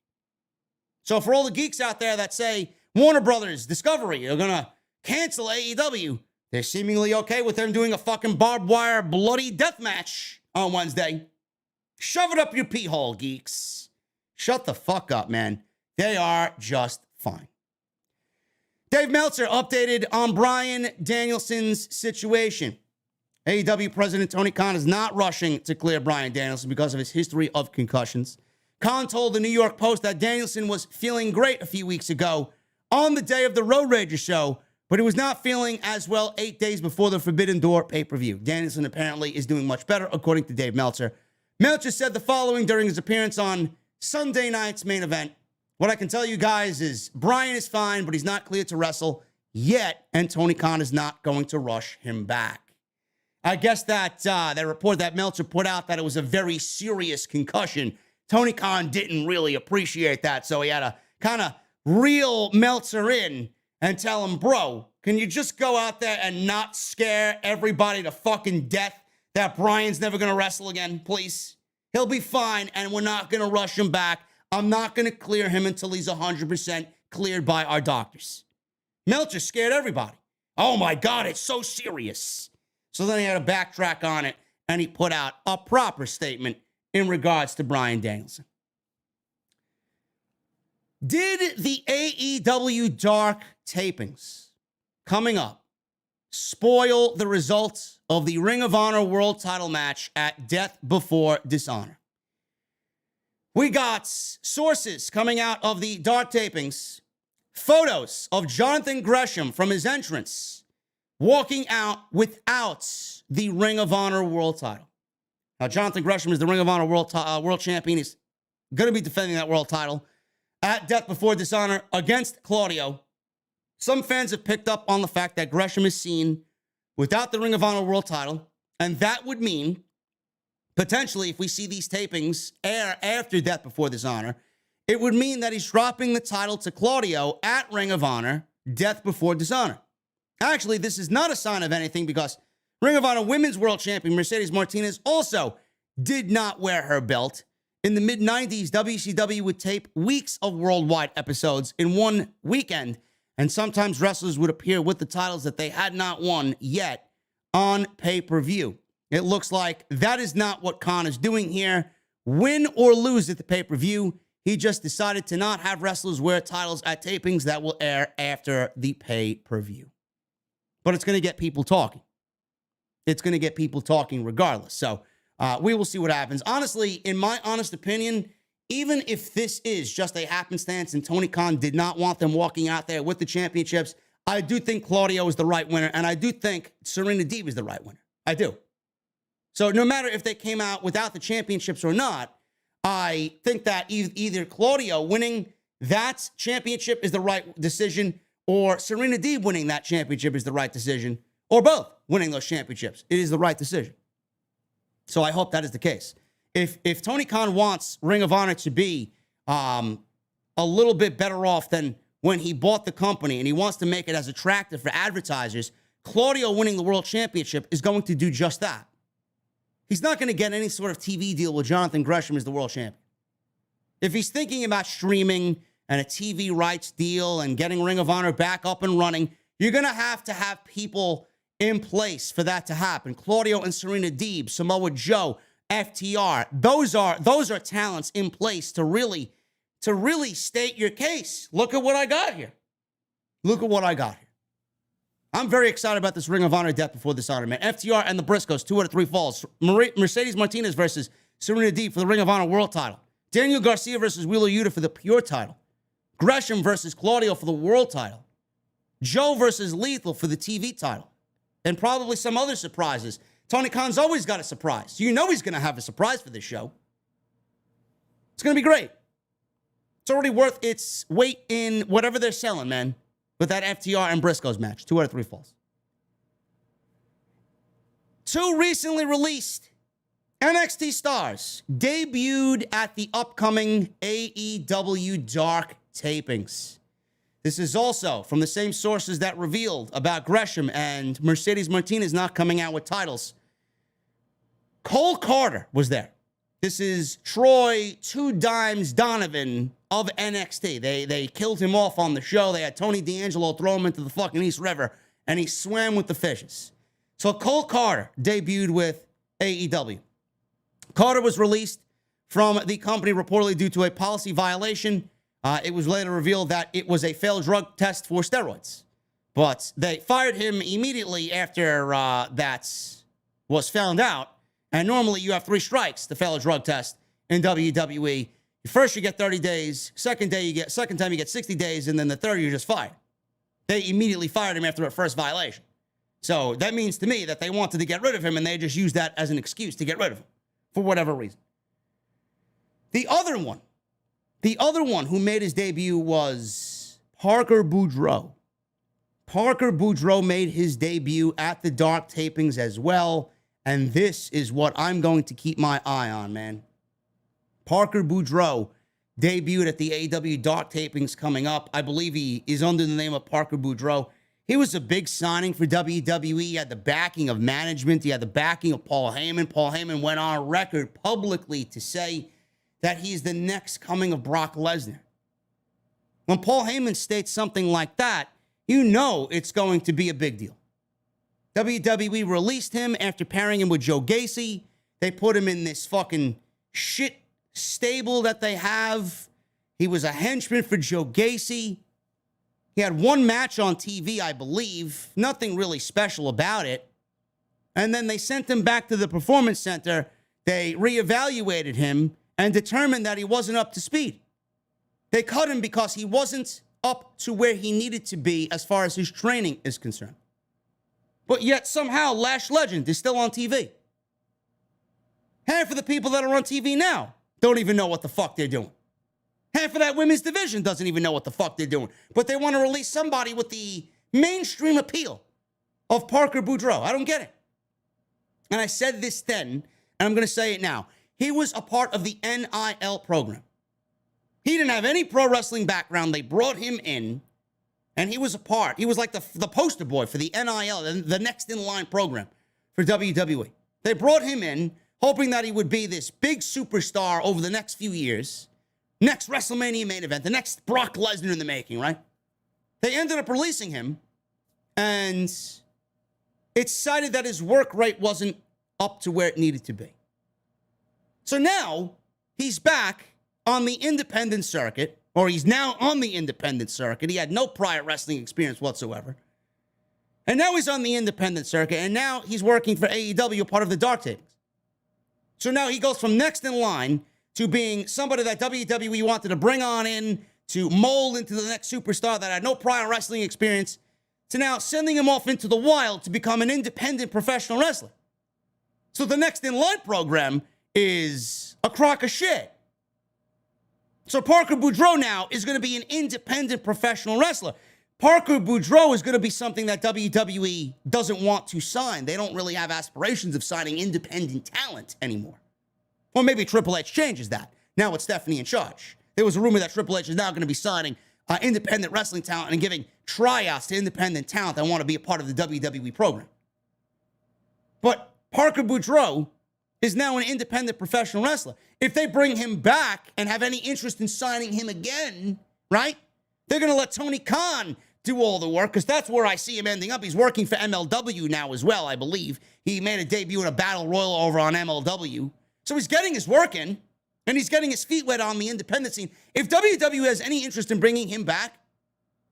So for all the geeks out there that say Warner Brothers Discovery are going to cancel AEW, they're seemingly okay with them doing a fucking barbed wire bloody death match on Wednesday. Shove it up your pee hole, geeks. Shut the fuck up, man. They are just fine. Dave Meltzer updated on Bryan Danielson's situation. AEW President Tony Khan is not rushing to clear Bryan Danielson because of his history of concussions. Khan told the New York Post that Danielson was feeling great a few weeks ago on the day of the Road Rager show, but he was not feeling as well 8 days before the Forbidden Door pay-per-view. Danielson apparently is doing much better, according to Dave Meltzer. Meltzer said the following during his appearance on Sunday night's main event. What I can tell you guys is Bryan is fine, but he's not cleared to wrestle yet, and Tony Khan is not going to rush him back. I guess that report that Meltzer put out that it was a very serious concussion, Tony Khan didn't really appreciate that, so he had to kind of reel Meltzer in and tell him, bro, can you just go out there and not scare everybody to fucking death that Bryan's never going to wrestle again, please? He'll be fine, and we're not going to rush him back. I'm not going to clear him until he's 100% cleared by our doctors. Meltzer scared everybody. Oh, my God, it's so serious. So then he had to backtrack on it, and he put out a proper statement in regards to Bryan Danielson. Did the AEW Dark tapings coming up spoil the results of the Ring of Honor World Title match at Death Before Dishonor? We got sources coming out of the Dark tapings, photos of Jonathan Gresham from his entrance walking out without the Ring of Honor World Title. Now, Jonathan Gresham is the Ring of Honor World Champion. He's going to be defending that World Title at Death Before Dishonor against Claudio. Some fans have picked up on the fact that Gresham is seen without the Ring of Honor World Title, and that would mean, potentially, if we see these tapings air after Death Before Dishonor, it would mean that he's dropping the title to Claudio at Ring of Honor, Death Before Dishonor. Actually, this is not a sign of anything because Ring of Honor Women's World Champion Mercedes Martinez also did not wear her belt. In the mid-90s, WCW would tape weeks of worldwide episodes in one weekend, and sometimes wrestlers would appear with the titles that they had not won yet on pay-per-view. It looks like that is not what Khan is doing here. Win or lose at the pay-per-view, he just decided to not have wrestlers wear titles at tapings that will air after the pay-per-view. But it's going to get people talking. It's going to get people talking regardless. So we will see what happens. Honestly, in my honest opinion, even if this is just a happenstance and Tony Khan did not want them walking out there with the championships, I do think Claudio is the right winner, and I do think Serena Deeb is the right winner. I do. So no matter if they came out without the championships or not, I think that either Claudio winning that championship is the right decision, or Serena Deeb winning that championship is the right decision, or both winning those championships. It is the right decision. So I hope that is the case. If Tony Khan wants Ring of Honor to be a little bit better off than when he bought the company, and he wants to make it as attractive for advertisers, Claudio winning the world championship is going to do just that. He's not going to get any sort of TV deal with Jonathan Gresham as the world champion. If he's thinking about streaming and a TV rights deal and getting Ring of Honor back up and running, you're going to have people in place for that to happen. Claudio and Serena Deeb, Samoa Joe, FTR, those are talents in place to really state your case. Look at what I got here. Look at what I got here. I'm very excited about this Ring of Honor Death Before Dishonor, man. FTR and the Briscoes, 2 out of 3 falls. Mercedes Martinez versus Serena Deeb for the Ring of Honor World Title. Daniel Garcia versus Wheeler Yuta for the Pure Title. Gresham versus Claudio for the World Title. Joe versus Lethal for the TV title. And probably some other surprises. Tony Khan's always got a surprise. You know he's going to have a surprise for this show. It's going to be great. It's already worth its weight in whatever they're selling, man, with that FTR and Briscoes match. 2 out of 3 falls. 2 recently released NXT stars debuted at the upcoming AEW Dark tapings. This is also from the same sources that revealed about Gresham and Mercedes Martinez not coming out with titles. Cole Carter was there. This is Troy 2 Dimes Donovan of NXT. They killed him off on the show. They had Tony D'Angelo throw him into the fucking East River, and he swam with the fishes. So Cole Carter debuted with AEW. Carter was released from the company reportedly due to a policy violation. It was later revealed that it was a failed drug test for steroids. But they fired him immediately after that was found out, and normally you have 3 strikes to fail a drug test in WWE. First, you get 30 days. Second time, you get 60 days. And then the third, you're just fired. They immediately fired him after a first violation. So that means to me that they wanted to get rid of him, and they just used that as an excuse to get rid of him for whatever reason. The other one who made his debut was Parker Boudreaux. Parker Boudreaux made his debut at the Dark tapings as well, and this is what I'm going to keep my eye on, man. Parker Boudreaux debuted at the AEW Dark tapings coming up. I believe he is under the name of Parker Boudreaux. He was a big signing for WWE. He had the backing of management. He had the backing of Paul Heyman. Paul Heyman went on record publicly to say that he's the next coming of Brock Lesnar. When Paul Heyman states something like that, you know it's going to be a big deal. WWE released him after pairing him with Joe Gacy. They put him in this fucking shit stable that they have. He was a henchman for Joe Gacy. He had 1 match on TV, I believe. Nothing really special about it. And then they sent him back to the Performance Center. They reevaluated him and determined that he wasn't up to speed. They cut him because he wasn't up to where he needed to be as far as his training is concerned. But yet somehow Lash Legend is still on TV. Half of the people that are on TV now don't even know what the fuck they're doing. Half of that women's division doesn't even know what the fuck they're doing. But they want to release somebody with the mainstream appeal of Parker Boudreaux. I don't get it. And I said this then, and I'm going to say it now. He was a part of the NIL program. He didn't have any pro wrestling background. They brought him in, and he was a part. He was like the poster boy for the NIL, the next in line program for WWE. They brought him in, hoping that he would be this big superstar over the next few years. Next WrestleMania main event, the next Brock Lesnar in the making, right? They ended up releasing him, and it's cited that his work rate wasn't up to where it needed to be. So now he's back on the independent circuit, or he's now on the independent circuit. He had no prior wrestling experience whatsoever. And now he's on the independent circuit, and now he's working for AEW, part of the Dark tapings. So now he goes from next in line to being somebody that WWE wanted to bring on in to mold into the next superstar that had no prior wrestling experience, to now sending him off into the wild to become an independent professional wrestler. So the next in line program is a crock of shit. So Parker Boudreaux now is going to be an independent professional wrestler. Parker Boudreaux is going to be something that WWE doesn't want to sign. They don't really have aspirations of signing independent talent anymore. Or maybe Triple H changes that. Now it's Stephanie in charge. There was a rumor that Triple H is now going to be signing independent wrestling talent and giving tryouts to independent talent that want to be a part of the WWE program. But Parker Boudreaux is now an independent professional wrestler. If they bring him back and have any interest in signing him again, right, they're going to let Tony Khan do all the work, because that's where I see him ending up. He's working for MLW now as well, I believe. He made a debut in a battle royal over on MLW. So he's getting his work in, and he's getting his feet wet on the independent scene. If WWE has any interest in bringing him back,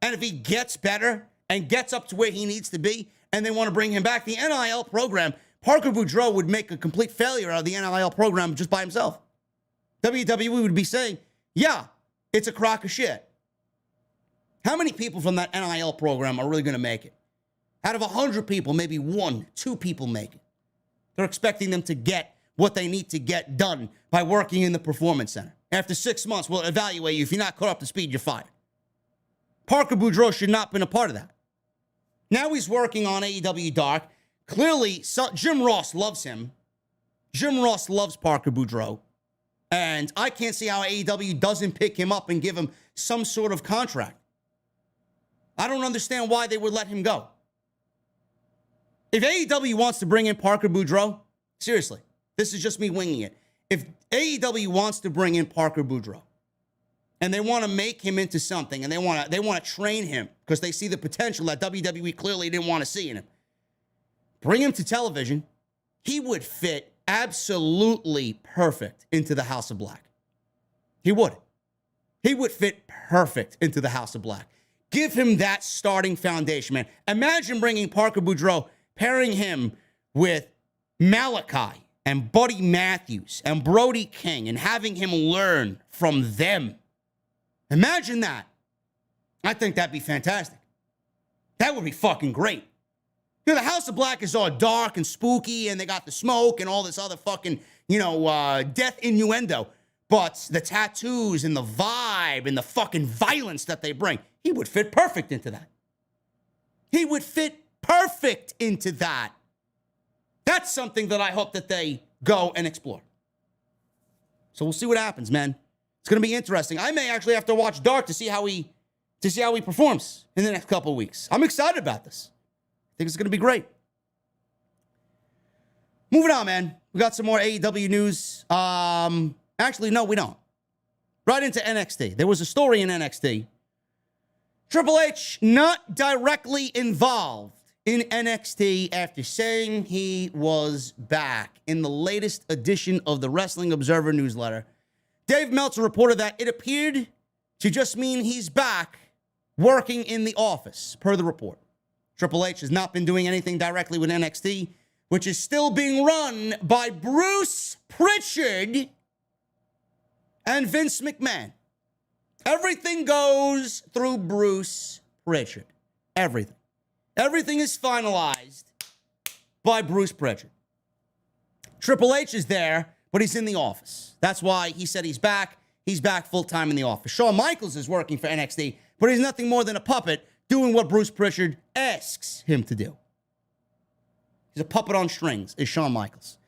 and if he gets better and gets up to where he needs to be, and they want to bring him back, the NIL program, Parker Boudreaux would make a complete failure out of the NIL program just by himself. WWE would be saying, yeah, it's a crock of shit. How many people from that NIL program are really going to make it? Out of 100 people, maybe 1, 2 people make it. They're expecting them to get what they need to get done by working in the Performance Center. After 6 months, we'll evaluate you. If you're not caught up to speed, you're fired. Parker Boudreaux should not have been a part of that. Now he's working on AEW Dark. Clearly, Jim Ross loves him. Jim Ross loves Parker Boudreaux. And I can't see how AEW doesn't pick him up and give him some sort of contract. I don't understand why they would let him go. If AEW wants to bring in Parker Boudreaux, seriously, this is just me winging it. If AEW wants to bring in Parker Boudreaux and they want to make him into something and they want to train him because they see the potential that WWE clearly didn't want to see in him, bring him to television, he would fit absolutely perfect into the House of Black. He would. He would fit perfect into the House of Black. Give him that starting foundation, man. Imagine bringing Parker Boudreaux, pairing him with Malachi and Buddy Matthews and Brody King and having him learn from them. Imagine that. I think that'd be fantastic. That would be fucking great. You know, the House of Black is all dark and spooky, and they got the smoke and all this other fucking, death innuendo. But the tattoos and the vibe and the fucking violence that they bring, he would fit perfect into that. He would fit perfect into that. That's something that I hope that they go and explore. So we'll see what happens, man. It's going to be interesting. I may actually have to watch Dark to see how he performs in the next couple of weeks. I'm excited about this. I think it's going to be great. Moving on, man. We got some more AEW news. Actually, no, we don't. Right into NXT. There was a story in NXT. Triple H not directly involved in NXT after saying he was back. In the latest edition of the Wrestling Observer newsletter, Dave Meltzer reported that it appeared to just mean he's back working in the office, per the report. Triple H has not been doing anything directly with NXT, which is still being run by Bruce Pritchard and Vince McMahon. Everything goes through Bruce Pritchard. Everything. Everything is finalized by Bruce Pritchard. Triple H is there, but he's in the office. That's why he said he's back. He's back full-time in the office. Shawn Michaels is working for NXT, but he's nothing more than a puppet doing what Bruce Pritchard asks him to do. He's a puppet on strings, is Shawn Michaels.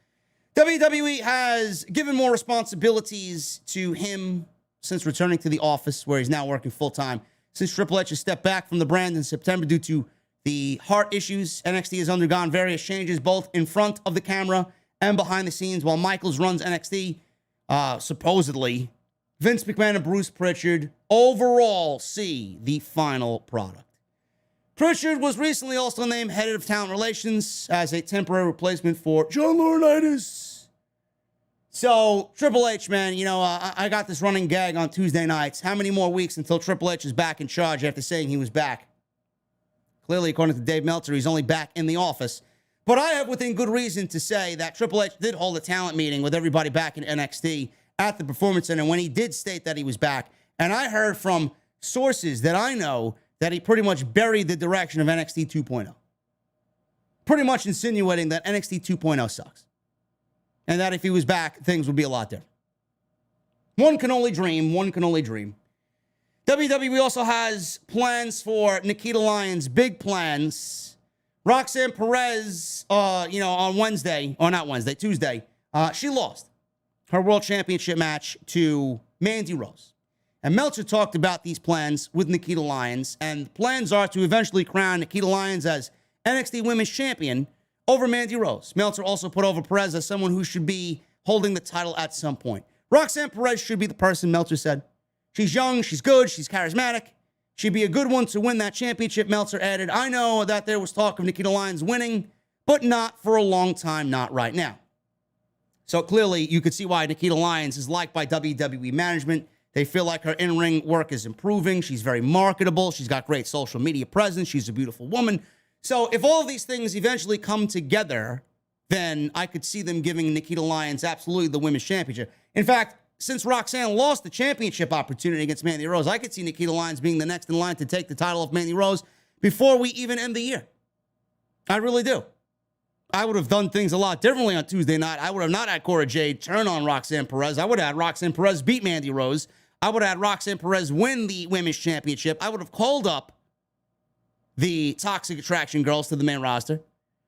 WWE has given more responsibilities to him since returning to the office, where he's now working full-time. Since Triple H has stepped back from the brand in September due to the heart issues, NXT has undergone various changes, both in front of the camera and behind the scenes. While Michaels runs NXT, supposedly, Vince McMahon and Bruce Pritchard overall see the final product. Pritchard was recently also named head of talent relations as a temporary replacement for John Laurinaitis. So, Triple H, man, I got this running gag on Tuesday nights. How many more weeks until Triple H is back in charge after saying he was back? Clearly, according to Dave Meltzer, he's only back in the office. But I have within good reason to say that Triple H did hold a talent meeting with everybody back in NXT at the Performance Center when he did state that he was back. And I heard from sources that I know that he pretty much buried the direction of NXT 2.0. Pretty much insinuating that NXT 2.0 sucks. And that if he was back, things would be a lot different. One can only dream. One can only dream. WWE also has plans for Nikita Lyons, big plans. Roxanne Perez, on Wednesday, or not Wednesday, Tuesday, she lost her World Championship match to Mandy Rose. And Meltzer talked about these plans with Nikita Lyons, and the plans are to eventually crown Nikita Lyons as NXT Women's Champion over Mandy Rose. Meltzer also put over Perez as someone who should be holding the title at some point. Roxanne Perez should be the person, Meltzer said. She's young, she's good, she's charismatic. She'd be a good one to win that championship, Meltzer added. I know that there was talk of Nikita Lyons winning, but not for a long time, not right now. So clearly, you could see why Nikita Lyons is liked by WWE management. They feel like her in-ring work is improving. She's very marketable. She's got great social media presence. She's a beautiful woman. So if all of these things eventually come together, then I could see them giving Nikita Lyons absolutely the women's championship. In fact, since Roxanne lost the championship opportunity against Mandy Rose, I could see Nikita Lyons being the next in line to take the title of Mandy Rose before we even end the year. I really do. I would have done things a lot differently on Tuesday night. I would have not had Cora Jade turn on Roxanne Perez. I would have had Roxanne Perez beat Mandy Rose. I would have had Roxanne Perez win the women's championship. I would have called up the Toxic Attraction girls to the main roster.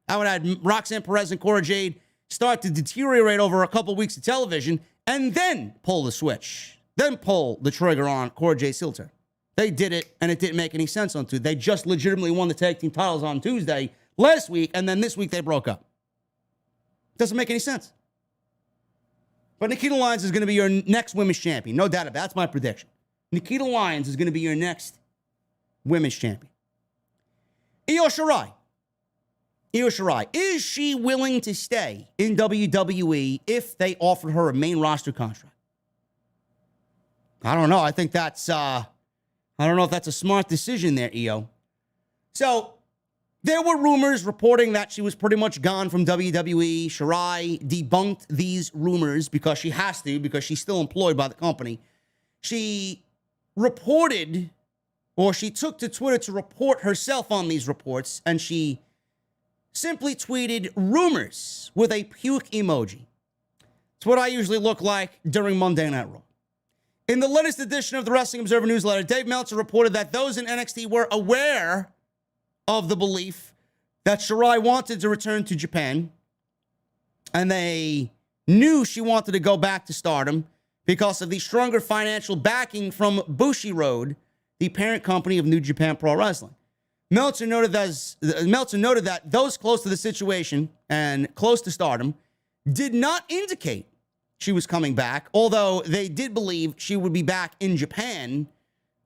I would have had Roxanne Perez and Cora Jade start to deteriorate over a couple weeks of television and then pull the switch. Then pull the trigger on Cora Jade Silter. They did it, and it didn't make any sense on Tuesday. They just legitimately won the tag team titles on Tuesday last week, and then this week they broke up. Doesn't make any sense. But Nikita Lyons is going to be your next women's champion. No doubt about it. That's my prediction. Nikita Lyons is going to be your next women's champion. Io Shirai. Is she willing to stay in WWE if they offered her a main roster contract? I don't know. I think that's, I don't know if that's a smart decision there, Io. So, There were rumors reporting that she was pretty much gone from WWE. Shirai debunked these rumors because she has to, because she's still employed by the company. She reported, or she took to Twitter to report herself on these reports, and she simply tweeted rumors with a puke emoji. It's what I usually look like during Monday Night Raw. In the latest edition of the Wrestling Observer newsletter, Dave Meltzer reported that those in NXT were aware of the belief that Shirai wanted to return to Japan, and they knew she wanted to go back to Stardom because of the stronger financial backing from Bushiroad, the parent company of New Japan Pro Wrestling. Meltzer noted that those close to the situation and close to Stardom did not indicate she was coming back, although they did believe she would be back in Japan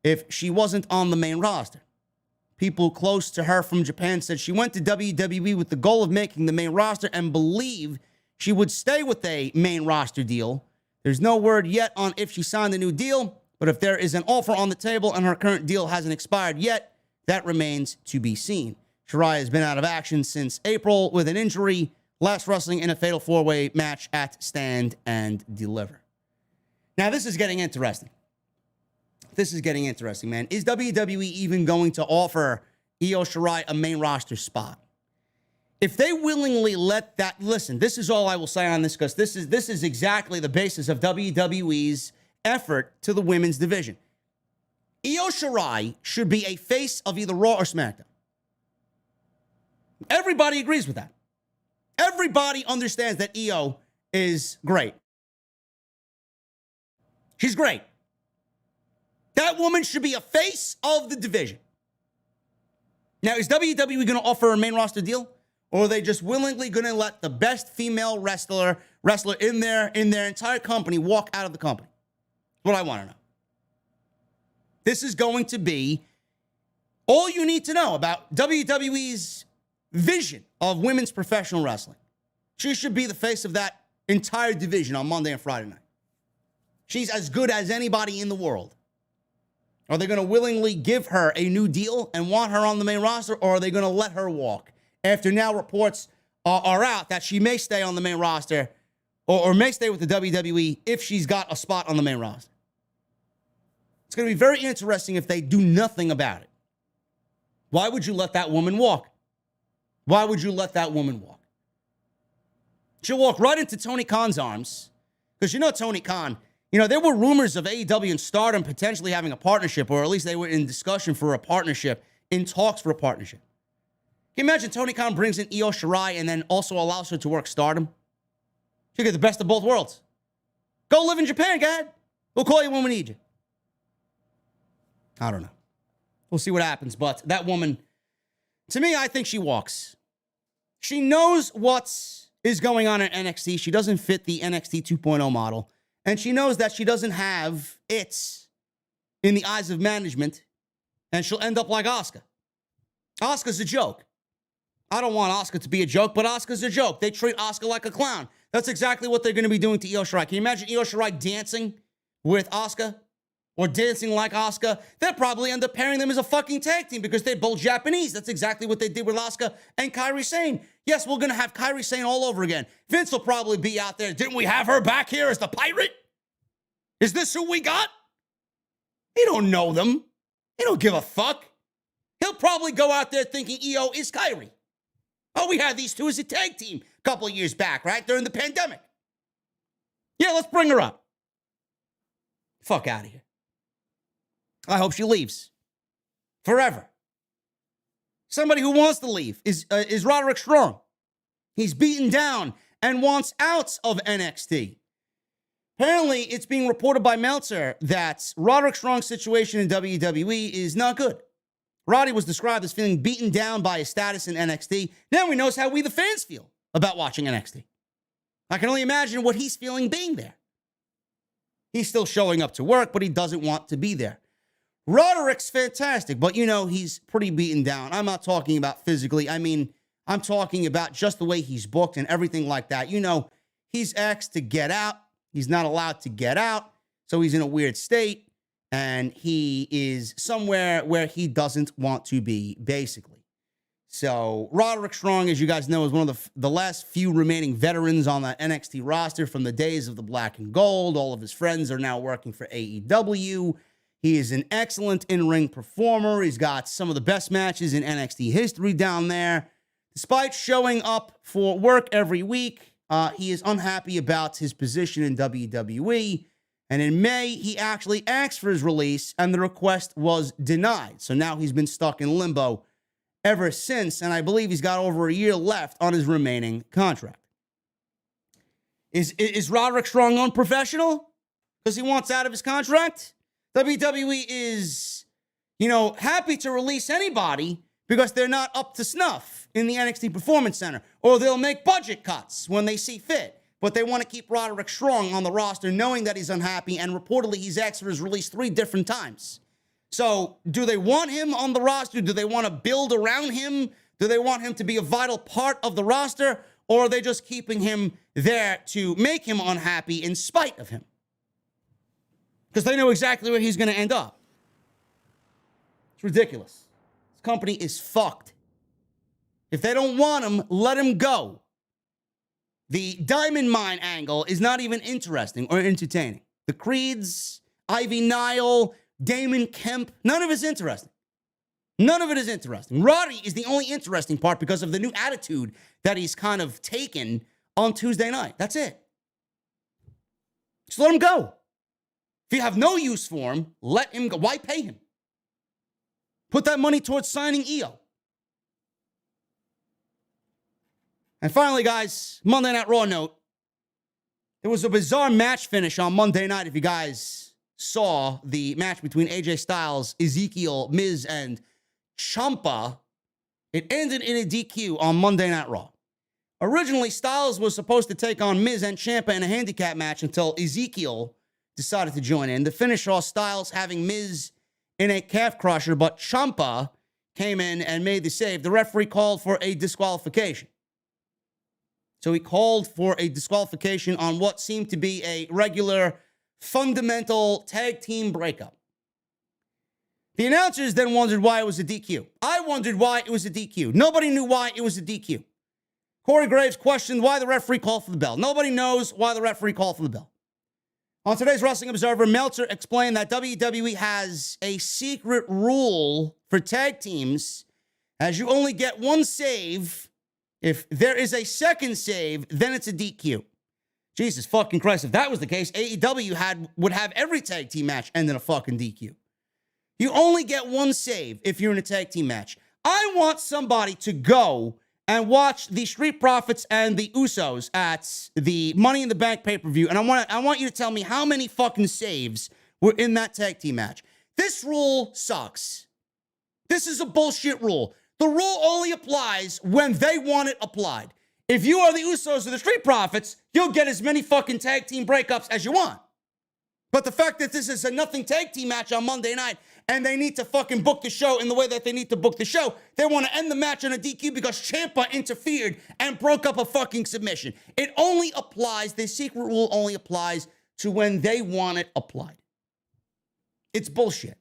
if she wasn't on the main roster. People close to her from Japan said she went to WWE with the goal of making the main roster and believe she would stay with a main roster deal. There's no word yet on if she signed a new deal, but if there is an offer on the table and her current deal hasn't expired yet, that remains to be seen. Shirai has been out of action since April with an injury, last wrestling in a fatal four-way match at Stand and Deliver. Now, this is getting interesting. This is getting interesting, man. Is WWE even going to offer Io Shirai a main roster spot? If they willingly let that, listen, this is all I will say on this, because this is exactly the basis of WWE's effort to the women's division. Io Shirai should be a face of either Raw or SmackDown. Everybody agrees with that. Everybody understands that Io is great. She's great. That woman should be a face of the division. Now, is WWE going to offer a main roster deal? Or are they just willingly going to let the best female wrestler in their entire company walk out of the company? What I want to know. This is going to be all you need to know about WWE's vision of women's professional wrestling. She should be the face of that entire division on Monday and Friday night. She's as good as anybody in the world. Are they going to willingly give her a new deal and want her on the main roster, or are they going to let her walk? After now reports are out that she may stay on the main roster or may stay with the WWE if she's got a spot on the main roster. It's going to be very interesting if they do nothing about it. Why would you let that woman walk? Why would you let that woman walk? She'll walk right into Tony Khan's arms, because you know Tony Khan, there were rumors of AEW and Stardom potentially having a partnership, or at least they were in discussion for a partnership, in talks for a partnership. Can you imagine Tony Khan brings in Io Shirai and then also allows her to work Stardom? She'll get the best of both worlds. Go live in Japan, Gad. We'll call you when we need you. I don't know. We'll see what happens. But that woman, to me, I think she walks. She knows what is going on in NXT. She doesn't fit the NXT 2.0 model. And she knows that she doesn't have it in the eyes of management. And she'll end up like Asuka. Asuka's a joke. I don't want Asuka to be a joke, but Asuka's a joke. They treat Asuka like a clown. That's exactly what they're going to be doing to Io Shirai. Can you imagine Io Shirai dancing with Asuka? Or dancing like Asuka? They'll probably end up pairing them as a fucking tag team because they're both Japanese. That's exactly what they did with Asuka and Kairi Sane. Yes, we're going to have Kairi Sane all over again. Vince will probably be out there. Didn't we have her back here as the pirate? Is this who we got? He don't know them. He don't give a fuck. He'll probably go out there thinking Io is Kairi. Oh, we had these two as a tag team a couple of years back, right? During the pandemic. Yeah, let's bring her up. Fuck out of here. I hope she leaves. Forever. Somebody who wants to leave is Roderick Strong. He's beaten down and wants out of NXT. Apparently, it's being reported by Meltzer that Roderick Strong's situation in WWE is not good. Roddy was described as feeling beaten down by his status in NXT. Now he knows how we, the fans, feel about watching NXT. I can only imagine what he's feeling being there. He's still showing up to work, but he doesn't want to be there. Roderick's fantastic, but he's pretty beaten down. I'm not talking about physically. I mean, I'm talking about just the way he's booked and everything like that. He's asked to get out. He's not allowed to get out, so he's in a weird state, and he is somewhere where he doesn't want to be, basically. So Roderick Strong, as you guys know, is one of the last few remaining veterans on the NXT roster from the days of the Black and Gold. All of his friends are now working for AEW. He is an excellent in-ring performer. He's got some of the best matches in NXT history down there. Despite showing up for work every week, he is unhappy about his position in WWE. And in May, he actually asked for his release, and the request was denied. So now he's been stuck in limbo ever since, and I believe he's got over a year left on his remaining contract. Is Roderick Strong unprofessional because he wants out of his contract? WWE is, happy to release anybody because they're not up to snuff in the NXT Performance Center, or they'll make budget cuts when they see fit. But they want to keep Roderick Strong on the roster, knowing that he's unhappy, and reportedly he's asked for his release 3 different times. So do they want him on the roster? Do they want to build around him? Do they want him to be a vital part of the roster? Or are they just keeping him there to make him unhappy in spite of him? Because they know exactly where he's going to end up. It's ridiculous. This company is fucked. If they don't want him, let him go. The Diamond Mine angle is not even interesting or entertaining. The Creeds, Ivy Nile, Damon Kemp, none of it's interesting. None of it is interesting. Roddy is the only interesting part because of the new attitude that he's kind of taken on Tuesday night. That's it. Just let him go. If you have no use for him, let him go. Why pay him? Put that money towards signing EO. And finally, guys, Monday Night Raw note. There was a bizarre match finish on Monday night, if you guys saw the match between AJ Styles, Ezekiel, Miz, and Ciampa. It ended in a DQ on Monday Night Raw. Originally, Styles was supposed to take on Miz and Ciampa in a handicap match until Ezekiel decided to join in. The finish saw Styles having Miz in a calf crusher, but Ciampa came in and made the save. The referee called for a disqualification. So he called for a disqualification on what seemed to be a regular, fundamental tag team breakup. The announcers then wondered why it was a DQ. I wondered why it was a DQ. Nobody knew why it was a DQ. Corey Graves questioned why the referee called for the bell. Nobody knows why the referee called for the bell. On today's Wrestling Observer, Meltzer explained that WWE has a secret rule for tag teams, as you only get one save. If there is a second save, then it's a DQ. Jesus fucking Christ. If that was the case, AEW would have every tag team match end in a fucking DQ. You only get one save if you're in a tag team match. I want somebody to go and watch the Street Profits and the Usos at the Money in the Bank pay-per-view, and I want you to tell me how many fucking saves were in that tag team match. This rule sucks. This is a bullshit rule. The rule only applies when they want it applied. If you are the Usos or the Street Profits, you'll get as many fucking tag team breakups as you want. But the fact that this is a nothing tag team match on Monday night and they need to fucking book the show in the way that they need to book the show, they want to end the match on a DQ because Ciampa interfered and broke up a fucking submission. It only applies, the secret rule only applies to when they want it applied. It's bullshit.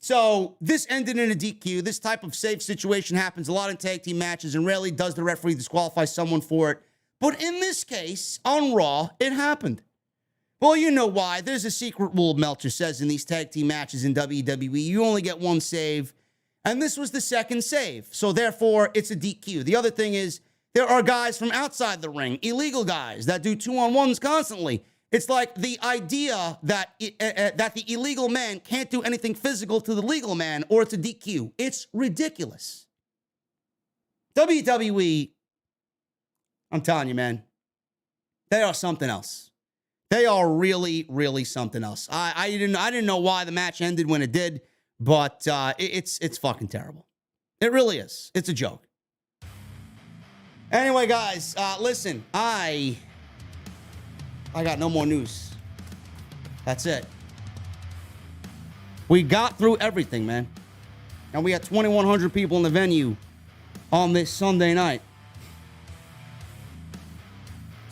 So this ended in a DQ. This type of save situation happens a lot in tag team matches, and rarely does the referee disqualify someone for it. But in this case, on Raw, it happened. Well, you know why. There's a secret rule, Meltzer says, in these tag team matches in WWE. You only get one save, and this was the second save. So therefore, it's a DQ. The other thing is, there are guys from outside the ring, illegal guys, that do 2-on-1s constantly. It's like the idea that that the illegal man can't do anything physical to the legal man, or it's a DQ. It's ridiculous. WWE, I'm telling you, man, they are something else. They are really, really something else. I didn't know why the match ended when it did, but it's fucking terrible. It really is. It's a joke. Anyway, guys, listen, I got no more news. That's it. We got through everything, man. And we had 2,100 people in the venue on this Sunday night.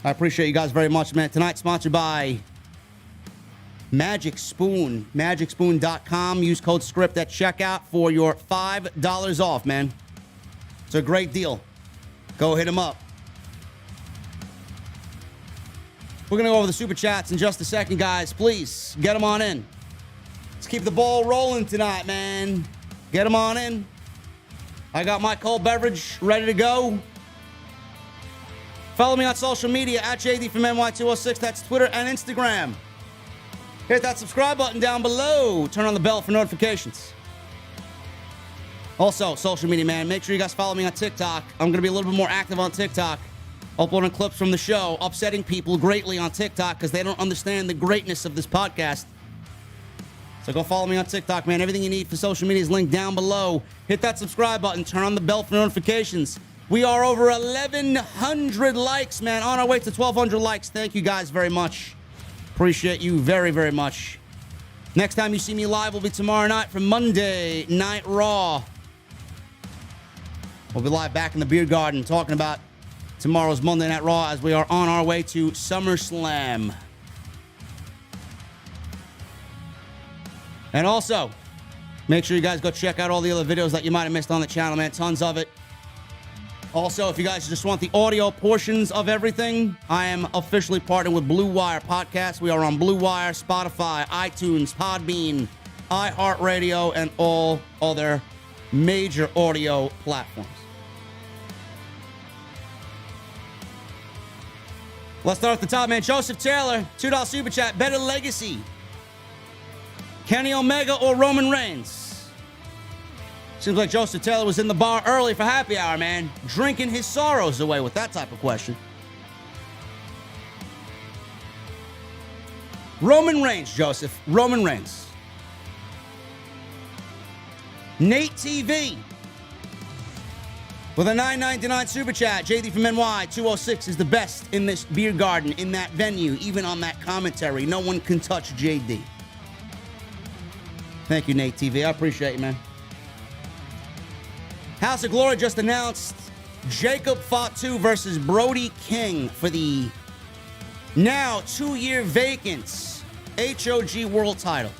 I appreciate you guys very much, man. Tonight's sponsored by Magic Spoon. MagicSpoon.com. Use code SCRIPT at checkout for your $5 off, man. It's a great deal. Go hit him up. We're going to go over the super chats in just a second, guys. Please, get them on in. Let's keep the ball rolling tonight, man. Get them on in. I got my cold beverage ready to go. Follow me on social media at JDfromNY206. That's Twitter and Instagram. Hit that subscribe button down below. Turn on the bell for notifications. Also, social media, man, make sure you guys follow me on TikTok. I'm going to be a little bit more active on TikTok. Uploading clips from the show, upsetting people greatly on TikTok because they don't understand the greatness of this podcast. So go follow me on TikTok, man. Everything you need for social media is linked down below. Hit that subscribe button. Turn on the bell for notifications. We are over 1,100 likes, man. On our way to 1,200 likes. Thank you guys very much. Appreciate you very, very much. Next time you see me live will be tomorrow night for Monday Night Raw. We'll be live back in the Beer Garden talking about tomorrow's Monday Night Raw as we are on our way to SummerSlam. And also, make sure you guys go check out all the other videos that you might have missed on the channel, man. Tons of it. Also, if you guys just want the audio portions of everything, I am officially partnered with Blue Wire Podcast. We are on Blue Wire, Spotify, iTunes, Podbean, iHeartRadio, and all other major audio platforms. Let's start at the top, man. Joseph Taylor, $2 super chat. Better legacy, Kenny Omega or Roman Reigns? Seems like Joseph Taylor was in the bar early for happy hour, man. Drinking his sorrows away with that type of question. Roman Reigns, Joseph. Roman Reigns. Nate TV with a $9.99 super chat. JD from NY 206 is the best in this beer garden, in that venue, even on that commentary. No one can touch JD. Thank you, Nate TV. I appreciate you, man. House of Glory just announced Jacob Fatu versus Brody King for the now 2-year vacant HOG World title.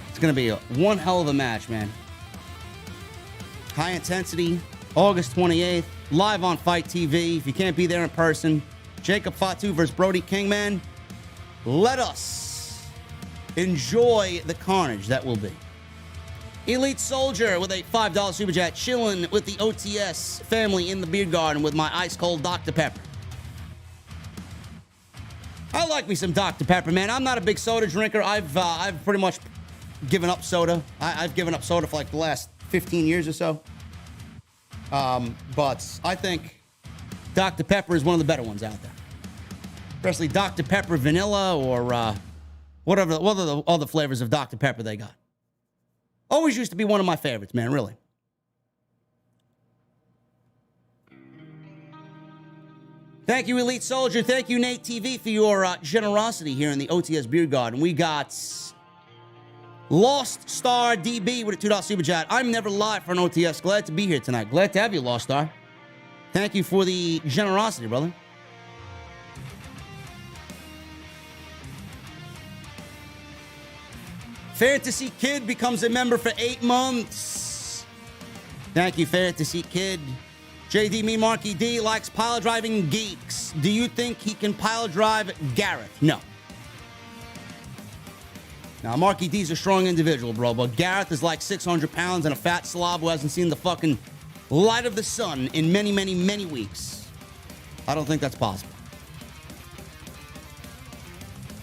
It's going to be one hell of a match, man. High intensity, August 28th, live on Fight TV. If you can't be there in person, Jacob Fatu versus Brody King, man. Let us enjoy the carnage that will be. Elite Soldier with a $5 super chat, chilling with the OTS family in the beer garden with my ice cold Dr. Pepper. I like me some Dr. Pepper, man. I'm not a big soda drinker. I've pretty much given up soda. I've given up soda for like the last 15 years or so. But I think Dr. Pepper is one of the better ones out there. Especially Dr. Pepper Vanilla or what are the other flavors of Dr. Pepper they got. Always used to be one of my favorites, man, really. Thank you, Elite Soldier. Thank you, Nate TV, for your generosity here in the OTS Beer Garden. We got Lost Star DB with a $2 super chat. I'm never live for an OTS. Glad to be here tonight. Glad to have you, Lost Star. Thank you for the generosity, brother. Fantasy Kid becomes a member for 8 months. Thank you, Fantasy Kid. JD Me Marky D likes pile driving geeks. Do you think he can pile drive Gareth? No. Now, Marky D's a strong individual, bro, but Gareth is like 600 pounds and a fat slob who hasn't seen the fucking light of the sun in many, many, many weeks. I don't think that's possible.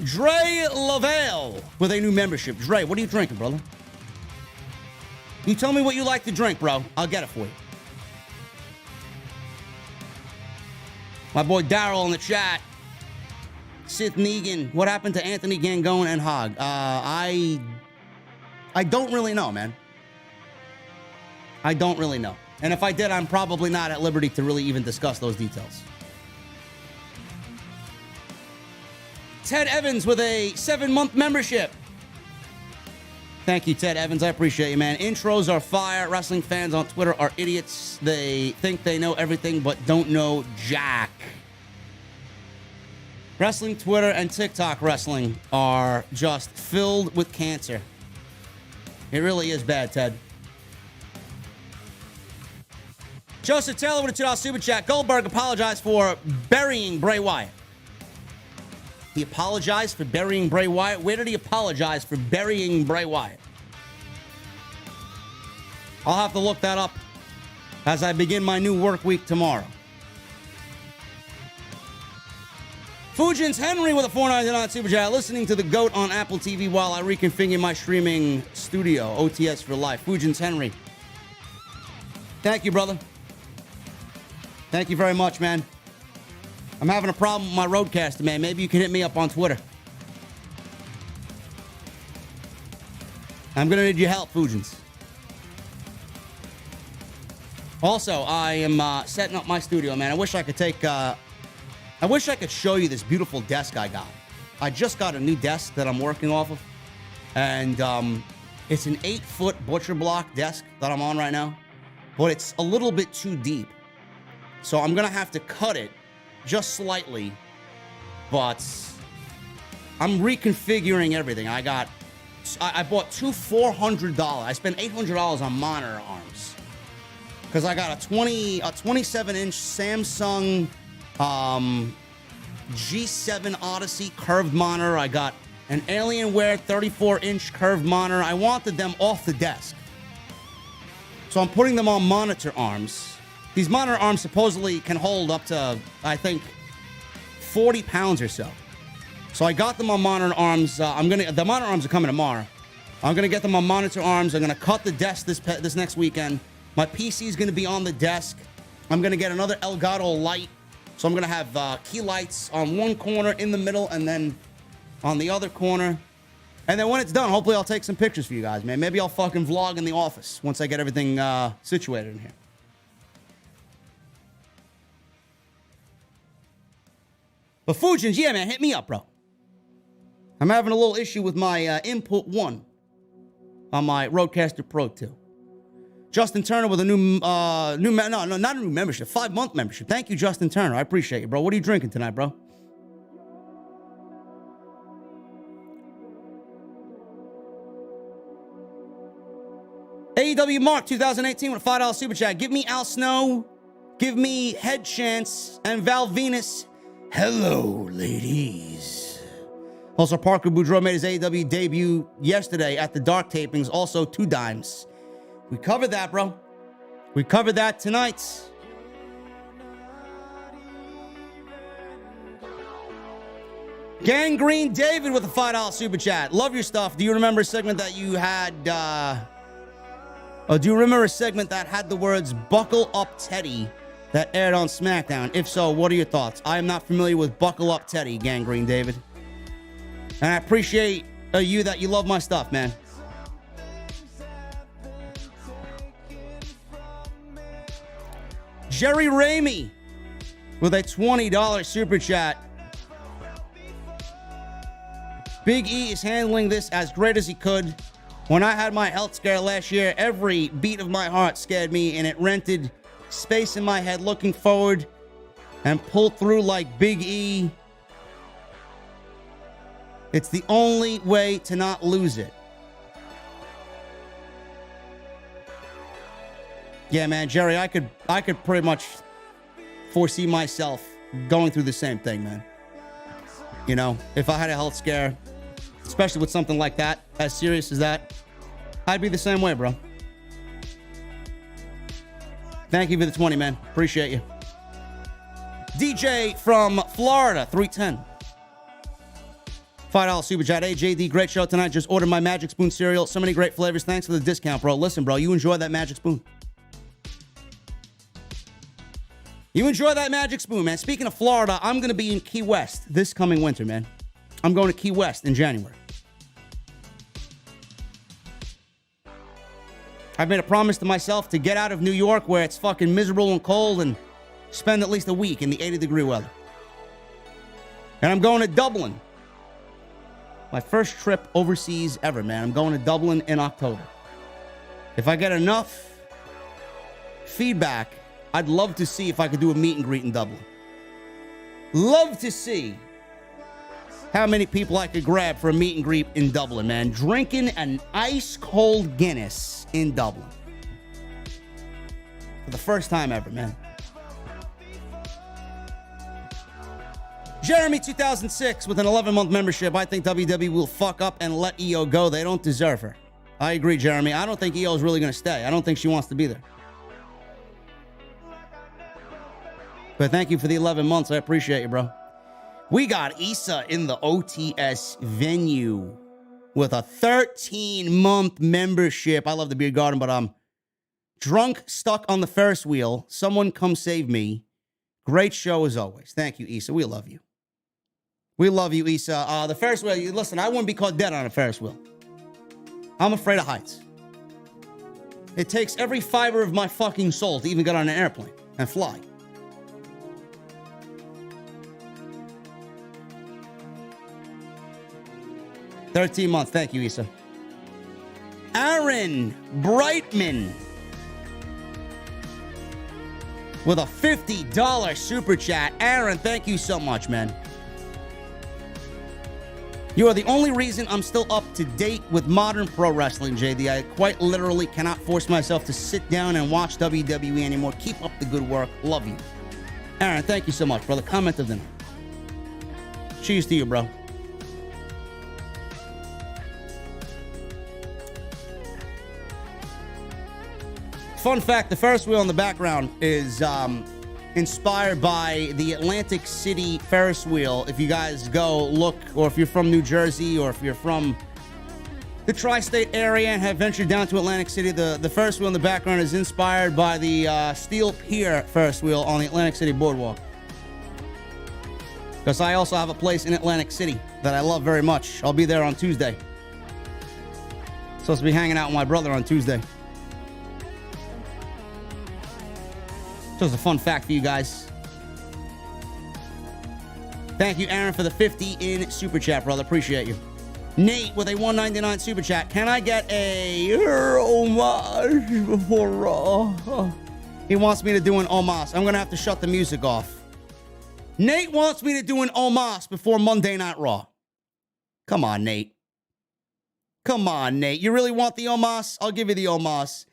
Dre Lavelle with a new membership. Dre, what are you drinking, brother? You tell me what you like to drink, bro. I'll get it for you. My boy Daryl in the chat. Sith Negan. What happened to Anthony Gangone and Hog? I don't really know, man. I don't really know. And if I did, I'm probably not at liberty to really even discuss those details. Ted Evans with a 7-month membership. Thank you, Ted Evans. I appreciate you, man. Intros are fire. Wrestling fans on Twitter are idiots. They think they know everything, but don't know jack. Wrestling Twitter and TikTok wrestling are just filled with cancer. It really is bad, Ted. Joseph Taylor with a $2 super chat. Goldberg apologized for burying Bray Wyatt. He apologized for burying Bray Wyatt? Where did he apologize for burying Bray Wyatt? I'll have to look that up as I begin my new work week tomorrow. Fujins Henry with a $4.99 super chat. Listening to the GOAT on Apple TV while I reconfigure my streaming studio. OTS for life. Fujins Henry. Thank you, brother. Thank you very much, man. I'm having a problem with my Rodecaster, man. Maybe you can hit me up on Twitter. I'm going to need your help, Fujins. Also, I am setting up my studio, man. I wish I could show you this beautiful desk I got. I just got a new desk that I'm working off of. And it's an 8-foot butcher block desk that I'm on right now. But it's a little bit too deep. So I'm going to have to cut it just slightly. But I'm reconfiguring everything. I bought two $400. I spent $800 on monitor arms. Because I got a 27-inch Samsung G7 Odyssey curved monitor. I got an Alienware 34-inch curved monitor. I wanted them off the desk. So I'm putting them on monitor arms. These monitor arms supposedly can hold up to, I think, 40 pounds or so. So I got them on monitor arms. The monitor arms are coming tomorrow. I'm going to get them on monitor arms. I'm going to cut the desk this next weekend. My PC is going to be on the desk. I'm going to get another Elgato light. So I'm going to have key lights on one corner, in the middle, and then on the other corner. And then when it's done, hopefully I'll take some pictures for you guys, man. Maybe I'll fucking vlog in the office once I get everything situated in here. But Fujins, yeah, man, hit me up, bro. I'm having a little issue with my input 1 on my Rodecaster Pro 2. Justin Turner with a not a new membership, 5-month membership. Thank you, Justin Turner. I appreciate you, bro. What are you drinking tonight, bro? AEW Mark 2018 with a $5 super chat. Give me Al Snow, give me Head Chance, and Val Venus. Hello, ladies. Also, Parker Boudreaux made his AEW debut yesterday at the Dark Tapings. Also, 2 dimes. We covered that, bro. We covered that tonight. Gangrene David with a $5 super chat. Love your stuff. Do you remember a segment that you had, do you remember a segment that had the words Buckle Up Teddy that aired on SmackDown? If so, what are your thoughts? I am not familiar with Buckle Up Teddy, Gangrene David. And I appreciate you that you love my stuff, man. Jerry Ramey with a $20 super chat. Big E is handling this as great as he could. When I had my health scare last year, every beat of my heart scared me, and it rented space in my head. Looking forward and pulled through like Big E. It's the only way to not lose it. Yeah, man, Jerry, I could pretty much foresee myself going through the same thing, man. You know, if I had a health scare, especially with something like that, as serious as that, I'd be the same way, bro. Thank you for the 20, man. Appreciate you. DJ from Florida, 310. $5 super chat. Hey, JD, great show tonight. Just ordered my Magic Spoon cereal. So many great flavors. Thanks for the discount, bro. Listen, bro, you enjoy that Magic Spoon. You enjoy that Magic Spoon, man. Speaking of Florida, I'm going to be in Key West this coming winter, man. I'm going to Key West in January. I've made a promise to myself to get out of New York where it's fucking miserable and cold and spend at least a week in the 80-degree weather. And I'm going to Dublin. My first trip overseas ever, man. I'm going to Dublin in October. If I get enough feedback, I'd love to see if I could do a meet and greet in Dublin. Love to see how many people I could grab for a meet and greet in Dublin, man. Drinking an ice-cold Guinness in Dublin. for the first time ever, man. Jeremy 2006 with an 11-month membership. I think WWE will fuck up and let Io go. They don't deserve her. I agree, Jeremy. I don't think Io is really going to stay. I don't think she wants to be there. But thank you for the 11 months. I appreciate you, bro. We got Issa in the OTS venue with a 13-month membership. I love the Beer Garden, but I'm drunk, stuck on the Ferris wheel. Someone come save me. Great show as always. Thank you, Issa. We love you. We love you, Issa. The Ferris wheel, listen, I wouldn't be caught dead on a Ferris wheel. I'm afraid of heights. It takes every fiber of my fucking soul to even get on an airplane and fly. $13 months. Thank you, Issa. Aaron Brightman with a $50 super chat. Aaron, thank you so much, man. You are the only reason I'm still up to date with modern pro wrestling, JD. I quite literally cannot force myself to sit down and watch WWE anymore. Keep up the good work. Love you. Aaron, thank you so much, brother. Comment of the night. Cheers to you, bro. Fun fact, the Ferris wheel in the background is inspired by the Atlantic City Ferris wheel. If you guys go look, or if you're from New Jersey, or if you're from the tri-state area and have ventured down to Atlantic City, the Ferris wheel in the background is inspired by the Steel Pier Ferris wheel on the Atlantic City Boardwalk. Because I also have a place in Atlantic City that I love very much. I'll be there on Tuesday. Supposed to be hanging out with my brother on Tuesday. Just a fun fact for you guys. Thank you, Aaron, for the 50 in super chat, brother. Appreciate you. Nate with a $1.99 super chat. Can I get a homage before Raw? He wants me to do an homage. I'm gonna have to shut the music off. Nate wants me to do an homage before Monday Night Raw. Come on, Nate. Come on, Nate. You really want the homage? I'll give you the homage.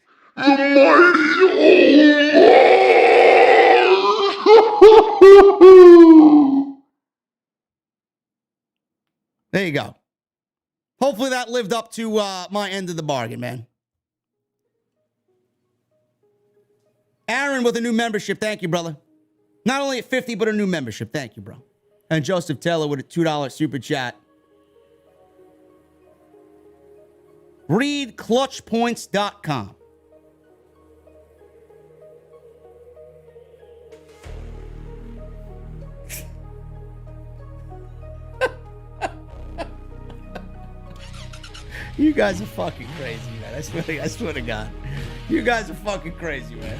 There you go. Hopefully that lived up to my end of the bargain, man. Aaron with a new membership. Thank you, brother. Not only at 50, but a new membership. Thank you, bro. And Joseph Taylor with a $2 super chat. Read clutchpoints.com. You guys are fucking crazy, man. I swear to God. You guys are fucking crazy, man.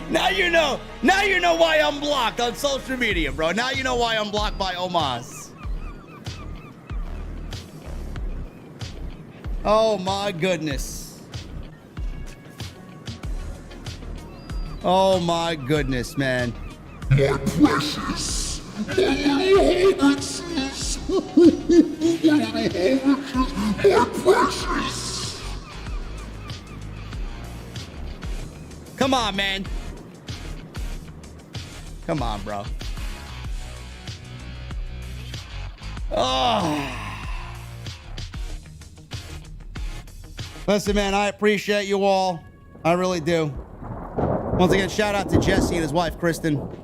Now you know why I'm blocked on social media, bro. Now you know why I'm blocked by Omas. Oh my goodness. Oh my goodness, man. My precious. My precious. Come on, man. Come on, bro. Oh. Listen, man, I appreciate you all. I really do. Once again, shout out to Jesse and his wife, Kristen.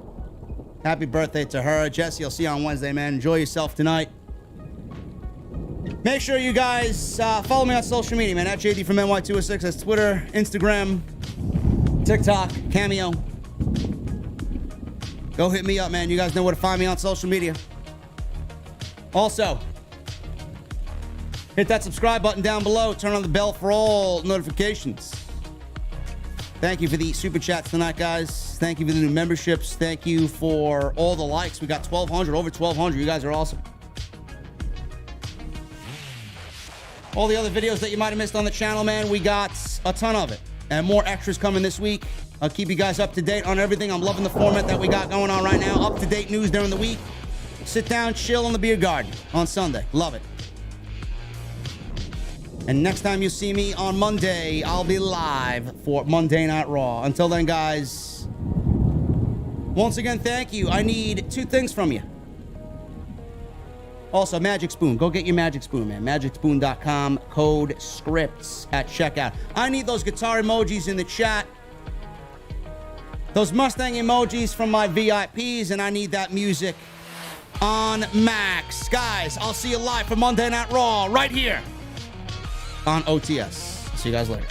Happy birthday to her. Jesse, I'll see you on Wednesday, man. Enjoy yourself tonight. Make sure you guys follow me on social media, man. At JDfromNY206. That's Twitter, Instagram, TikTok, Cameo. Go hit me up, man. You guys know where to find me on social media. Also, hit that subscribe button down below. Turn on the bell for all notifications. Thank you for the super chats tonight, guys. Thank you for the new memberships. Thank you for all the likes. We got 1,200, over 1,200. You guys are awesome. All the other videos that you might have missed on the channel, man, we got a ton of it. And more extras coming this week. I'll keep you guys up to date on everything. I'm loving the format that we got going on right now. Up to date news during the week. Sit down, chill in the beer garden on Sunday. Love it. And next time you see me on Monday, I'll be live for Monday Night Raw. Until then, guys, once again, thank you. I need 2 things from you. Also, Magic Spoon. Go get your Magic Spoon, man. MagicSpoon.com, code SCRIPTS at checkout. I need those guitar emojis in the chat. Those Mustang emojis from my VIPs, and I need that music on Max. Guys, I'll see you live for Monday Night Raw right here on OTS. See you guys later.